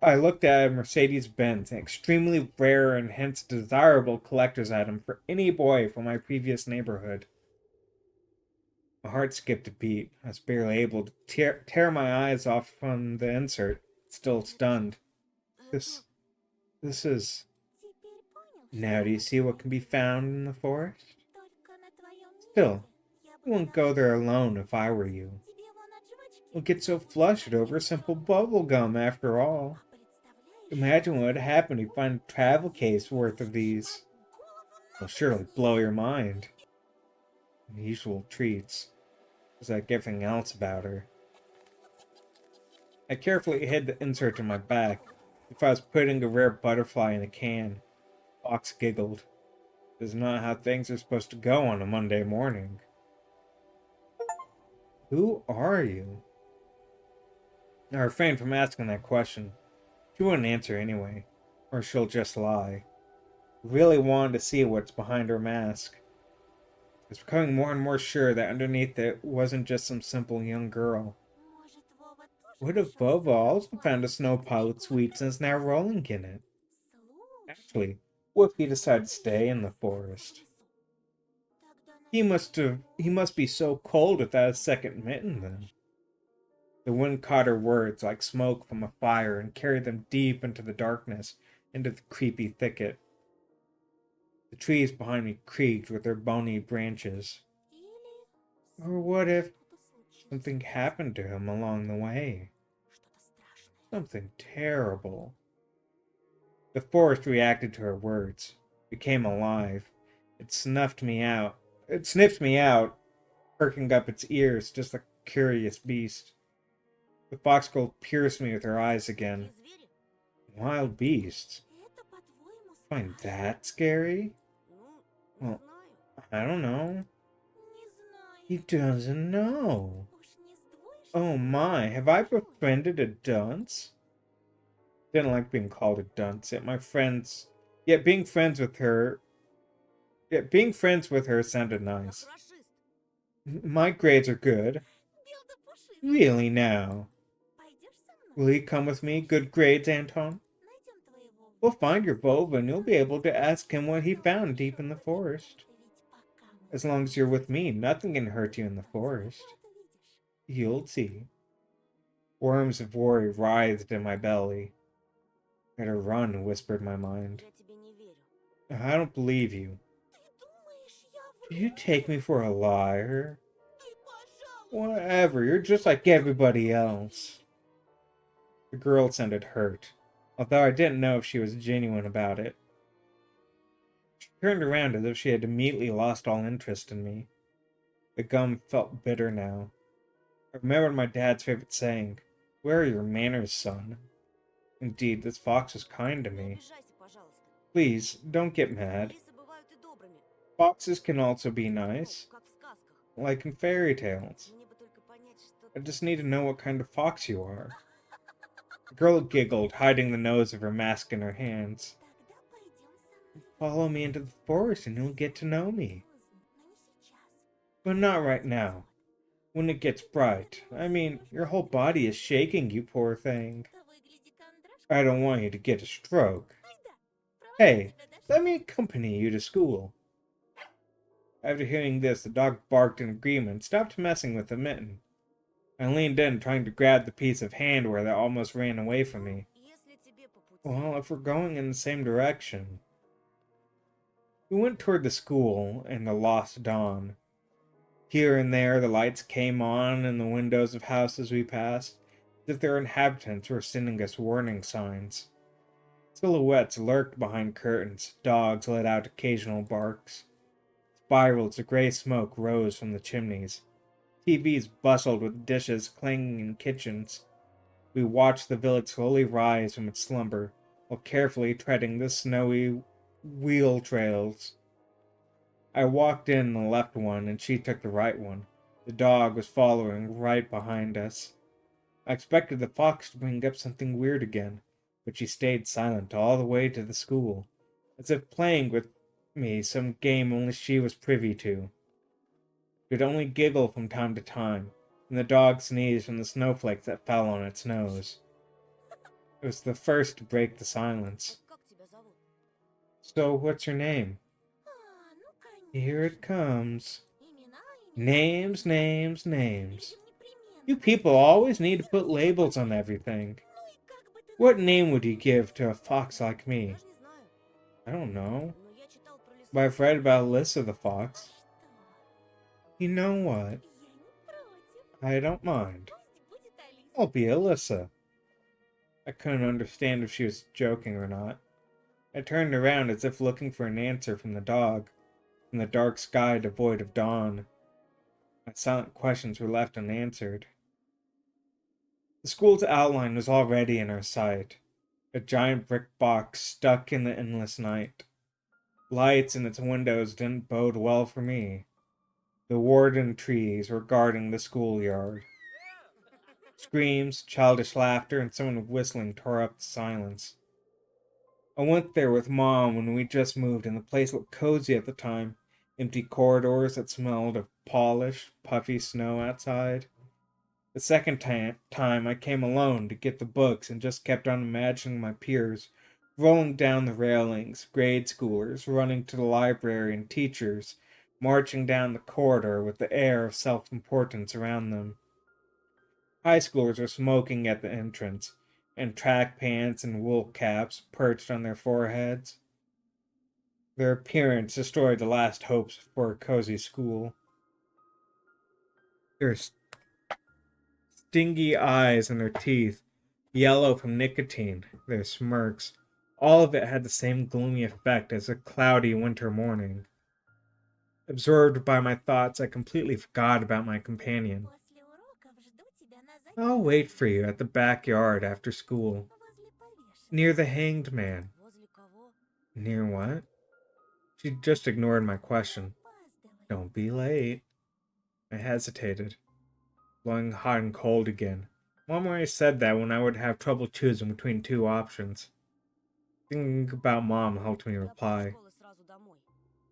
I looked at a Mercedes-Benz, an extremely rare and hence desirable collector's item for any boy from my previous neighborhood. My heart skipped a beat. I was barely able to tear my eyes off from the insert, still stunned. This is... Теперь понял, Now do you see what can be found in the forest? только на твоем Still, месте я I бы wouldn't go there alone if I were you. тебе вон от жвачки. We'll get so flustered over simple bubble gum after all. Представляешь, Imagine what would happen if you find a travel case worth of these. It'll surely blow your mind. Unusual treats. Just like everything else about her. I carefully hid the insert in my back. If I was putting a rare butterfly in a can. Fox giggled. This is not how things are supposed to go on a Monday morning. Who are you? I refrained from asking that question. She wouldn't answer anyway, or she'll just lie. I really wanted to see what's behind her mask. I was becoming more and more sure that underneath it wasn't just some simple young girl. может, Вова тоже What if решил Boba also сделать found a план? snow pilot sweets and is now rolling in it? Слушай, Actually, what if he decided to stay in the forest? Тогда He must be so cold without a second mitten then. The wind caught her words like smoke from a fire and carried them deep into the darkness, into the creepy thicket. The trees behind me creaked with their bony branches. Или Or what if что-то случилось. something happened to him along the way? Что-то страшное. Something terrible. The forest reacted to her words, became alive. It sniffed me out, perking up its ears just like a curious beast. The fox girl pierced me with her eyes again. Те звери? Wild beasts? Это, по-твоему, Find страшно? that scary? Ну, не Well, знаю. I don't know. Не знаю. He doesn't know. Уж не сдвоишь? Oh my, have I befriended a dunce? Didn't like being called a dunce, yet being friends with her sounded nice. Расист. My grades are good. Бел да пушистый. Really now. Пойдешь со мной? Will you come with me? Good grades, Anton? Найдем твоего. We'll find your Vova and you'll be able to ask him what he found deep in the forest. Ты ведь пока As long as you're with me, nothing can hurt you in the forest. Вот увидишь. You'll see. Worms of worry writhed in my belly. Better run, whispered my mind. Я тебе не верю. I don't believe you. Ты думаешь, я Do вру? you take me for a liar? Ты, пожалуйста. Whatever, you're just like everybody else. The girl sounded hurt, although I didn't know if she was genuine about it. She turned around as if she had immediately lost all interest in me. The gum felt bitter now. I remembered my dad's favorite saying, "Where are your manners, son?" Indeed, this fox was kind to Не me. обижайся, пожалуйста. Please, don't get mad. Лисы бывают и добрыми. Foxes can also be Ну, nice, как в сказках. like in fairy tales. Мне бы только понять, что I ты just need to know what kind of fox you are. The girl giggled, hiding the nose of her mask in her hands. Тогда пойдем со мной. Follow me into the forest and you'll get to know me. Поздно, но не сейчас. But not right now. When it gets bright. I mean, your whole body is shaking, you poor thing. Это выгляди, Кондрашка. I don't want you to get a stroke. Айда, провожу Hey, тебя до let me accompany you to school. After hearing this, the dog barked in agreement and stopped messing with the mitten. I leaned in, trying to grab the piece of handwear that almost ran away from me. Если тебе по пути. Well, if we're going in the same direction. We went toward the school and the lost dawn. Here and there, the lights came on in the windows of houses we passed, as if their inhabitants were sending us warning signs. Silhouettes lurked behind curtains, dogs let out occasional barks. Spirals of gray smoke rose from the chimneys. TVs bustled with dishes clanging in kitchens. We watched the village slowly rise from its slumber, while carefully treading the snowy wheel trails. I walked in the left one, and she took the right one. The dog was following right behind us. I expected the fox to bring up something weird again, but she stayed silent all the way to the school, as if playing with me some game only she was privy to. She would only giggle from time to time, and the dog sneezed from the snowflakes that fell on its nose. It was the first to break the silence. Как тебя зовут? So, what's your name? А, ну, конечно. Here it comes. Имена, Names, names, names. непременно. You people always need to put labels on everything. Ну и как бы ты What назвал? name would you give to a fox like me? Даже не знаю. I don't know. Но я читал про лесу. But I've read about Alyssa the fox. Что? You know what? Я не против. I don't mind. Пусть будет Алиса. I'll be Alyssa. I couldn't understand if she was joking or not. I turned around as if looking for an answer from the dog, in the dark sky devoid of dawn. My silent questions were left unanswered. The school's outline was already in our sight, a giant brick box stuck in the endless night. Lights in its windows didn't bode well for me. The warden trees were guarding the schoolyard. Screams, childish laughter, and someone whistling tore up the silence. I went there with Mom when we just moved, and the place looked cozy at the time. Empty corridors that smelled of polished, puffy snow outside. The second time I came alone to get the books and just kept on imagining my peers rolling down the railings, grade schoolers running to the library, and teachers marching down the corridor with the air of self-importance around them. High schoolers were smoking at the entrance, and track pants and wool caps perched on their foreheads. Their appearance destroyed the last hopes for a cozy school. Their stingy eyes and their teeth, yellow from nicotine, their smirks, all of it had the same gloomy effect as a cloudy winter morning. Absorbed by my thoughts, I completely forgot about my companion. После уроков жду тебя на I'll wait for you at the backyard after school, возле повешенного. near the hanged man. Возле кого? Near what? She just ignored my question. Опаздывай. Don't be late. I hesitated, blowing hot and cold again. Mom always said that when I would have trouble choosing between two options. Thinking about Mom helped me Я после reply. школы сразу домой.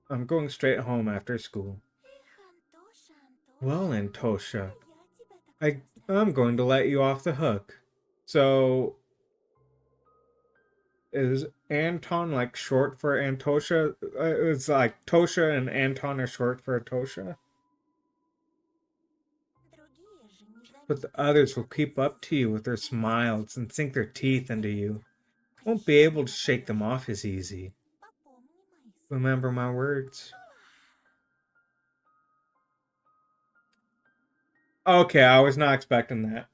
I'm going straight home after school. Эх, Антоша, Антоша. Well, Antosha, Я тебя так I'm going to let you off the hook. So, Is Anton like short for Antosha? It's like Tosha and Anton are short for Atosha. Другие же не But the заметят. others will creep up to you with their smiles and sink their teeth into you. Won't be able to shake them off as easy. Попомни мои слова. Remember my words. Okay, I was not expecting that.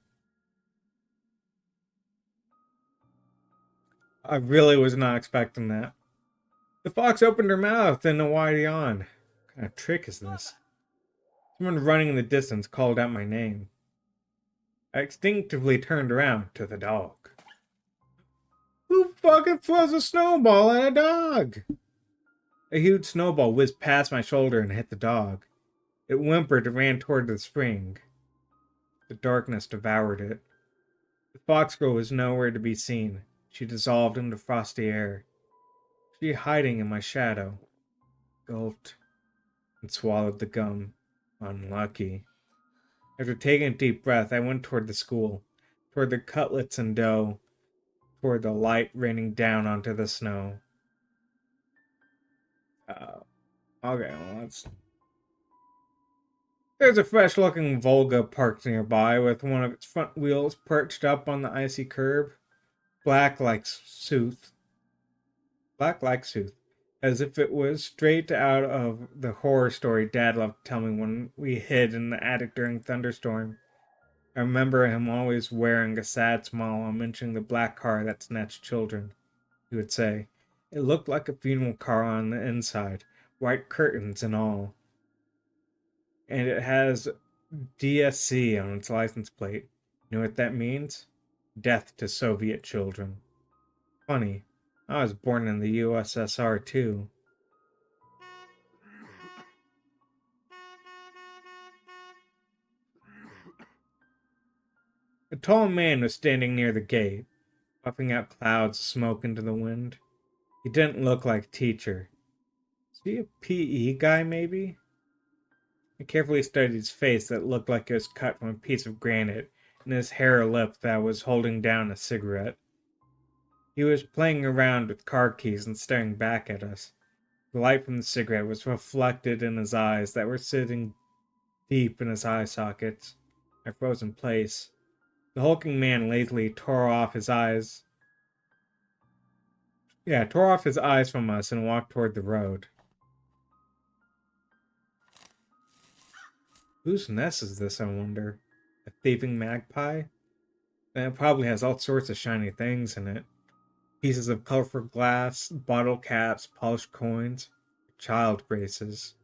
I really was not expecting that. The fox opened her mouth in a wide yawn. What kind of trick is this? Someone running in the distance called out my name. I instinctively turned around to the dog. Who fucking throws a snowball at a dog? A huge snowball whizzed past my shoulder and hit the dog. It whimpered and ran toward the spring. The darkness devoured it. The fox girl was nowhere to be seen. She dissolved into frosty air. She hiding in my shadow. Gulped and swallowed the gum. Unlucky. After taking a deep breath, I went toward the school, toward the cutlets and dough, toward the light raining down onto the snow. Okay, well, let's... There's a fresh-looking Volga parked nearby with one of its front wheels perched up on the icy curb. Black like sooth, as if it was straight out of the horror story Dad loved to tell me when we hid in the attic during thunderstorm. I remember him always wearing a sad smile while mentioning the black car that snatched children. He would say, "It looked like a funeral car on the inside, white curtains and all. And it has DSC on its license plate. You know what that means? Death to Soviet children." Funny, I was born in the USSR too. A tall man was standing near the gate, puffing out clouds of smoke into the wind. He didn't look like a teacher. Was he a PE guy, maybe? I carefully studied his face that looked like it was cut from a piece of granite, and his hair lip that was holding down a cigarette. He was playing around with car keys and staring back at us. The light from the cigarette was reflected in his eyes that were sitting deep in his eye sockets. I froze in place. The hulking man lazily tore off his eyes from us and walked toward the road. Whose nest is this, I wonder? A thieving magpie? And it probably has all sorts of shiny things in it. Pieces of colorful glass, bottle caps, polished coins, child braces.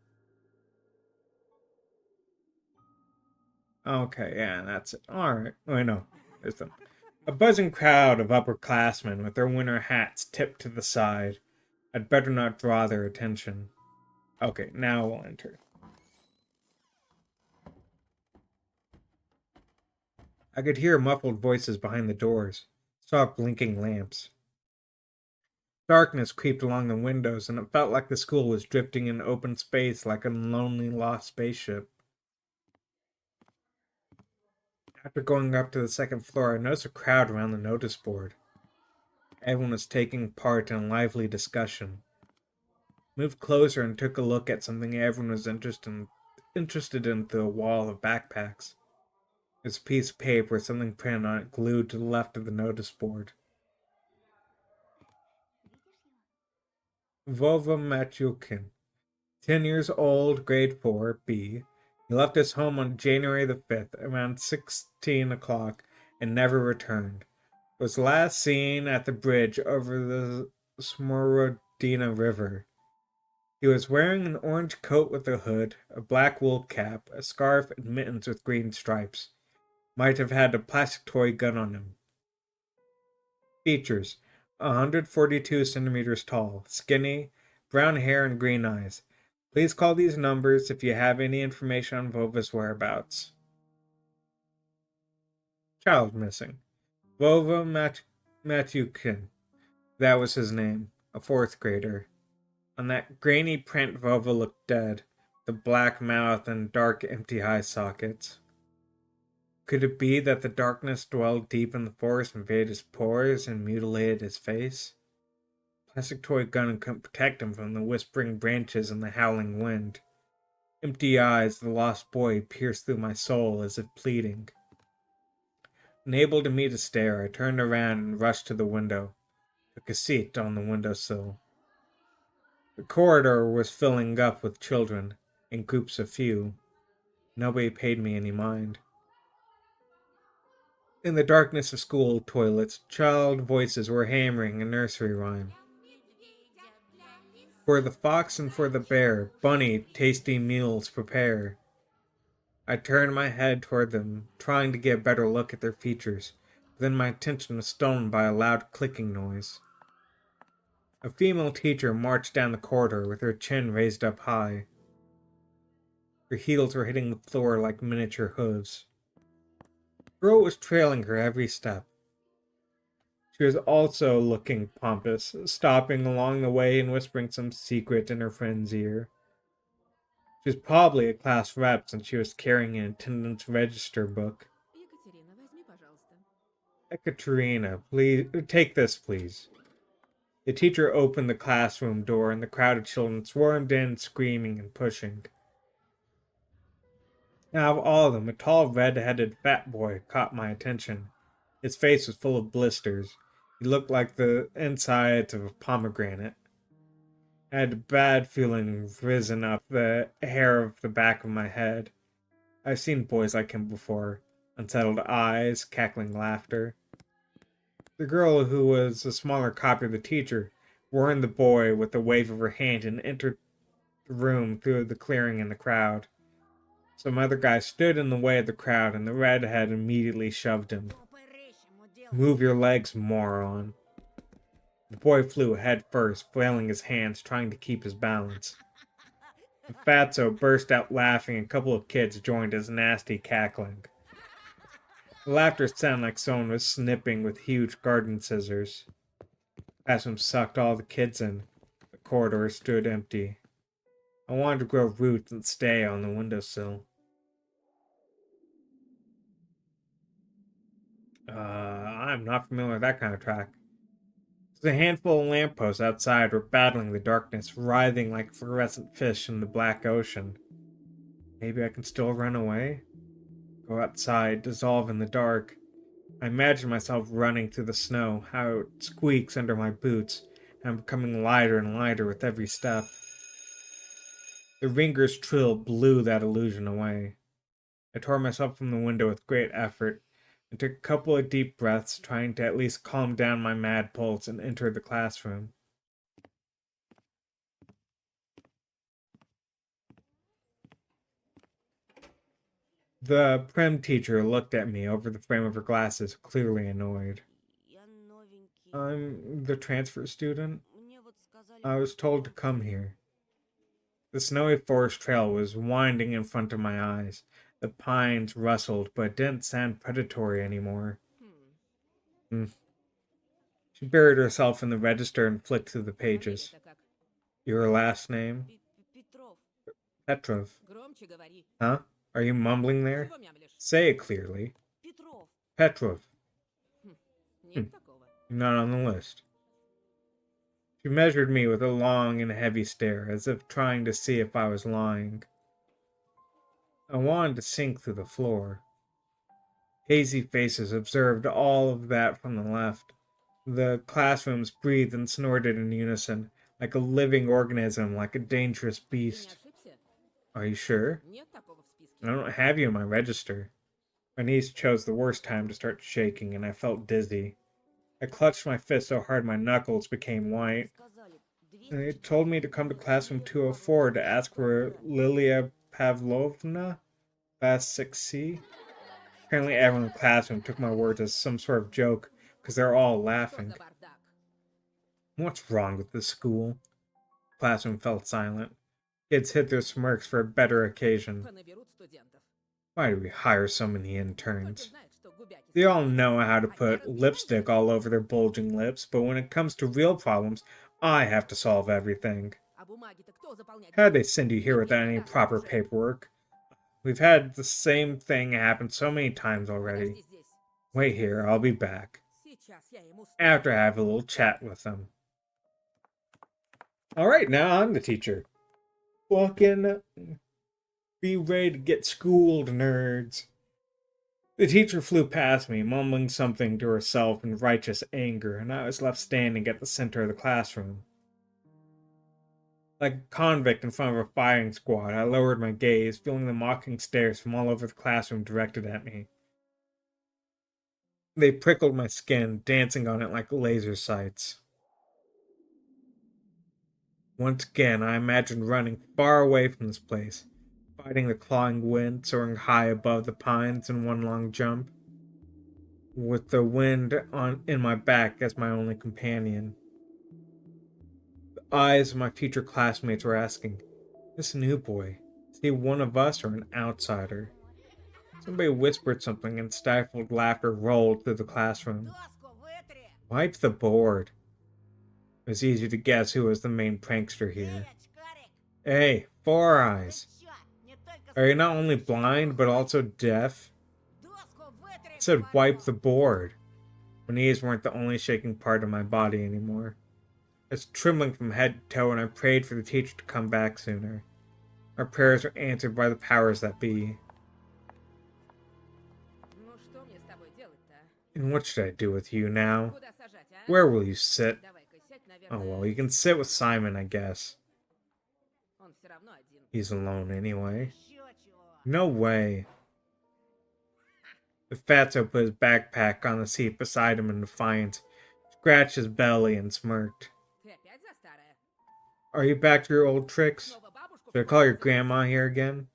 Okay, yeah, that's it. Alright. Wait, no. There's them. A buzzing crowd of upperclassmen with their winter hats tipped to the side. I'd better not draw their attention. Okay, now we'll enter. I could hear muffled voices behind the doors, saw blinking lamps. Darkness creeped along the windows, and it felt like the school was drifting in open space like a lonely lost spaceship. After going up to the second floor, I noticed a crowd around the notice board. Everyone was taking part in a lively discussion. Moved closer and took a look at something everyone was interested in through a wall of backpacks. There's a piece of paper with something printed on it glued to the left of the notice board. Vova Matyukin, 10 years old, grade 4, B. He left his home on January the 5th, around 16 o'clock, and never returned. Was last seen at the bridge over the Smorodina River. He was wearing an orange coat with a hood, a black wool cap, a scarf, and mittens with green stripes. Might have had a plastic toy gun on him. Features: 142 centimeters tall, skinny, brown hair and green eyes. Please call these numbers if you have any information on Vova's whereabouts. Child missing. Vova Matyukin. That was his name. A 4th grader. On that grainy print, Vova looked dead, the black mouth and dark empty eye sockets. Could it be that the darkness dwelled deep in the forest and invaded his pores and mutilated his face? Plastic toy gun couldn't protect him from the whispering branches and the howling wind. Empty eyes of the lost boy pierced through my soul as if pleading. Unable to meet a stare, I turned around and rushed to the window, took a seat on the windowsill. The corridor was filling up with children, in groups of few. Nobody paid me any mind. In the darkness of school toilets, child voices were hammering a nursery rhyme. For the fox and for the bear, bunny, tasty meals prepare. I turned my head toward them, trying to get a better look at their features, but then my attention was stolen by a loud clicking noise. A female teacher marched down the corridor with her chin raised up high. Her heels were hitting the floor like miniature hooves. The girl was trailing her every step. She was also looking pompous, stopping along the way and whispering some secret in her friend's ear. She was probably a class rep since she was carrying an attendance register book. Екатерина, возьми, пожалуйста. Ekaterina, please, take this, please. The teacher opened the classroom door and the crowd of children swarmed in, screaming and pushing. Out of all of them, a tall, red-headed fat boy caught my attention. His face was full of blisters. He looked like the insides of a pomegranate. I had a bad feeling risen up the hair of the back of my head. I've seen boys like him before. Unsettled eyes, cackling laughter. The girl, who was a smaller copy of the teacher, warned the boy with a wave of her hand and entered the room through the clearing in the crowd. Some other guy stood in the way of the crowd, and the redhead immediately shoved him. Move your legs, moron. The boy flew head first, flailing his hands, trying to keep his balance. The fatso burst out laughing, and a couple of kids joined his nasty cackling. The laughter sounded like someone was snipping with huge garden scissors. Classroom sucked all the kids in. The corridor stood empty. I wanted to grow roots and stay on the windowsill. I'm not familiar with that kind of track. A handful of lampposts outside were battling the darkness, writhing like fluorescent fish in the black ocean. Maybe I can still run away? Go outside, dissolve in the dark. I imagine myself running through the snow, how it squeaks under my boots, and I'm becoming lighter and lighter with every step. The ringer's trill blew that illusion away. I tore myself from the window with great effort, and took a couple of deep breaths, trying to at least calm down my mad pulse, and entered the classroom. The prim teacher looked at me over the frame of her glasses, clearly annoyed. I'm the transfer student. I was told to come here. The snowy forest trail was winding in front of my eyes. The pines rustled, but didn't sound predatory anymore. She buried herself in the register and flicked through the pages. Фамилия-то как? Your last name? Петров. Petrov. Громче говори. Huh? Are you mumbling there? Чего мямлишь? Say it clearly. Петров. Petrov. Нет такого. You're not on the list. She measured me with a long and heavy stare, as if trying to see if I was lying. I wanted to sink through the floor. Hazy faces observed all of that from the left. The classrooms breathed and snorted in unison, like a living organism, like a dangerous Ты не beast. ошибся? Are you sure? Нет такого в I списке. don't have you in my register. My knees chose the worst time to start shaking, and I felt dizzy. I clutched my fist so hard my knuckles became white. Сказали, They told me to come to classroom 204 to ask for Lilia Pavlovna, class 6C. Apparently everyone in the classroom took my words as some sort of joke, because they're all Что laughing. за бардак? What's wrong with this school? Classroom fell silent. Kids hid their smirks for a better occasion. Понаберут студентов. Why do we hire so many Только interns? знают, что губяки They all собирают. know how to put lipstick all over their bulging lips, but when it comes to real problems, I have to solve everything. А бумаги-то кто заполнять How'd they будет? send you here without any proper paperwork? We've had the same thing happen so many times already. Подожди здесь. Wait here, I'll be back. Сейчас я ему After I have a little chat with them. Alright, now I'm the teacher. Fucking be ready to get schooled, nerds. The teacher flew past me, mumbling something to herself in righteous anger, and I was left standing at the center of the classroom. Like a convict in front of a firing squad, I lowered my gaze, feeling the mocking stares from all over the classroom directed at me. They prickled my skin, dancing on it like laser sights. Once again, I imagined running far away from this place, fighting the clawing wind, soaring high above the pines in one long jump, with the wind in my back as my only companion. The eyes of my future classmates were asking, this new boy, is he one of us or an outsider? Somebody whispered something and stifled laughter rolled through the classroom. Wipe the board. It was easy to guess who was the main prankster here. Hey, Four Eyes. Are you not only blind, but also deaf? It said wipe the board. My knees weren't the only shaking part of my body anymore. I was trembling from head to toe and I prayed for the teacher to come back sooner. Our prayers were answered by the powers that be. Ну что мне с тобой делать-то? And what should I do with you now? Куда сажать, а? Where will you sit? Давай-ка сядь, Oh наверное. well, you can sit with Simon, I guess. Он все равно один. He's alone anyway. Еще чего? No way. The fatso put his backpack on the seat beside him in defiance, scratched his belly, and smirked. Ты опять за старое? Are you back to your old tricks? Снова бабушку Should I call your grandma here again?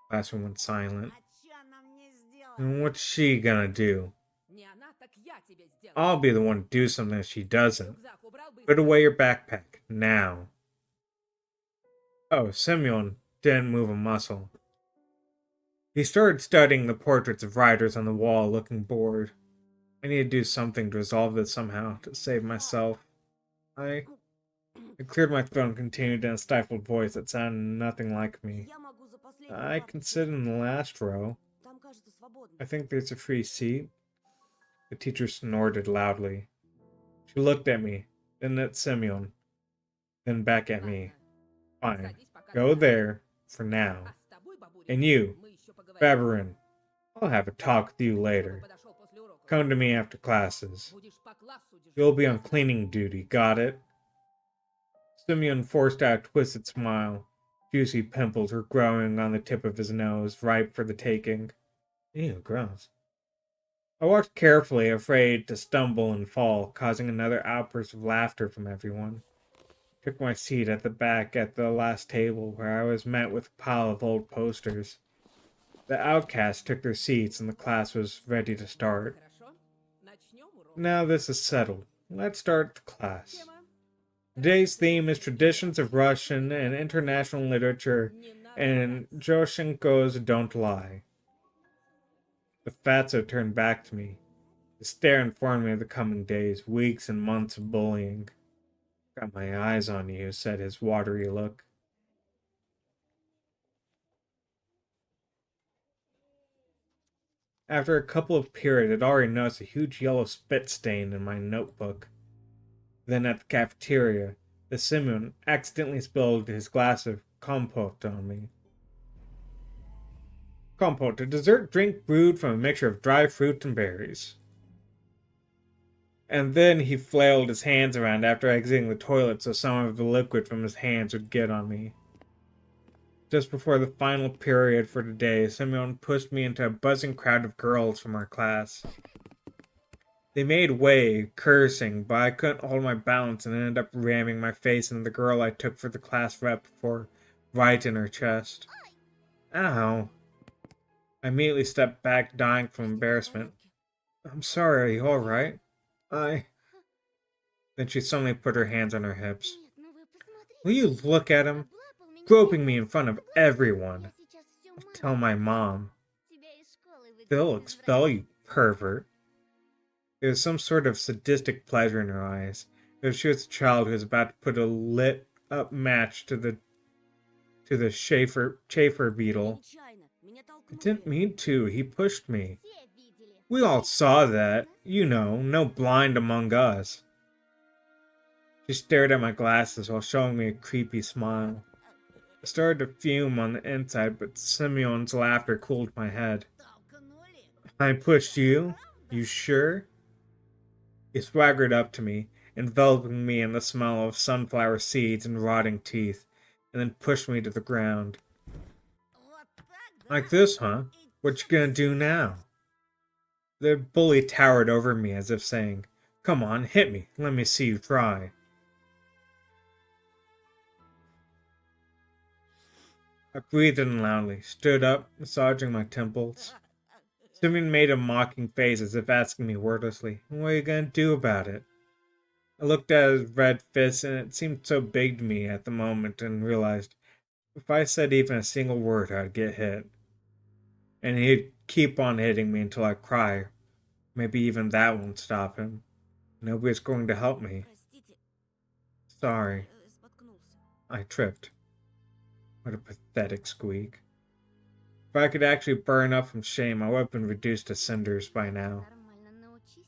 Classroom went silent. А чё она мне сделала? And what's she gonna do? Не она, так я тебе сделаю. I'll be the one to do something if she doesn't. Рюкзак убрал быстро. Put away your backpack, now. Oh, Simeon didn't move a muscle. He started studying the portraits of writers on the wall, looking bored. I need to do something to resolve this somehow, to save myself. I cleared my throat and continued in a stifled voice that sounded nothing like me. Я могу за последний I класс can sit in the last row. Там, кажется, свободно. I think there's a free seat. The teacher snorted loudly. She looked at me, then at Simeon, then back at me. Ладно, Fine, садись, пока go не надо. there, for now. А с тобой, бабуля, And you, мы еще поговорим. Faberin, I'll have a talk with you Чтобы later. подошел после уроков. Come to me after classes. Будешь по классу дежурить. You'll be on cleaning duty, got it? Simeon forced out a twisted smile. Juicy pimples were growing on the tip of his nose, ripe for the taking. Ew, gross. I walked carefully, afraid to stumble and fall, causing another outburst of laughter from everyone. Took my seat at the back at the last table, where I was met with a pile of old posters. The outcasts took their seats and the class was ready to start. Хорошо? Начнем урок. Now this is settled. Let's start the class. Тема. Today's theme is traditions of Russian and international literature Не надо and драться. Joshenko's Don't Lie. The fatso turned back to me. His stare informed me of the coming days, weeks, and months of bullying. Got my eyes on you, said his watery look. After a couple of periods, I'd already noticed a huge yellow spit stain in my notebook. Then at the cafeteria, the Simeon accidentally spilled his glass of compote on me. Compote, a dessert drink brewed from a mixture of dry fruit and berries. And then he flailed his hands around after exiting the toilet so some of the liquid from his hands would get on me. Just before the final period for today, Simeon pushed me into a buzzing crowd of girls from our class. They made way, cursing, but I couldn't hold my balance and ended up ramming my face into the girl I took for the class rep before, right in her chest. Ow. I immediately stepped back, dying from embarrassment. I'm sorry, are you alright? Then she suddenly put her hands on her hips. Will you look at him? Groping me in front of everyone. Tell my mom. They'll expel you, pervert. There was some sort of sadistic pleasure in her eyes, as if she was a child who was about to put a lit-up match to the chafer beetle. I didn't mean to, he pushed me. We all saw that. You know, no blind among us. She stared at my glasses while showing me a creepy smile. I started to fume on the inside, but Simeon's laughter cooled my head. I pushed you? You sure? He swaggered up to me, enveloping me in the smell of sunflower seeds and rotting teeth, and then pushed me to the ground. Like this, huh? What you gonna do now? The bully towered over me as if saying, Come on, hit me. Let me see you try. I breathed in loudly, stood up, massaging my temples. Simeon made a mocking face as if asking me wordlessly, What are you gonna do about it? I looked at his red fist and it seemed so big to me at the moment and realized if I said even a single word I'd get hit. And he'd keep on hitting me until I cry. Maybe even that won't stop him. Nobody's going to help me. Простите, Sorry, споткнулся. I tripped. What a pathetic squeak. If I could actually burn up from shame, I would have been reduced to cinders by now. Нормально научись.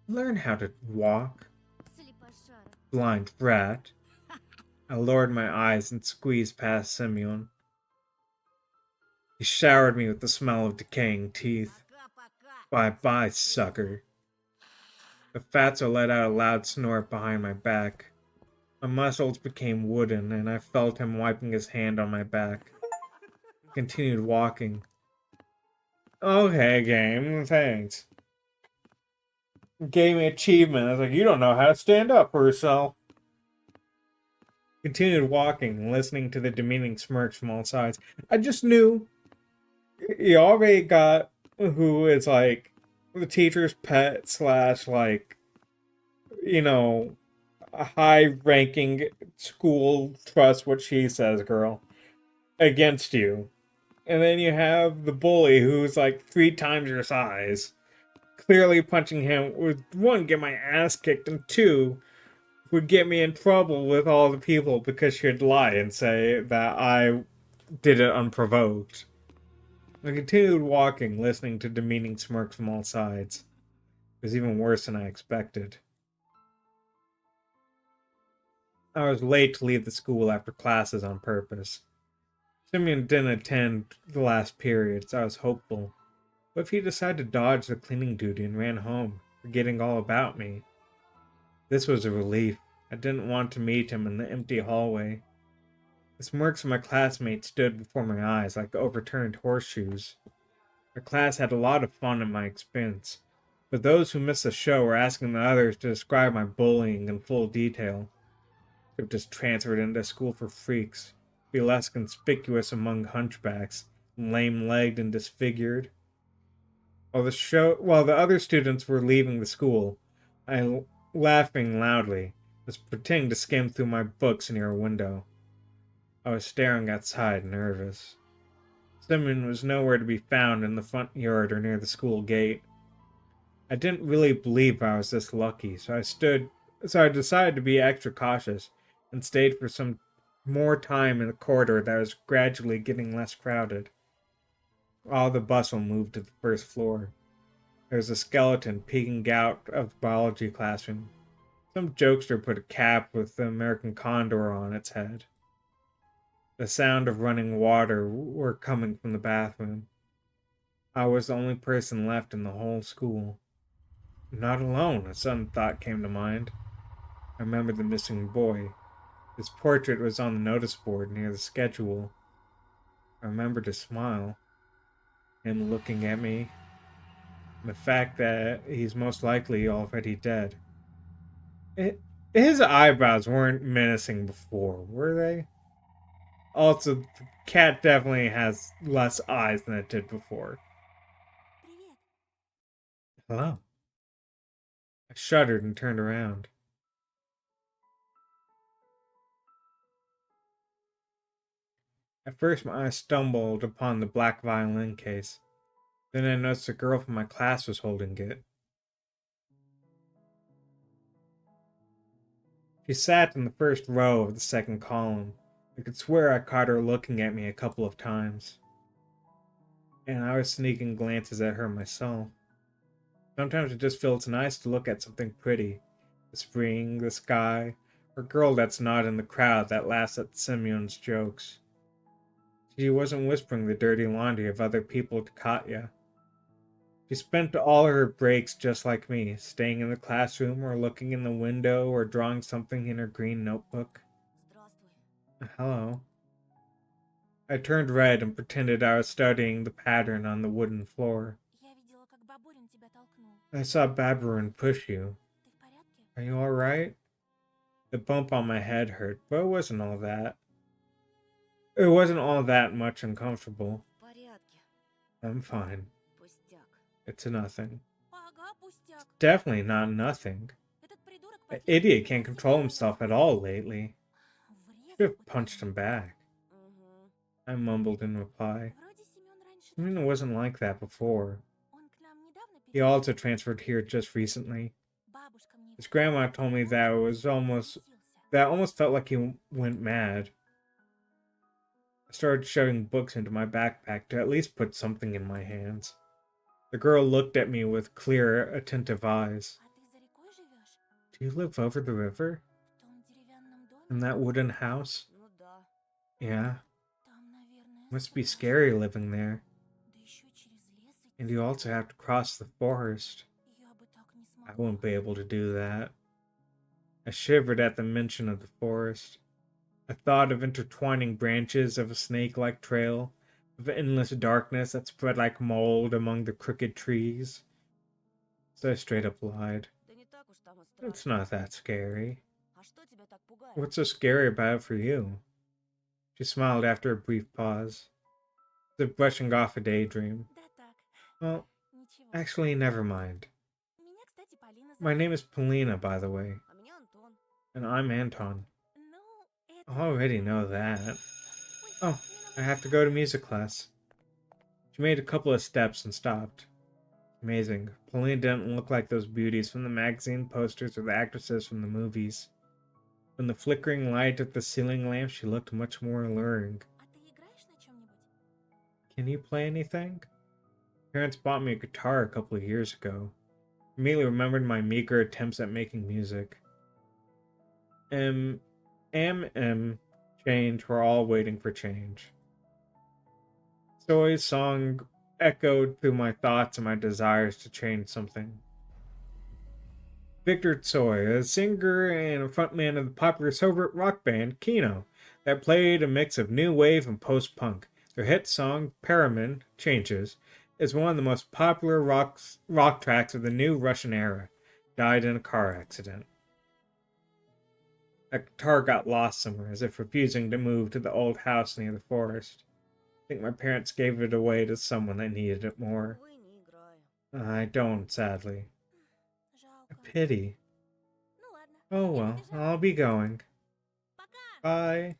Learn how to walk, Слепошара. blind rat. I lowered my eyes and squeezed past Simeon. He showered me with the smell of decaying teeth. Пока-пока. Bye-bye, sucker. The fatso let out a loud snort behind my back. My muscles became wooden, and I felt him wiping his hand on my back. He continued walking. Okay, game, thanks. Gave me achievement. I was like, you don't know how to stand up for yourself. Continued walking, listening to the demeaning smirks from all sides. I just knew you already got who is like the teacher's pet slash like, you know, a high-ranking school trust what she says girl against you. And then you have the bully who's like 3 times your size. Clearly punching him would, 1, get my ass kicked, and 2, would get me in trouble with all the people because she'd lie and say that I did it unprovoked. I continued walking, listening to demeaning smirks from all sides. It was even worse than I expected. I was late to leave the school after classes on purpose. Simeon didn't attend the last period, so I was hopeful. What if he decided to dodge the cleaning duty and ran home, forgetting all about me? This was a relief. I didn't want to meet him in the empty hallway. The smirks of my classmates stood before my eyes like overturned horseshoes. Our class had a lot of fun at my expense, but those who missed the show were asking the others to describe my bullying in full detail. I've just transferred into school for freaks, be less conspicuous among hunchbacks, lame-legged and disfigured. While the other students were leaving the school, I, laughing loudly, was pretending to skim through my books near a window. I was staring outside, nervous. Simeon was nowhere to be found in the front yard or near the school gate. I didn't really believe I was this lucky, so I decided to be extra cautious and stayed for some more time in the corridor that was gradually getting less crowded. All the bustle moved to the first floor. There was a skeleton peeking out of the biology classroom. Some jokester put a cap with the American condor on its head. The sound of running water were coming from the bathroom. I was the only person left in the whole school. I'm not alone, a sudden thought came to mind. I remembered the missing boy. His portrait was on the notice board near the schedule. I remembered his smile. Him looking at me. And the fact that he's most likely already dead. His eyebrows weren't menacing before, were they? Also, the cat definitely has less eyes than it did before. Привет. Hello. I shuddered and turned around. At first, my eyes stumbled upon the black violin case. Then I noticed a girl from my class was holding it. She sat in the first row of the second column. I could swear I caught her looking at me a couple of times. And I was sneaking glances at her myself. Sometimes it just feels nice to look at something pretty. The spring, the sky, Or girl that's not in the crowd that laughs at Simeon's jokes. She wasn't whispering the dirty laundry of other people to Katya. She spent all her breaks just like me, staying in the classroom or looking in the window or drawing something in her green notebook. Здравствуй. Hello. I turned red and pretended I was studying the pattern on the wooden floor. Я видела, как Бабурин тебя толкнул. I saw Babarin push you. Ты в порядке? Are you alright? The bump on my head hurt, but it wasn't all that. It wasn't all that much uncomfortable. В порядке. I'm fine. Пустяк. It's nothing. Ага, пустяк. Definitely not nothing. Этот придурок That последний idiot раз can't control меня himself at all lately. врезал Should have бы punched тому. him back. Мгм. I mumbled in reply. Вроде Семен раньше I mean, it тоже. wasn't like that before. Он к нам недавно He also transferred here just recently. Бабушка мне His grandma told me that it was almost felt like he went mad. I started shoving books into my backpack to at least put something in my hands. The girl looked at me with clear, attentive eyes. А ты за рекой живешь? Do you live over the river? В том деревянном доме? In that wooden house? Ну да. Yeah. Там, наверное, Must be страшно. scary living there. Да еще через лес And идти. you also have to cross the forest. Я бы так не I смогла. wouldn't be able to do that. I shivered at the mention of the forest. I thought of intertwining branches of a snake-like trail, of endless darkness that spread like mold among the crooked trees. So I straight up lied. Да не так уж там и It's страшно. not that scary. А что тебя так пугает? What's so scary about it for you? She smiled after a brief pause, as if brushing off a daydream. Да так, Well, ничего. actually, never mind. Меня, кстати, Полина My зовут. name is Polina, by the way, А меня Антон. and I'm Anton. Ну, это... I already know that. Ой, Oh, мне I надо- have to go to music class. She made a couple of steps and stopped. Amazing. Polina didn't look like those beauties from the magazine posters or the actresses from the movies. From the flickering light of the ceiling lamp, she looked much more alluring. А ты играешь на чем-нибудь? Can you play anything? Parents bought me a guitar a couple of years ago. I immediately remembered my meager attempts at making music. Change, we're all waiting for change. Zoe's song echoed through my thoughts and my desires to change something. Victor Tsoi, a singer and a frontman of the popular Soviet rock band Kino, that played a mix of new wave and post-punk. Their hit song, Paramin, Changes, is one of the most popular rock tracks of the new Russian era. Died in a car accident. That guitar got lost somewhere, as if refusing to move to the old house near the forest. I think my parents gave it away to someone that needed it more. Увы, не играю. I don't, sadly. A Жалко. pity. Ну ладно. Oh я well, побежала. I'll be going. Пока. Bye.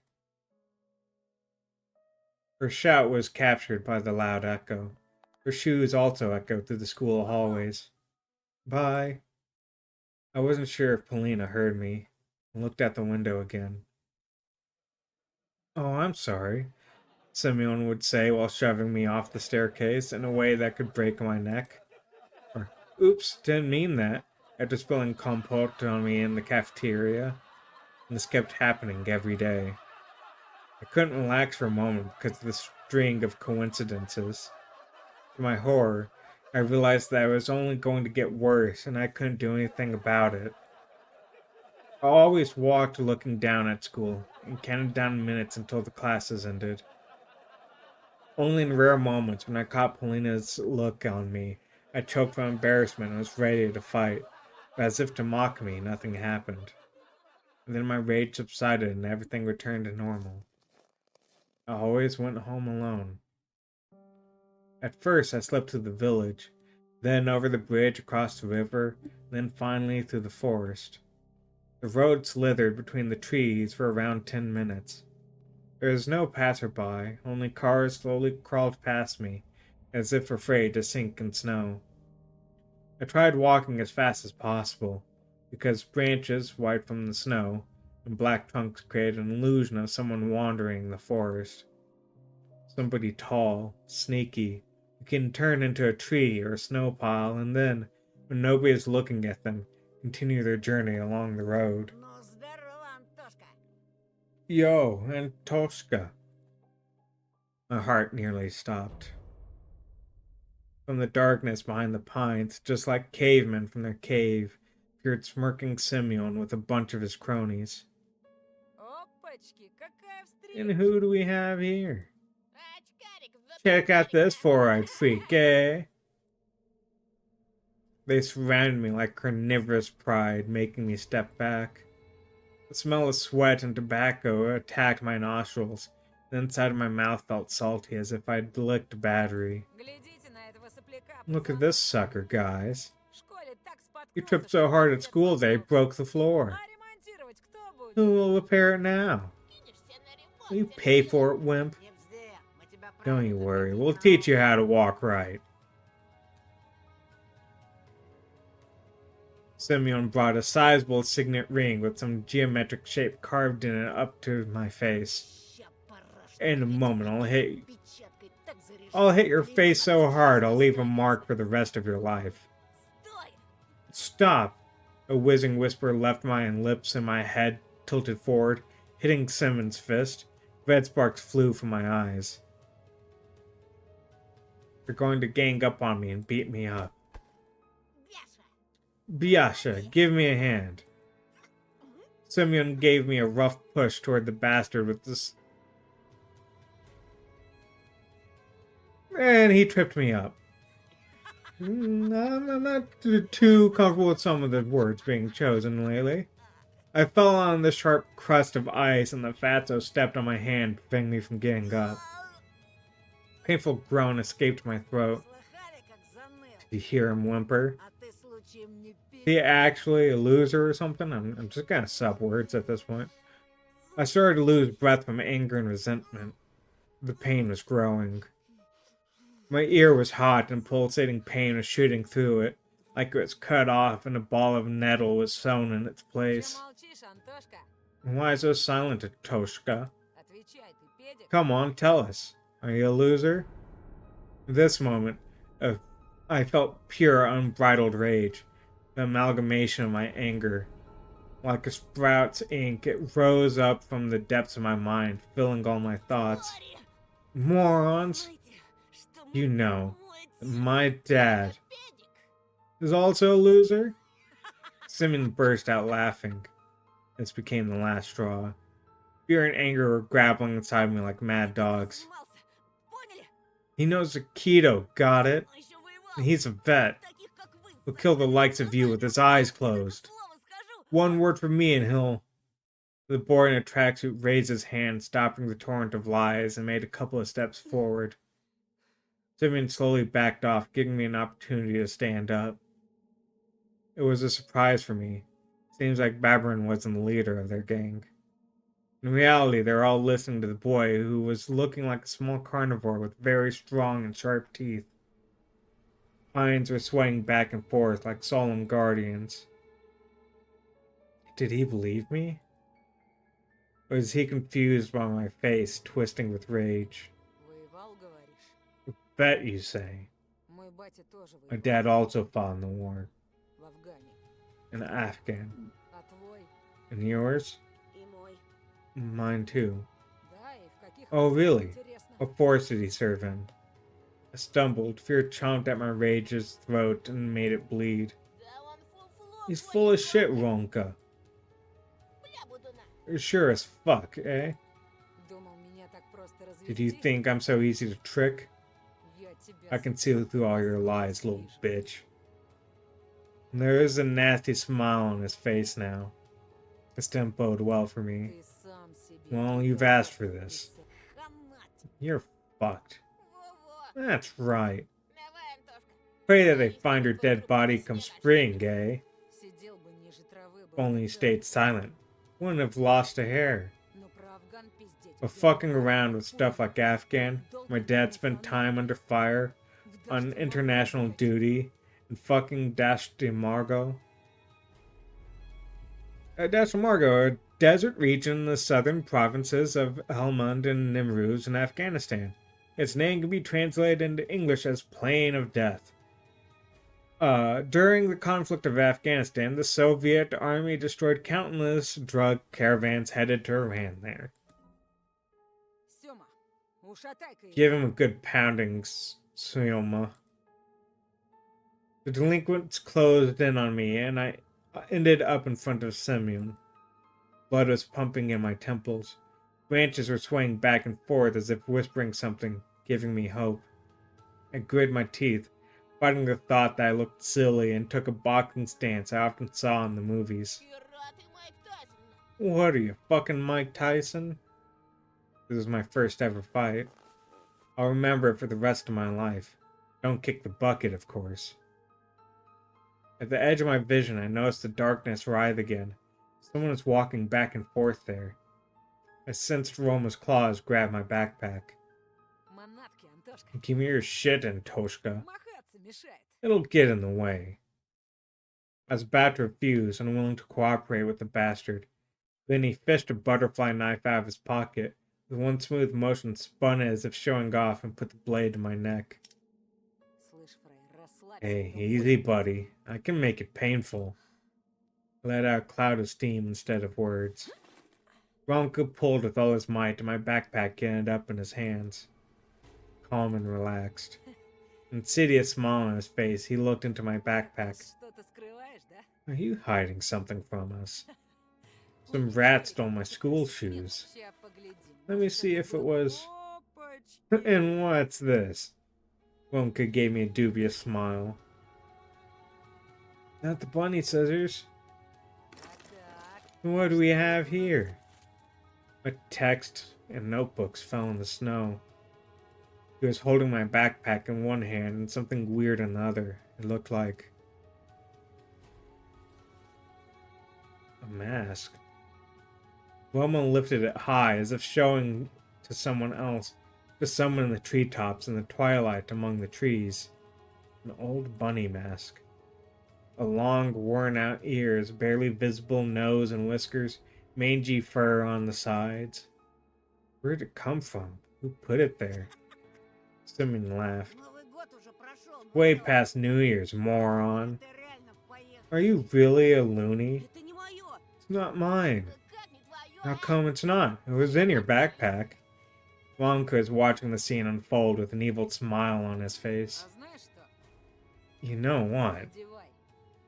Her shout was captured by the loud echo. Her shoes also echoed through the school hallways. Bye. I wasn't sure if Polina heard me, and looked out the window again. Oh, I'm sorry, Simeon would say while shoving me off the staircase in a way that could break my neck. Or, oops, didn't mean that, after spilling compote on me in the cafeteria. And this kept happening every day. I couldn't relax for a moment because of the string of coincidences. To my horror, I realized that it was only going to get worse and I couldn't do anything about it. I always walked looking down at school and counted down minutes until the classes ended. Only in rare moments when I caught Polina's look on me, I choked from embarrassment and was ready to fight. But as if to mock me, nothing happened. And then my rage subsided and everything returned to normal. I always went home alone. At first, I slept through the village, then over the bridge across the river, then finally through the forest. The road slithered between the trees for around 10 minutes. There was no passerby, only cars slowly crawled past me, as if afraid to sink in snow. I tried walking as fast as possible, because branches, white from the snow, and black trunks created an illusion of someone wandering the forest. Somebody tall, sneaky, who can turn into a tree or a snow pile and then, when nobody is looking at them, continue their journey along the road. Ну, здорово, Yo, Antoshka. My heart nearly stopped. From the darkness behind the pines, just like cavemen from their cave, appeared smirking Simeon with a bunch of his cronies. Опачки, какая And встреча! who do we have here? Очкарик, в Check out this four-eyed freak, eh? They surrounded me like carnivorous pride, making me step back. The smell of sweat and tobacco attacked my nostrils. The inside of my mouth felt salty, as if I'd licked a battery. Глядите на этого сопляка, Look at пацаны. this sucker, guys. В школе так You споткнулся, tripped so что hard at лет school they послал. broke the floor. А ремонтировать кто будет? Who will repair it now? кинешься на ремонт, Will you тебе pay не for it, wimp? Не вздыхай, мы тебя Don't you правильно worry, так we'll научим. teach you how to walk right. Simeon brought a sizable signet ring with some geometric shape carved in it up to my face. Ща парашют In a moment, I'll hit печаткой так заряжу, I'll hit your блин, face so hard I'll leave a стой, mark for the rest of your life. Стой! Stop! A whizzing whisper left my lips and my head tilted forward, hitting Simon's fist. Red sparks flew from my eyes. They're going to gang up on me and beat me up. Яша! Biasha, give me a hand. Simeon gave me a rough push toward the bastard with this. And he tripped me up. I'm not too comfortable with some of the words being chosen lately. I fell on the sharp crust of ice and the fatso stepped on my hand, preventing me from getting up. A painful groan escaped my throat. Слыхали, как заныл? Did you hear him whimper? А ты случаем не Is he пей? actually a loser or something? I'm just gonna sub words at this point. I started to lose breath from anger and resentment. The pain was growing. My ear was hot and pulsating pain was shooting through it, like it was cut off and a ball of nettle was sewn in its Чё place. молчишь, Антошка? Why so silent, Toshka? Отвечай, ты педик? Come on, tell us. Are you a loser? At this moment, I felt pure, unbridled rage, the amalgamation of my anger. Like a sprout's ink, it rose up from the depths of my mind, filling all my thoughts. Говори, Morons! знаете, что You мой know, дед my dad педик? is also a loser? Simmons burst out laughing. This became the last straw. Fear and anger were grappling inside me like mad dogs. Занимался. Поняли? He knows Aikido, got it? Он еще воевал. And he's a vet. Таких, как вы. He'll kill the likes of you with his eyes closed. Слово скажу. One word from me and he'll... The boy in a tracksuit raised his hand, stopping the torrent of lies, and made a couple of steps forward. Simeon slowly backed off, giving me an opportunity to stand up. It was a surprise for me. Seems like Babarin wasn't the leader of their gang. In reality, they were all listening to the boy, who was looking like a small carnivore with very strong and sharp teeth. Pines were swaying back and forth like solemn guardians. Did he believe me? Or was he confused by my face, twisting with rage? Воевал, говоришь? Bet, you say. Мой батя тоже My воевал dad also fought in the war. в Афгане. An Afghan. А твой? And yours? И мой. Mine too. Да, и в каких Oh, войсках, really? интересно? What force did he serve in? I stumbled, fear chomped at my rage's throat and made it bleed. Да он фуфло. He's full of shit, Ronka. Бля, Будуна. You're sure as fuck, eh? Думал, меня так просто Did you развести? think I'm so easy to trick? Я тебя I can see through all your lies, little bitch. And there is a nasty smile on his face now. This didn't bode well for me. Ты сам себе Well, не you've дал. asked for this. Хамать. You're fucked. Во-во. That's right. Давай, Антошка. Pray that they find her dead body come spring, eh? Сидел бы ниже травы, был If only бы you цел. stayed silent. Wouldn't have lost a hair. Но про Афган пиздеть But я fucking не around буду. with stuff like Afghan, my dad spent time under fire, В on дождь international блядь. duty, and fucking Dash de Margo. Dash de Margo, a desert region in the southern provinces of Helmand and Nimruz in Afghanistan. Its name can be translated into English as Plain of Death. During the conflict of Afghanistan, the Soviet army destroyed countless drug caravans headed to Iran there. Сёма, ушатай-ка Give его. him a good pounding, Syoma. The delinquents closed in on me, and I ended up in front of Semyon. Blood was pumping in my temples. Branches were swaying back and forth as if whispering something, giving me hope. I gritted my teeth, fighting the thought that I looked silly and took a boxing stance I often saw in the movies. Пираты Майк Тайсон. What are you, fucking Mike Tyson? This is my first ever fight. I'll remember it for the rest of my life. Don't kick the bucket, of course. At the edge of my vision, I noticed the darkness writhe again. Someone was walking back and forth there. I sensed Roma's claws grab my backpack. Манатки, Антошка. Give me your shit, Antoshka. Махаться мешает. It'll get in the way. I was about to refuse, unwilling to cooperate with the bastard. Then he fished a butterfly knife out of his pocket. With one smooth motion, spun it as if showing off and put the blade to my neck. Слышь, Фрей, расслабься. Hey, потом easy, будет. buddy. I can make it painful. I let out a cloud of steam instead of words. Ronka pulled with all his might, and my backpack ended up in his hands. Calm and relaxed. An insidious smile on his face, he looked into my backpack. Что-то скрываешь, да? Are you hiding something from us? Some rat stole my school shoes. Ща поглядим. Let me see if it was... Опачки. And what's this? Ronka gave me a dubious smile. Not the bunny scissors. Так-так. What do we have here? My text and notebooks fell in the snow. He was holding my backpack in one hand and something weird in the other. It looked like a mask. Wilma lifted it high as if showing to someone else, to someone in the treetops in the twilight among the trees. An old bunny mask. A long, worn-out ears, barely visible nose and whiskers, mangy fur on the sides. Where did it come from? Who put it there? Simeon laughed. Новый год уже прошел. Way past New Year's, moron. Ты реально поехал. Are you really a loony? Это не мое. It's not mine. Как не твое? How come it's not? It was in your backpack. Wonka is watching the scene unfold with an evil smile on his face. А знаешь что? You know what? Надевай.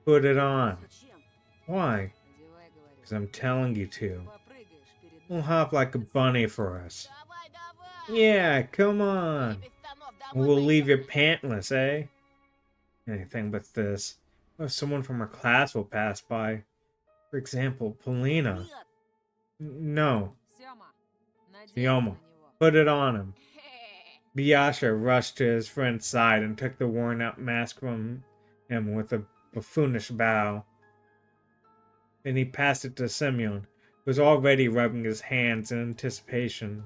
Put it on. Зачем? Why? Надевай, говорю. Because I'm telling you to. Попрыгаешь перед We'll нами. hop like a bunny for us. Давай, давай. Yeah, come on. Без штанов домой We'll leave you пойдем. pantless, eh? Anything but this. What if someone from our class will pass by? For example, Polina. Нет. No, Сёма, надень Сёма. на него. put it on him. Хе. Biasha rushed to his friend's side and took the worn out mask from him with a buffoonish bow. Then he passed it to Semyon, who was already rubbing his hands in anticipation.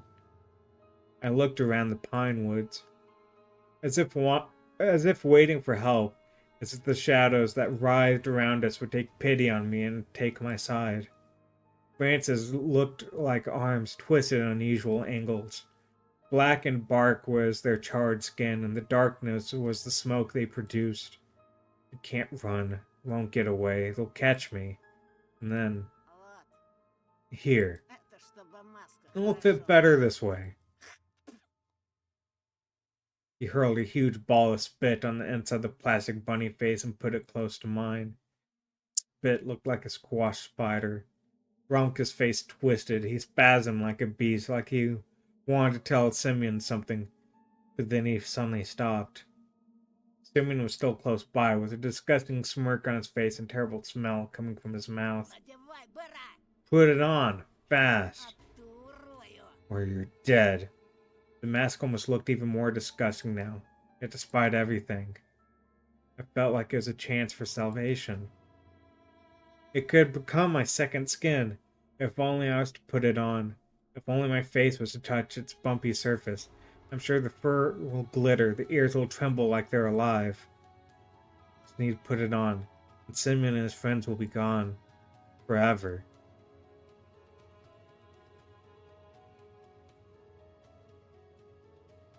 I looked around the pine woods, as if waiting for help, as if the shadows that writhed around us would take pity on me and take my side. Branches looked like arms twisted at unusual angles. Blackened bark was their charred skin, and the darkness was the smoke they produced. I can't run, won't get away, they'll catch me. And then, Вот. here, Это чтобы маска. it will хорошо. fit better this way. He hurled a huge ball of spit on the inside of the plastic bunny face and put it close to mine. Spit looked like a squash spider. Ronka's face twisted. He spasmed like a beast, like he wanted to tell Simeon something, but then he suddenly stopped. Simeon was still close by, with a disgusting smirk on his face and terrible smell coming from his mouth. Надевай, баран. Put it on, fast, Оттурую. or you're dead. The mask almost looked even more disgusting now, yet despite everything, I felt like it was a chance for salvation. It could become my second skin, if only I was to put it on. If only my face was to touch its bumpy surface. I'm sure the fur will glitter, the ears will tremble like they're alive. Just need to put it on, and Simeon and his friends will be gone. Forever.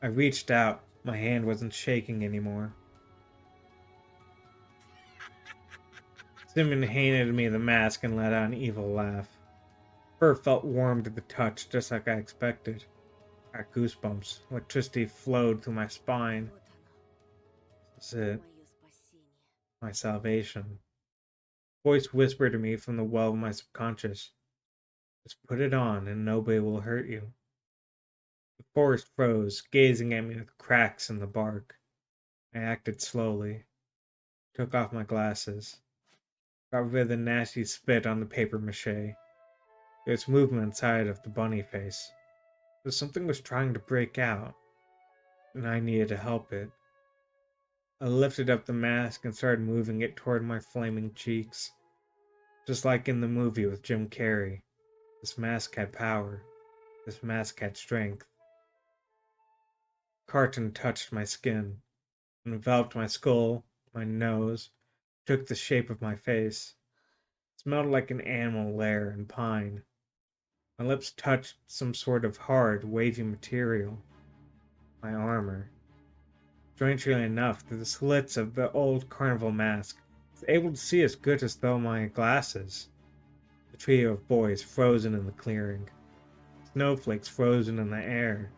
I reached out. My hand wasn't shaking anymore. Simeon handed me the mask and let out an evil laugh. Fur felt warm to the touch, just like I expected. I got goosebumps. Electricity flowed through my spine. Вот оно, This is it. мое спасение. My salvation. Voice whispered to me from the well of my subconscious. Just put it on and nobody will hurt you. The forest froze, gazing at me with cracks in the bark. I acted slowly. Took off my glasses. Got rid of the nasty spit on the paper mache. There's movement inside of the bunny face. So something was trying to break out, and I needed to help it. I lifted up the mask and started moving it toward my flaming cheeks. Just like in the movie with Jim Carrey. This mask had power. This mask had strength. Carton touched my skin, enveloped my skull, my nose, took the shape of my face. It smelled like an animal lair and pine. My lips touched some sort of hard, wavy material. My armor. Strangely enough, through the slits of the old carnival mask, I was able to see as good as though my glasses. The trio of boys frozen in the clearing. Snowflakes frozen in the air.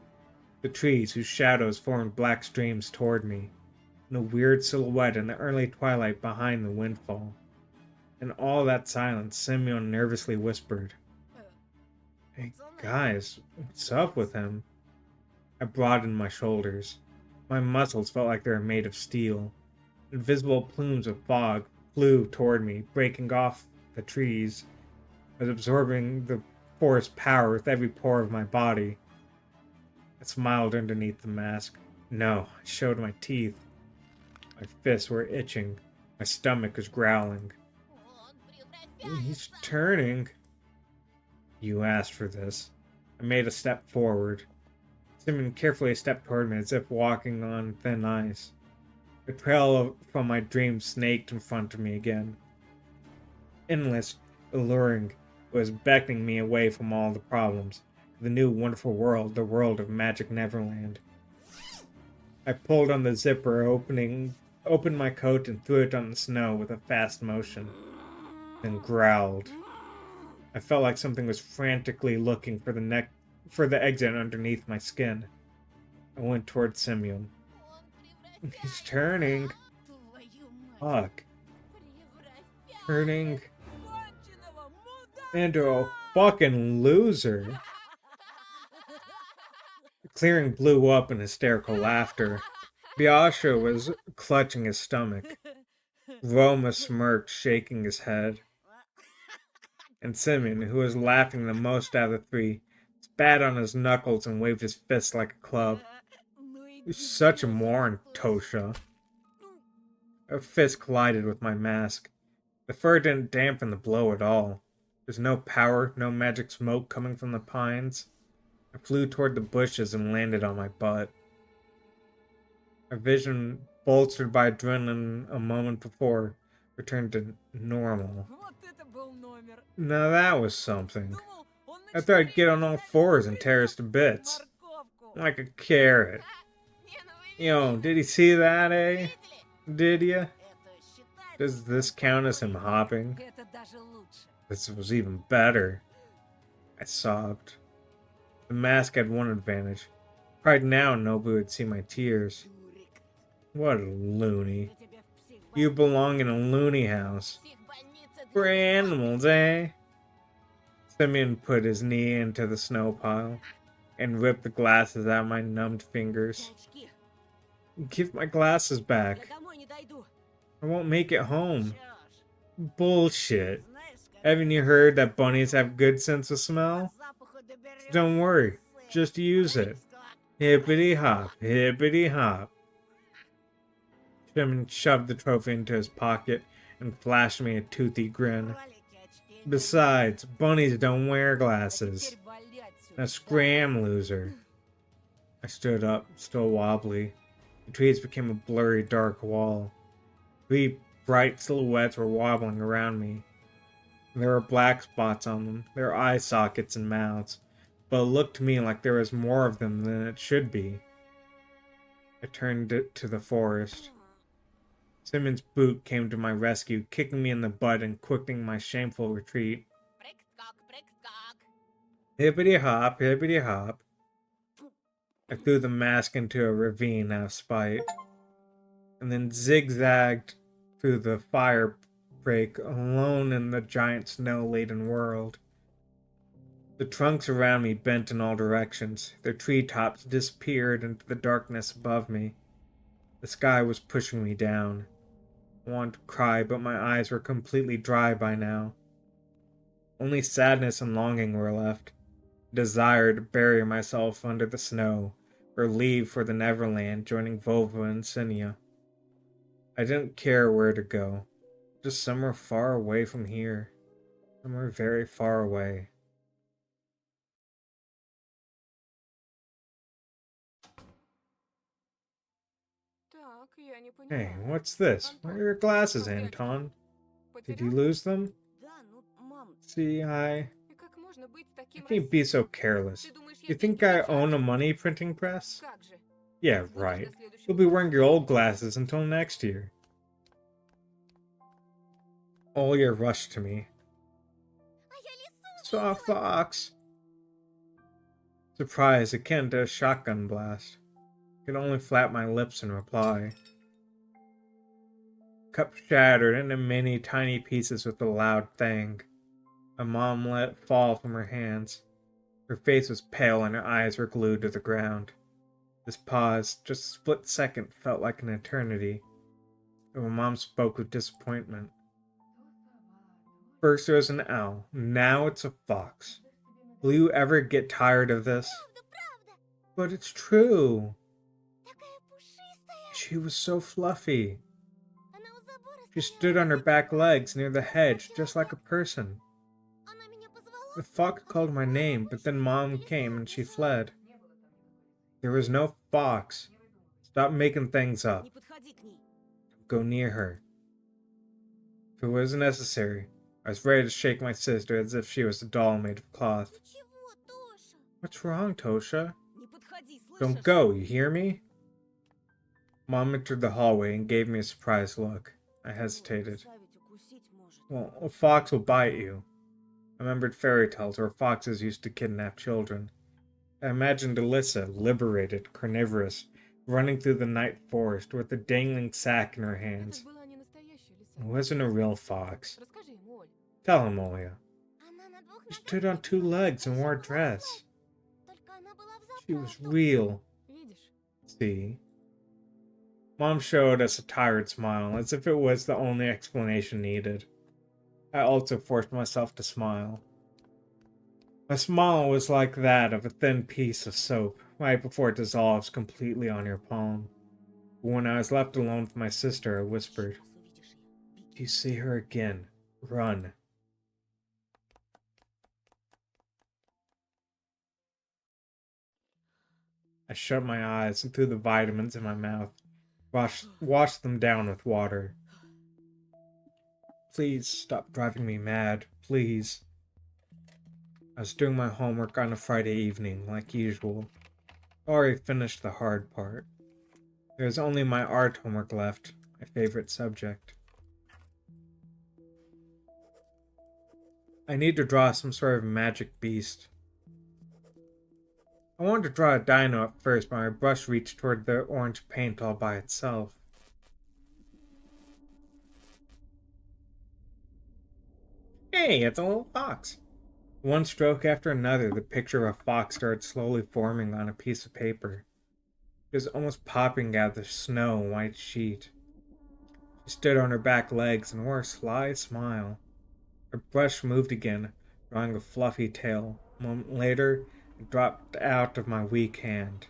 The trees whose shadows formed black streams toward me. And a weird silhouette in the early twilight behind the windfall. In all that silence, Simeon nervously whispered, "Hey, guys, what's up with him?" I broadened my shoulders. My muscles felt like they were made of steel. Invisible plumes of fog flew toward me, breaking off the trees. I was absorbing the forest power with every pore of my body. I smiled underneath the mask. No, I showed my teeth. My fists were itching. My stomach was growling. Он He's превращается. turning. You asked for this. I made a step forward. Simon carefully stepped toward me as if walking on thin ice. The trail from my dream snaked in front of me again. Endless, alluring, it was beckoning me away from all the problems. The new wonderful world, the world of Magic Neverland. I pulled on the zipper, opened my coat and threw it on the snow with a fast motion, then growled. I felt like something was frantically looking for the exit underneath my skin. I went toward Simeon. Он He's turning. Твою мать. Fuck. Превращается Turning в конченого мудака. into a fucking loser. The clearing blew up in hysterical laughter. Biasha was clutching his stomach. Roma smirked, shaking his head. And Simeon, who was laughing the most out of the three, spat on his knuckles and waved his fist like a club. Ну и You're such a дебил moron, ты. Tosha. A fist collided with my mask. The fur didn't dampen the blow at all. There's no power, no magic smoke coming from the pines. I flew toward the bushes and landed on my butt. My vision, bolstered by adrenaline a moment before, returned to normal. Вот это был номер. Now that was something. Думал, он I thought I'd get on all fours and tear us to bits. морковку. Like a carrot. Не, ну вы Yo, did he see that, eh? видели? Did ya? Это считается Does this count as him hopping? Это даже лучше. This was even better. I sobbed. The mask had one advantage. Right now, nobody would see my tears. дурик. What a loony. Я тебя в You психбольницу- belong in a loony house. психбольнице For для animals, eh? Simeon put his knee into the snow pile and ripped the glasses out of my numbed fingers. очки. Give my glasses Я back. домой не дойду. I won't make it home. Чё ж, Bullshit. знаешь, как Haven't you heard that bunnies have good sense of smell? по запаху доберёшься, Don't worry, сын. just use it. Склад. Hippity hop, hippity hop. Simon shoved the trophy into his pocket and flashed me a toothy grin. Кролики очки. Besides, bunnies don't wear glasses. Теперь вали отсюда. Now scram, loser. I stood up, still wobbly. The trees became a blurry, dark wall. 3 bright silhouettes were wobbling around me. There were black spots on them, their eye sockets and mouths, but it looked to me like there was more of them than it should be. I turned it to the forest. Simmons' boot came to my rescue, kicking me in the butt and quickening my shameful retreat. Hippity hop, hippity hop. I threw the mask into a ravine out of spite, and then zigzagged through the fire break alone in the giant snow-laden world. The trunks around me bent in all directions. Their treetops disappeared into the darkness above me. The sky was pushing me down. I wanted to cry, but my eyes were completely dry by now. Only sadness and longing were left. A desire to bury myself under the snow, or leave for the Neverland, joining Volva and Sinia. I didn't care where to go. Just somewhere far away from here. Somewhere very far away. Hey, what's this? Where are your glasses, Anton? Did you lose them? Да, ну, мам, See, I can't be so careless. You think I own a money printing press? Yeah, right. You'll be wearing your old glasses until next year. Olya rushed to me. Saw a fox. Surprised, akin to a shotgun blast. I could only flap my lips in reply. Cup shattered into many tiny pieces with a loud thang. My mom let it fall from her hands. Her face was pale and her eyes were glued to the ground. This pause, just a split second, felt like an eternity. And my mom spoke with disappointment. First there was an owl, now it's a fox. Will you ever get tired of this? But it's true. такая пушистая. She was so fluffy. Она у забора She стояла, stood on her back legs near the hedge, just like a person. она меня позвала. The fox called my name, but then Mom came and she fled. There was no fox. Stop making things up. не подходи к ней. Go near her. If it was necessary, I was ready to shake my sister as if she was a doll made of cloth. Чего, Тоша? What's wrong, Tosha? Не подходи, слышишь? Don't go, you hear me? Mom entered the hallway and gave me a surprised look. I hesitated. Отца ведь укусить может. Well, a fox will bite you. I remembered fairy tales where foxes used to kidnap children. I imagined Alyssa, liberated, carnivorous, running through the night forest with a dangling sack in her hands. It wasn't a real fox. Tell him, Olya. Она на двух She ногах stood on two legs and wore a dress. только она была в She was заправду. real. See? Mom showed us a tired smile, as if it was the only explanation needed. I also forced myself to smile. My smile was like that of a thin piece of soap, right before it dissolves completely on your palm. But when I was left alone with my sister, I whispered, Сейчас увидишь ее. "If you see her again, run." I shut my eyes and threw the vitamins in my mouth, washed them down with water. Please stop driving me mad, please. I was doing my homework on a Friday evening, like usual. I already finished the hard part. There was only my art homework left, my favorite subject. I need to draw some sort of magic beast. I wanted to draw a dino at first, but my brush reached toward the orange paint all by itself. Hey, it's a little fox. One stroke after another, the picture of a fox started slowly forming on a piece of paper. It was almost popping out of the snow white sheet. She stood on her back legs and wore a sly smile. Her brush moved again, drawing a fluffy tail. A moment later, it dropped out of my weak hand.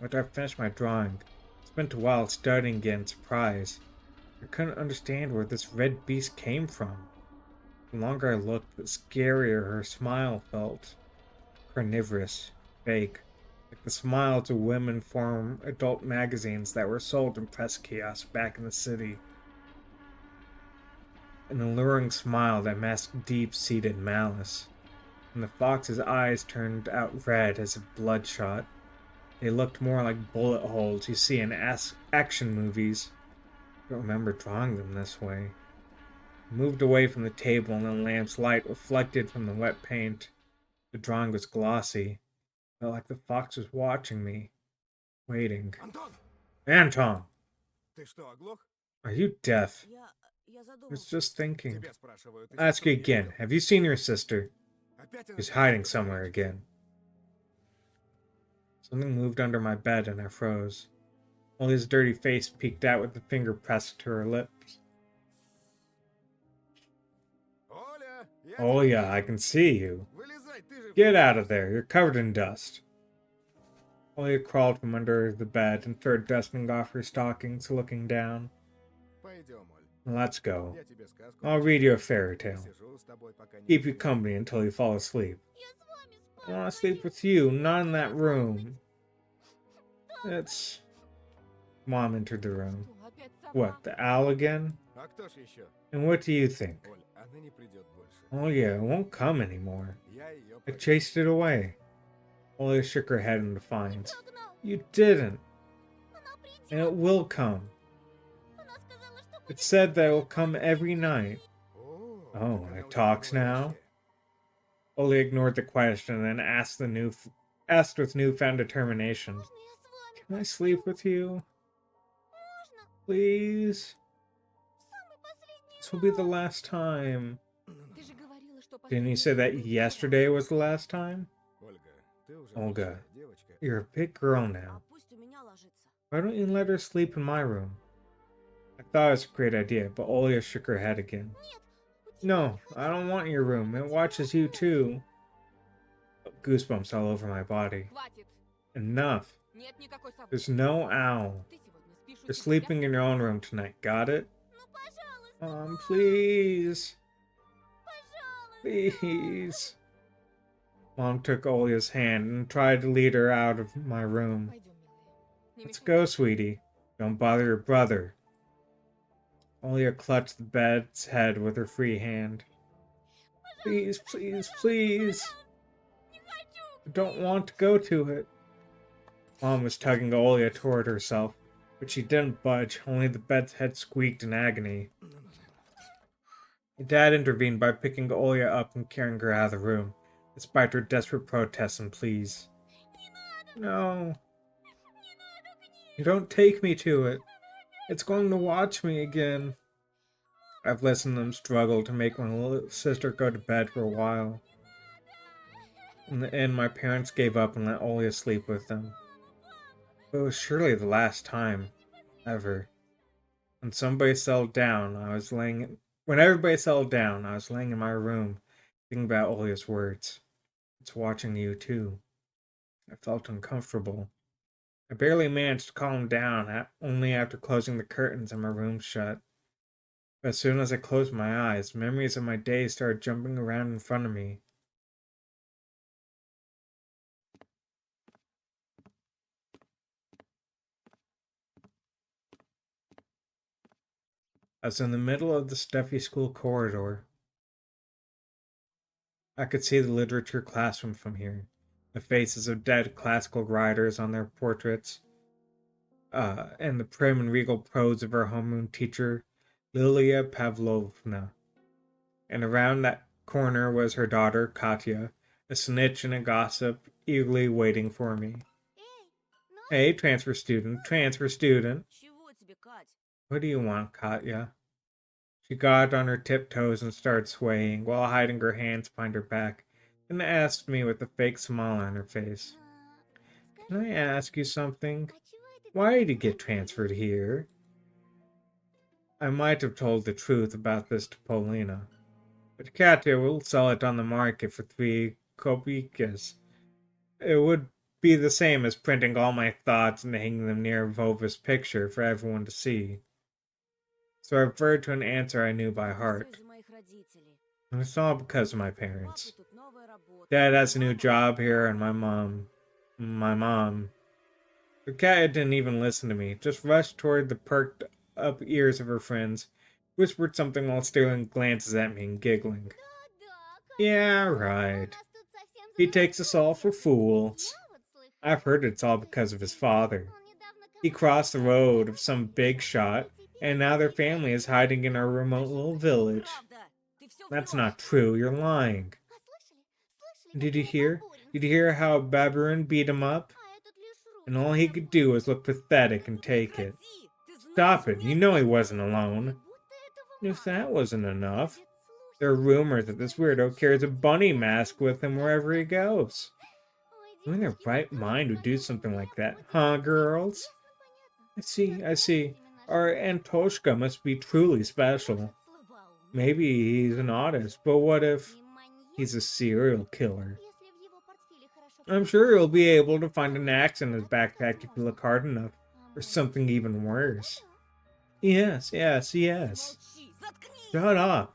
After I finished my drawing, I spent a while studying again in surprise. I couldn't understand where this red beast came from. The longer I looked, the scarier her smile felt. Carnivorous, fake, like the smiles of women from adult magazines that were sold in press kiosks back in the city. An alluring smile that masked deep-seated malice. And the fox's eyes turned out red as if bloodshot. They looked more like bullet holes you see in action movies. don't remember drawing them this way. I moved away from the table and the lamp's light reflected from the wet paint. The drawing was glossy. Felt like the fox was watching me, waiting. Антон, Anton, ты что, оглох? are you deaf? Я I was задумался. just thinking. Тебя спрашивают. ты Ask you что-то не again. видел? Have you seen your sister? Опять она She's тебя hiding что-то somewhere прячет? again. Something moved under my bed and I froze. Only his dirty face peeked out with the finger pressed to her lips. Оля, я Oh тебя yeah, I вижу. can see you. Вылезай, ты же... Get out of there, you're covered in dust. Olia crawled from under the bed and started dusting off her stockings, looking down. Пойдем, Оль. Let's go. Я тебе сказку I'll read you a fairy tale. посижу с тобой, пока не Keep you уснешь. company until you fall asleep. Я с вами I спать want to sleep хочу. with you, not in that room. It's... Mom entered the room. Что, опять сова? What, the owl again? А кто ж еще? And what do you think? Оль, она не придет больше. Oh yeah, it won't come anymore. Я ее I прогнал. chased it away. Olia shook her head in defiance. Прогнал. You didn't, Она придет. and it will come. Она сказала, что It будет. said that it will come every night. О, Oh, так она it уже talks говорящая. now? Olia ignored the question and then asked with newfound determination. Можно я с вами Can I sleep with you? Можно. Please? Самый последний This will be the раз. last time. Ты же говорила, что Didn't you последний say that раз был yesterday was the last time? Ольга, ты уже Olga, большая девочка. You're a big girl А now. пусть у меня ложится. Why don't you let her sleep in my room? I thought it was a great idea, but Olia shook her head again. У тебя No, I don't want your room. It watches you too. Goosebumps all over my body. Хватит. Enough. Нет никакой совы. There's no owl. Ты сегодня спишь у You're себя? sleeping in your own room tonight. Got it? Ну, пожалуйста, Please. пожалуйста. Please. Mom took Olia's hand and tried to lead her out of my room. Пойдем, милая. Не Let's мешай. go, sweetie. Don't bother your brother. Olia clutched the bed's head with her free hand. Please, please, please. Не хочу. I don't want to go to it. Mom was tugging Olia toward herself, but she didn't budge, only the bed's head squeaked in agony. Dad intervened by picking Olia up and carrying her out of the room, despite her desperate protests and pleas. No. You don't take me to it. It's going to watch me again. I've listened to them struggle to make my little sister go to bed for a while. In the end, my parents gave up and let Olia sleep with them. But it was surely the last time, ever. When everybody settled down, I was laying in my room, thinking about Olia's words. It's watching you too. I felt uncomfortable. I barely managed to calm down, only after closing the curtains and my room shut. But as soon as I closed my eyes, memories of my day started jumping around in front of me. I was in the middle of the stuffy school corridor. I could see the literature classroom from here, the faces of dead classical writers on their portraits, and the prim and regal prose of our homeroom teacher, Lilia Pavlovna. And around that corner was her daughter, Katya, a snitch and a gossip, eagerly waiting for me. Эй, ну, Hey, transfer student, transfer student. Чего тебе, Кать? What do you want, Katya? She got on her tiptoes and started swaying while hiding her hands behind her back, and asked me with a fake smile on her face. Can I ask you something? а чего это Why тебе did you get transferred here? I might have told the truth about this to Polina, but Katya will sell it on the market for 3 kopecks. It would be the same as printing all my thoughts and hanging them near Vova's picture for everyone to see. So I referred to an answer I knew by Всё heart. из-за моих родителей. And it's all because of my У parents. папы тут новая работа. Dad has a new job here, and my mom. But Katya didn't even listen to me, just rushed toward the perked up ears of her friends, whispered something while stealing glances at me and giggling. Да, Yeah, конечно. right. У нас тут совсем He takes us all for заморочились. fools. Я вот слыхала. I've heard it's all because of his father. Он недавно He кому-то crossed the road of сказал, some big shot, а теперь and now their family is hiding in our remote little village. Правда. Ты всё That's врёшь. not true, you're lying. А слышали? Слышали, Did как you его hear? Бабурин Did you hear how Baburin beat him up? А этот лишь руки And all he could поднял. do was look pathetic and take it. Прекрати. Ты знаешь, Stop it, у меня you know he отец wasn't такой. alone. Будто этого If мало. that wasn't enough, Будет слушать. there are rumors that this weirdo carries a bunny mask with him wherever he goes. Ой, Who in their девочки, right ну mind would do смотрите, something like that, вот huh, это girls? ясно, понятно. I see, I see. Именно Our Antoshka must be truly special. слабоумный. Maybe he's an artist, but what if И маньяк, he's a serial killer? если в его портфеле хорошо I'm sure he'll be able to find an axe in his backpack if you look hard enough, or something even worse. Yes, yes, yes. Молчи, заткнись. Shut up.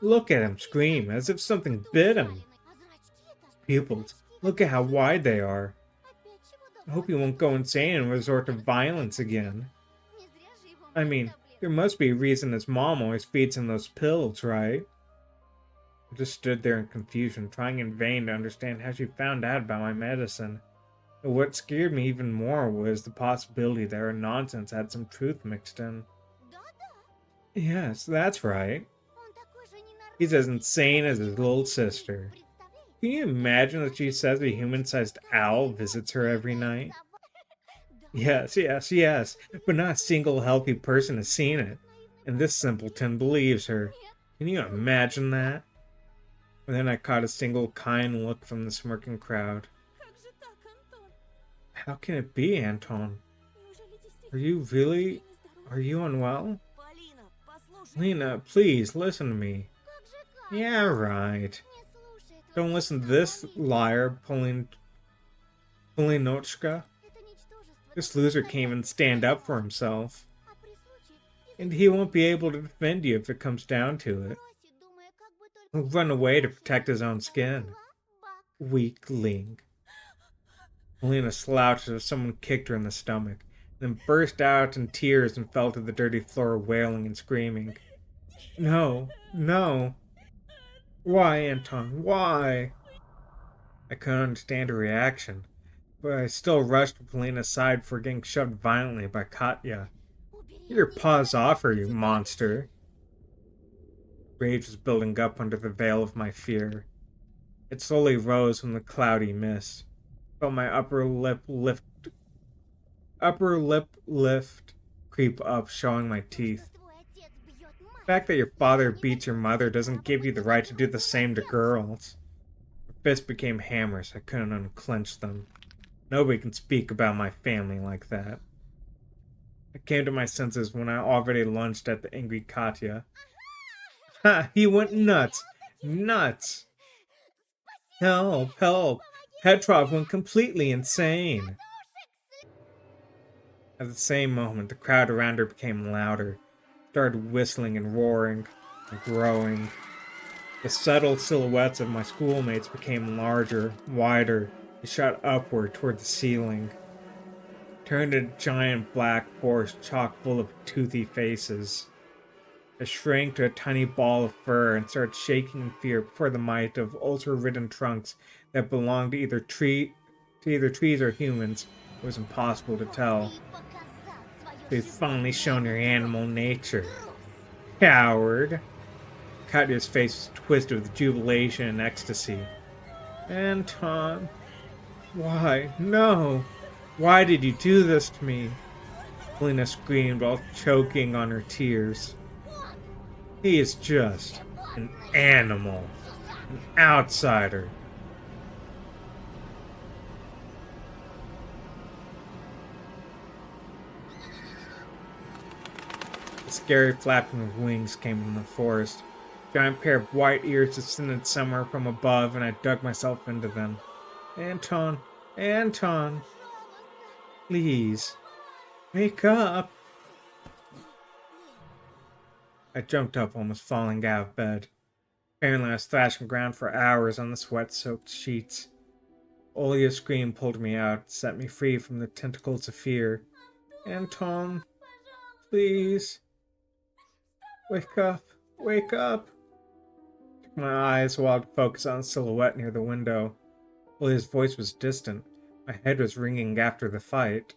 Look at him scream, as if something bit him. Pupils, look at how wide they are. I hope he won't go insane and resort to violence again. I mean, there must be a reason his mom always feeds him those pills, right? I just stood there in confusion, trying in vain to understand how she found out about my medicine. But what scared me even more was the possibility that her nonsense had some truth mixed in. Yes, that's right. He's as insane as his little sister. Can you imagine that she says a human-sized owl visits her every night? Yes, yes, yes, but not a single healthy person has seen it, and this simpleton believes her. Can you imagine that? And then I caught a single kind look from the smirking crowd. Как же так, Антон? How can it be, Anton? Неужели действительно Are you really... ты нездоров? Are you unwell? Полина, послушай. Lena, please listen to me. Yeah, right. Don't listen to this liar, Polinochka. This loser can't even stand up for himself. And he won't be able to defend you if it comes down to it. He'll run away to protect his own skin. Weakling. Polina slouched as if someone kicked her in the stomach, then burst out in tears and fell to the dirty floor wailing and screaming. No, no. Why, Anton? Why? I couldn't understand her reaction, but I still rushed to Polina's side before getting shoved violently by Katya. Get your paws off her, you monster. Rage was building up under the veil of my fear. It slowly rose from the cloudy mist. I felt my upper lip lift creep up, showing my teeth. The fact that your father beats your mother doesn't give you the right to do the same to girls. My fists became hammers. I couldn't unclench them. Nobody can speak about my family like that. I came to my senses when I already lunged at the angry Katya. Ha! He went nuts! Nuts! Help! Help! Petrov went completely insane! At the same moment, the crowd around her became louder, started whistling and roaring and growing. The subtle silhouettes of my schoolmates became larger, wider. They shot upward toward the ceiling. Turned into a giant black horse chock full of toothy faces. I shrank to a tiny ball of fur and started shaking in fear before the might of ulcer-ridden trunks that belonged to either trees or humans. It was impossible to tell. They've finally shown your animal nature. Coward! Katya's face was twisted with jubilation and ecstasy. Anton, why? No! Why did you do this to me? Polina screamed while choking on her tears. He is just an animal, an outsider. A scary flapping of wings came from the forest. A giant pair of white ears descended somewhere from above, and I dug myself into them. Anton, Anton, please, wake up. I jumped up, almost falling out of bed. Apparently I was thrashing around for hours on the sweat-soaked sheets. Olia's scream pulled me out, set me free from the tentacles of fear. Anton, please. Wake up, wake up. I took my eyes while to focus on a silhouette near the window. Olia's voice was distant. My head was ringing after the fight.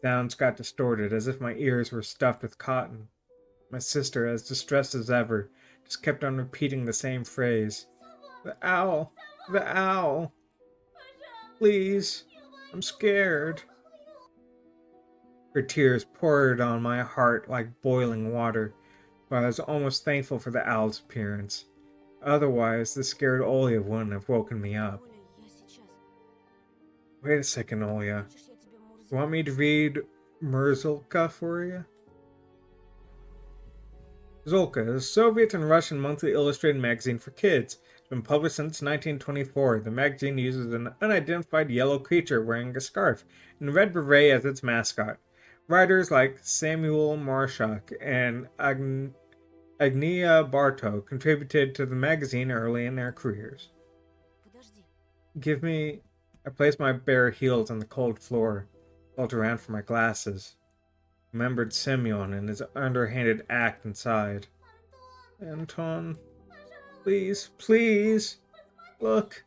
Sounds got distorted, as if my ears were stuffed with cotton. My sister, as distressed as ever, just kept on repeating the same phrase. The owl! The owl! Please! I'm scared. Her tears poured on my heart like boiling water, but I was almost thankful for the owl's appearance. Otherwise, the scared Olya wouldn't have woken me up. Оля, я сейчас. Wait a second, Olya. Хочешь, я тебе Мурзилку? You want me to read Murzulka for you? Zulka is a Soviet and Russian monthly illustrated magazine for kids. It's been published since 1924. The magazine uses an unidentified yellow creature wearing a scarf and a red beret as its mascot. Writers like Samuel Marshak and Agnieszka Barto contributed to the magazine early in their careers. Подожди. I placed my bare heels on the cold floor, felt around for my glasses. Remembered Semyon and his underhanded act inside. Anton, please, please, look.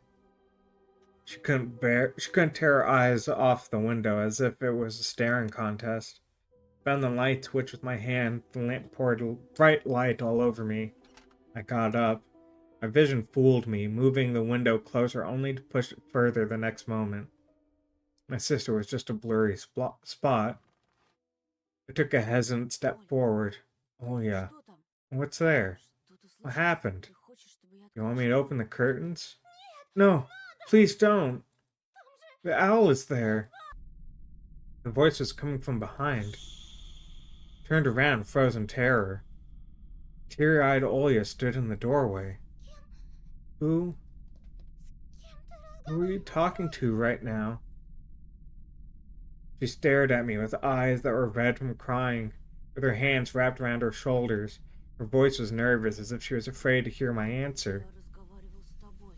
She couldn't tear her eyes off the window as if it was a staring contest. Found the light switch with my hand, the lamp poured bright light all over me. I got up. My vision fooled me, moving the window closer only to push it further the next moment. My sister was just a blurry spot. I took a hesitant step forward. Oh yeah, Что там? what's there? Что-то What случилось? happened? Ты хочешь, чтобы я You want открыла? me to open the curtains? No, please don't. The owl is there. The voice was coming from behind. I turned around, froze in terror. Teary-eyed Olya stood in the doorway. Who are you talking to right now? She stared at me with eyes that were red from crying, with her hands wrapped around her shoulders. Her voice was nervous, as if she was afraid to hear my answer. Я разговаривал с тобой.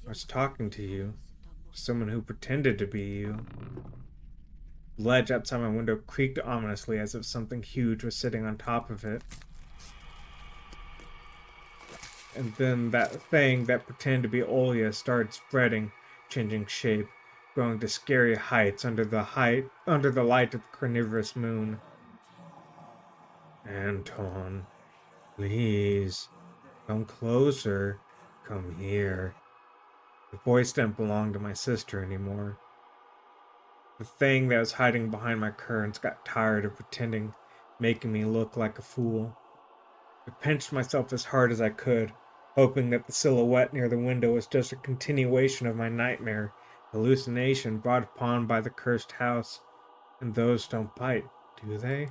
С I was тем, talking to you, с тобой. someone who pretended to be you. The ledge outside my window creaked ominously as if something huge was sitting on top of it. And then that thing that pretended to be Olya started spreading, changing shape, growing to scary heights under the light of the carnivorous moon. Anton, please, come closer. Come here. The voice didn't belong to my sister anymore. The thing that was hiding behind my curtains got tired of pretending, making me look like a fool. I pinched myself as hard as I could, hoping that the silhouette near the window was just a continuation of my nightmare, hallucination brought upon by the cursed house. And those don't bite, do they?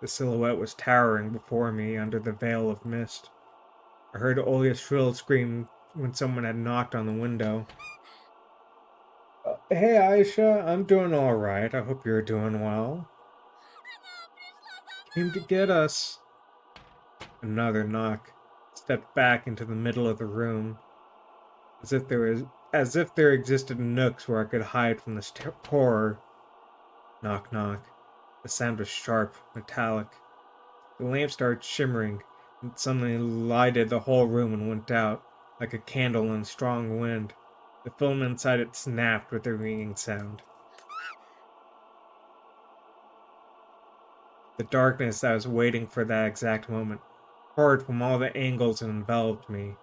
The silhouette was towering before me under the veil of mist. I heard Olya's shrill scream when someone had knocked on the window. Hey Aisha, I'm doing alright. I hope you're doing well. Came to get us. Another knock. Stepped back into the middle of the room, as if there existed nooks where I could hide from this horror. Knock, knock. The sound was sharp, metallic. The lamp started shimmering, and suddenly lighted the whole room and went out, like a candle in a strong wind. The film inside it snapped with a ringing sound. The darkness that was waiting for that exact moment poured from all the angles and enveloped me.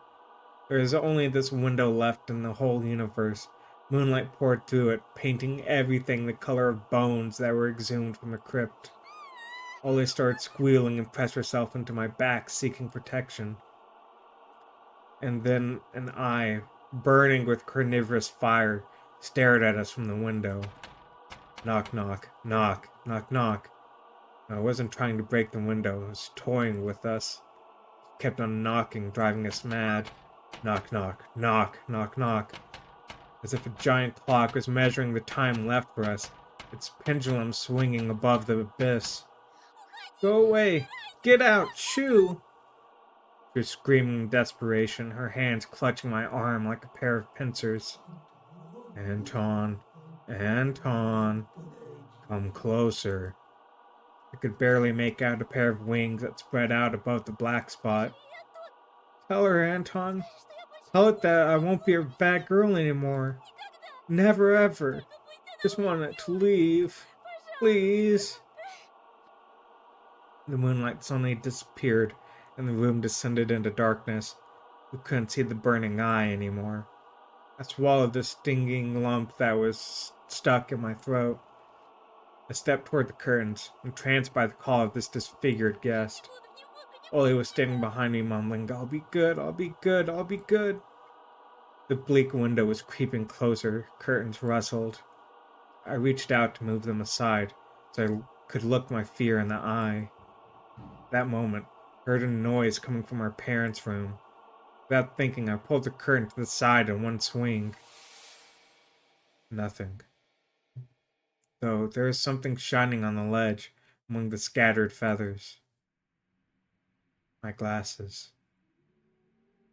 There is only this window left in the whole universe. Moonlight poured through it, painting everything the color of bones that were exhumed from the crypt. Olya started squealing and pressed herself into my back, seeking protection. And then an eye, burning with carnivorous fire, stared at us from the window. Knock, knock, knock, knock, knock. I wasn't trying to break the window, it was toying with us. It kept on knocking, driving us mad. Knock, knock, knock, knock, knock. As if a giant clock was measuring the time left for us, its pendulum swinging above the abyss. Go away! Get out! Shoo! She was screaming in desperation, her hands clutching my arm like a pair of pincers. Anton, Anton, come closer. I could barely make out a pair of wings that spread out above the black spot. Tell her, Anton. Tell it that I won't be a bad girl anymore. Never ever. Just wanted to leave. Please. The moonlight suddenly disappeared, and the room descended into darkness. We couldn't see the burning eye anymore. I swallowed the stinging lump that was stuck in my throat. I stepped toward the curtains, entranced by the call of this disfigured guest. Oli was standing behind me, mumbling, "I'll be good, I'll be good, I'll be good." The bleak window was creeping closer, curtains rustled. I reached out to move them aside, so I could look my fear in the eye. That moment, I heard a noise coming from our parents' room. Without thinking, I pulled the curtain to the side in one swing. Nothing. Though there is something shining on the ledge among the scattered feathers. My glasses.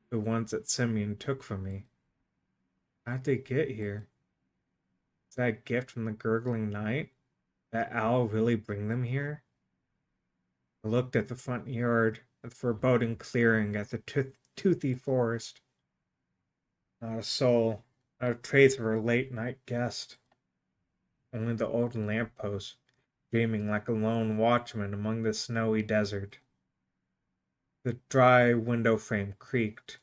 The ones that Simeon took from me. How'd they get here? Is that a gift from the gurgling night? Did that owl really bring them here? I looked at the front yard, at the foreboding clearing, at the toothy forest. Not a soul, not a trace of our late night guest. Only the old lamppost, dreaming like a lone watchman among the snowy desert. The dry window frame creaked.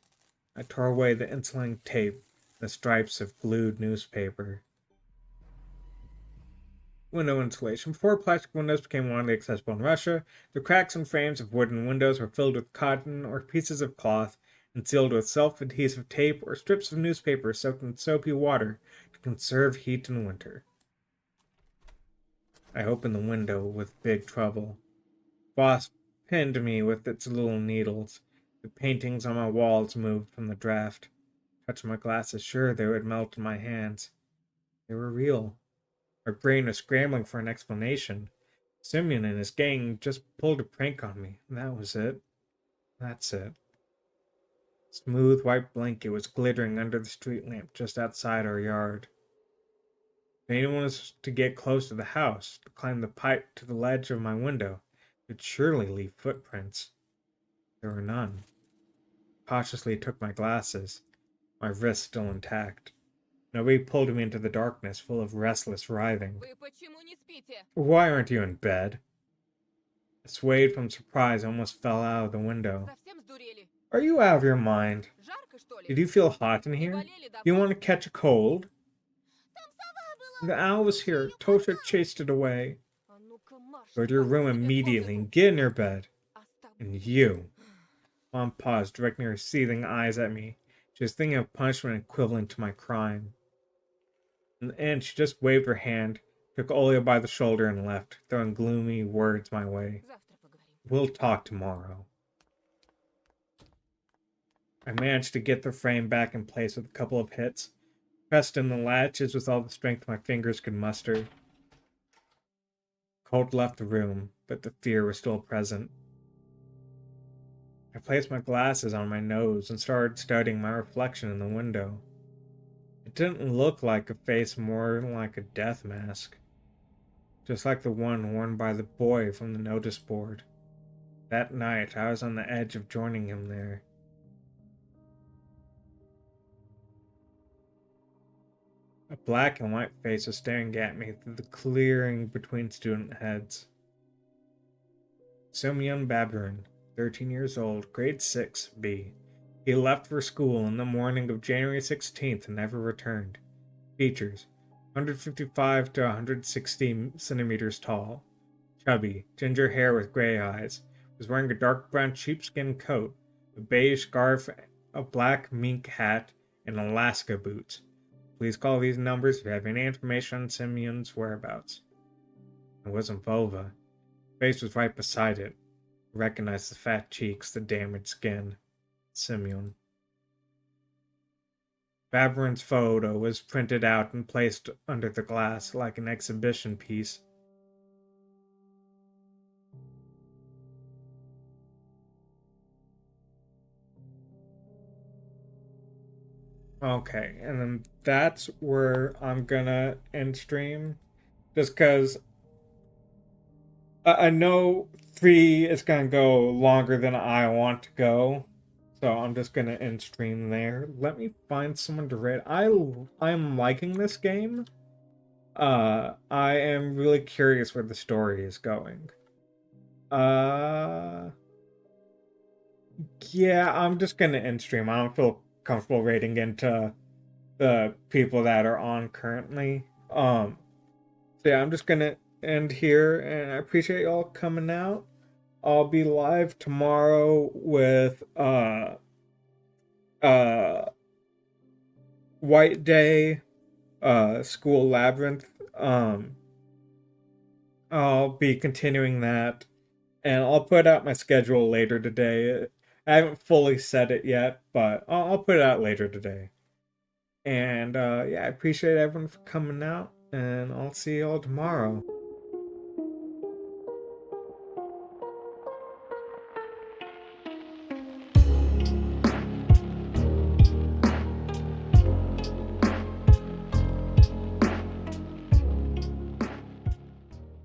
I tore away the insulating tape, the stripes of glued newspaper. Window insulation. Before plastic windows became widely accessible in Russia, the cracks and frames of wooden windows were filled with cotton or pieces of cloth and sealed with self-adhesive tape or strips of newspaper soaked in soapy water to conserve heat in winter. I opened the window with big trouble. Wasp pinned me with its little needles. The paintings on my walls moved from the draft. Touched my glasses, sure they would melt in my hands. They were real. My brain was scrambling for an explanation. Simeon and his gang just pulled a prank on me. That was it. That's it. Smooth white blanket was glittering under the street lamp just outside our yard. If anyone was to get close to the house, to climb the pipe to the ledge of my window, they'd surely leave footprints. There were none. Cautiously took my glasses, my wrist still intact. Nobody pulled me into the darkness, full of restless writhing. Вы почему не спите? Why aren't you in bed? I swayed from surprise, almost fell out of the window. Совсем сдурели? Are you out of your mind? Жарко, что ли? Did you feel hot in Не here? болели You давно? want to catch a cold? The owl was here. Tosha chased it away. А ну-ка, марш, Go to your room спать себе в immediately комнату. and get in your bed. А с тобой? And you. Mom paused, directing her seething eyes at me. She was thinking of punishment equivalent to my crime. In the end, she just waved her hand, took Olia by the shoulder, and left, throwing gloomy words my way. Завтра поговорим. We'll talk tomorrow. I managed to get the frame back in place with a couple of hits, pressed in the latches with all the strength my fingers could muster. Cold left the room, but the fear was still present. I placed my glasses on my nose and started studying my reflection in the window. It didn't look like a face, more like a death mask. Just like the one worn by the boy from the notice board. That night, I was on the edge of joining him there. A black and white face was staring at me through the clearing between student heads. Semyon Baburin, 13 years old, grade 6, B. He left for school in the morning of January 16th and never returned. Features: 155 to 160 centimeters tall. Chubby, ginger hair with gray eyes. Was wearing a dark brown sheepskin coat, a beige scarf, a black mink hat, and Alaska boots. Please call these numbers if you have any information on Simeon's whereabouts. It wasn't Volva. Face was right beside it. I recognized the fat cheeks, the damaged skin. Simeon. Baburin's photo was printed out and placed under the glass like an exhibition piece. Okay, and then that's where I'm gonna end stream. Just because I know 3 is gonna go longer than I want to go. So I'm just gonna end stream there. Let me find someone to raid. I'm liking this game. I am really curious where the story is going. Yeah, I'm just gonna end stream. I don't feel comfortable rating into the people that are on currently. So yeah, I'm just gonna end here, and I appreciate y'all coming out. I'll be live tomorrow with White Day, School Labyrinth. I'll be continuing that, and I'll put out my schedule later today. I haven't fully set it yet, but I'll put it out later today. And yeah, I appreciate everyone for coming out, and I'll see y'all tomorrow.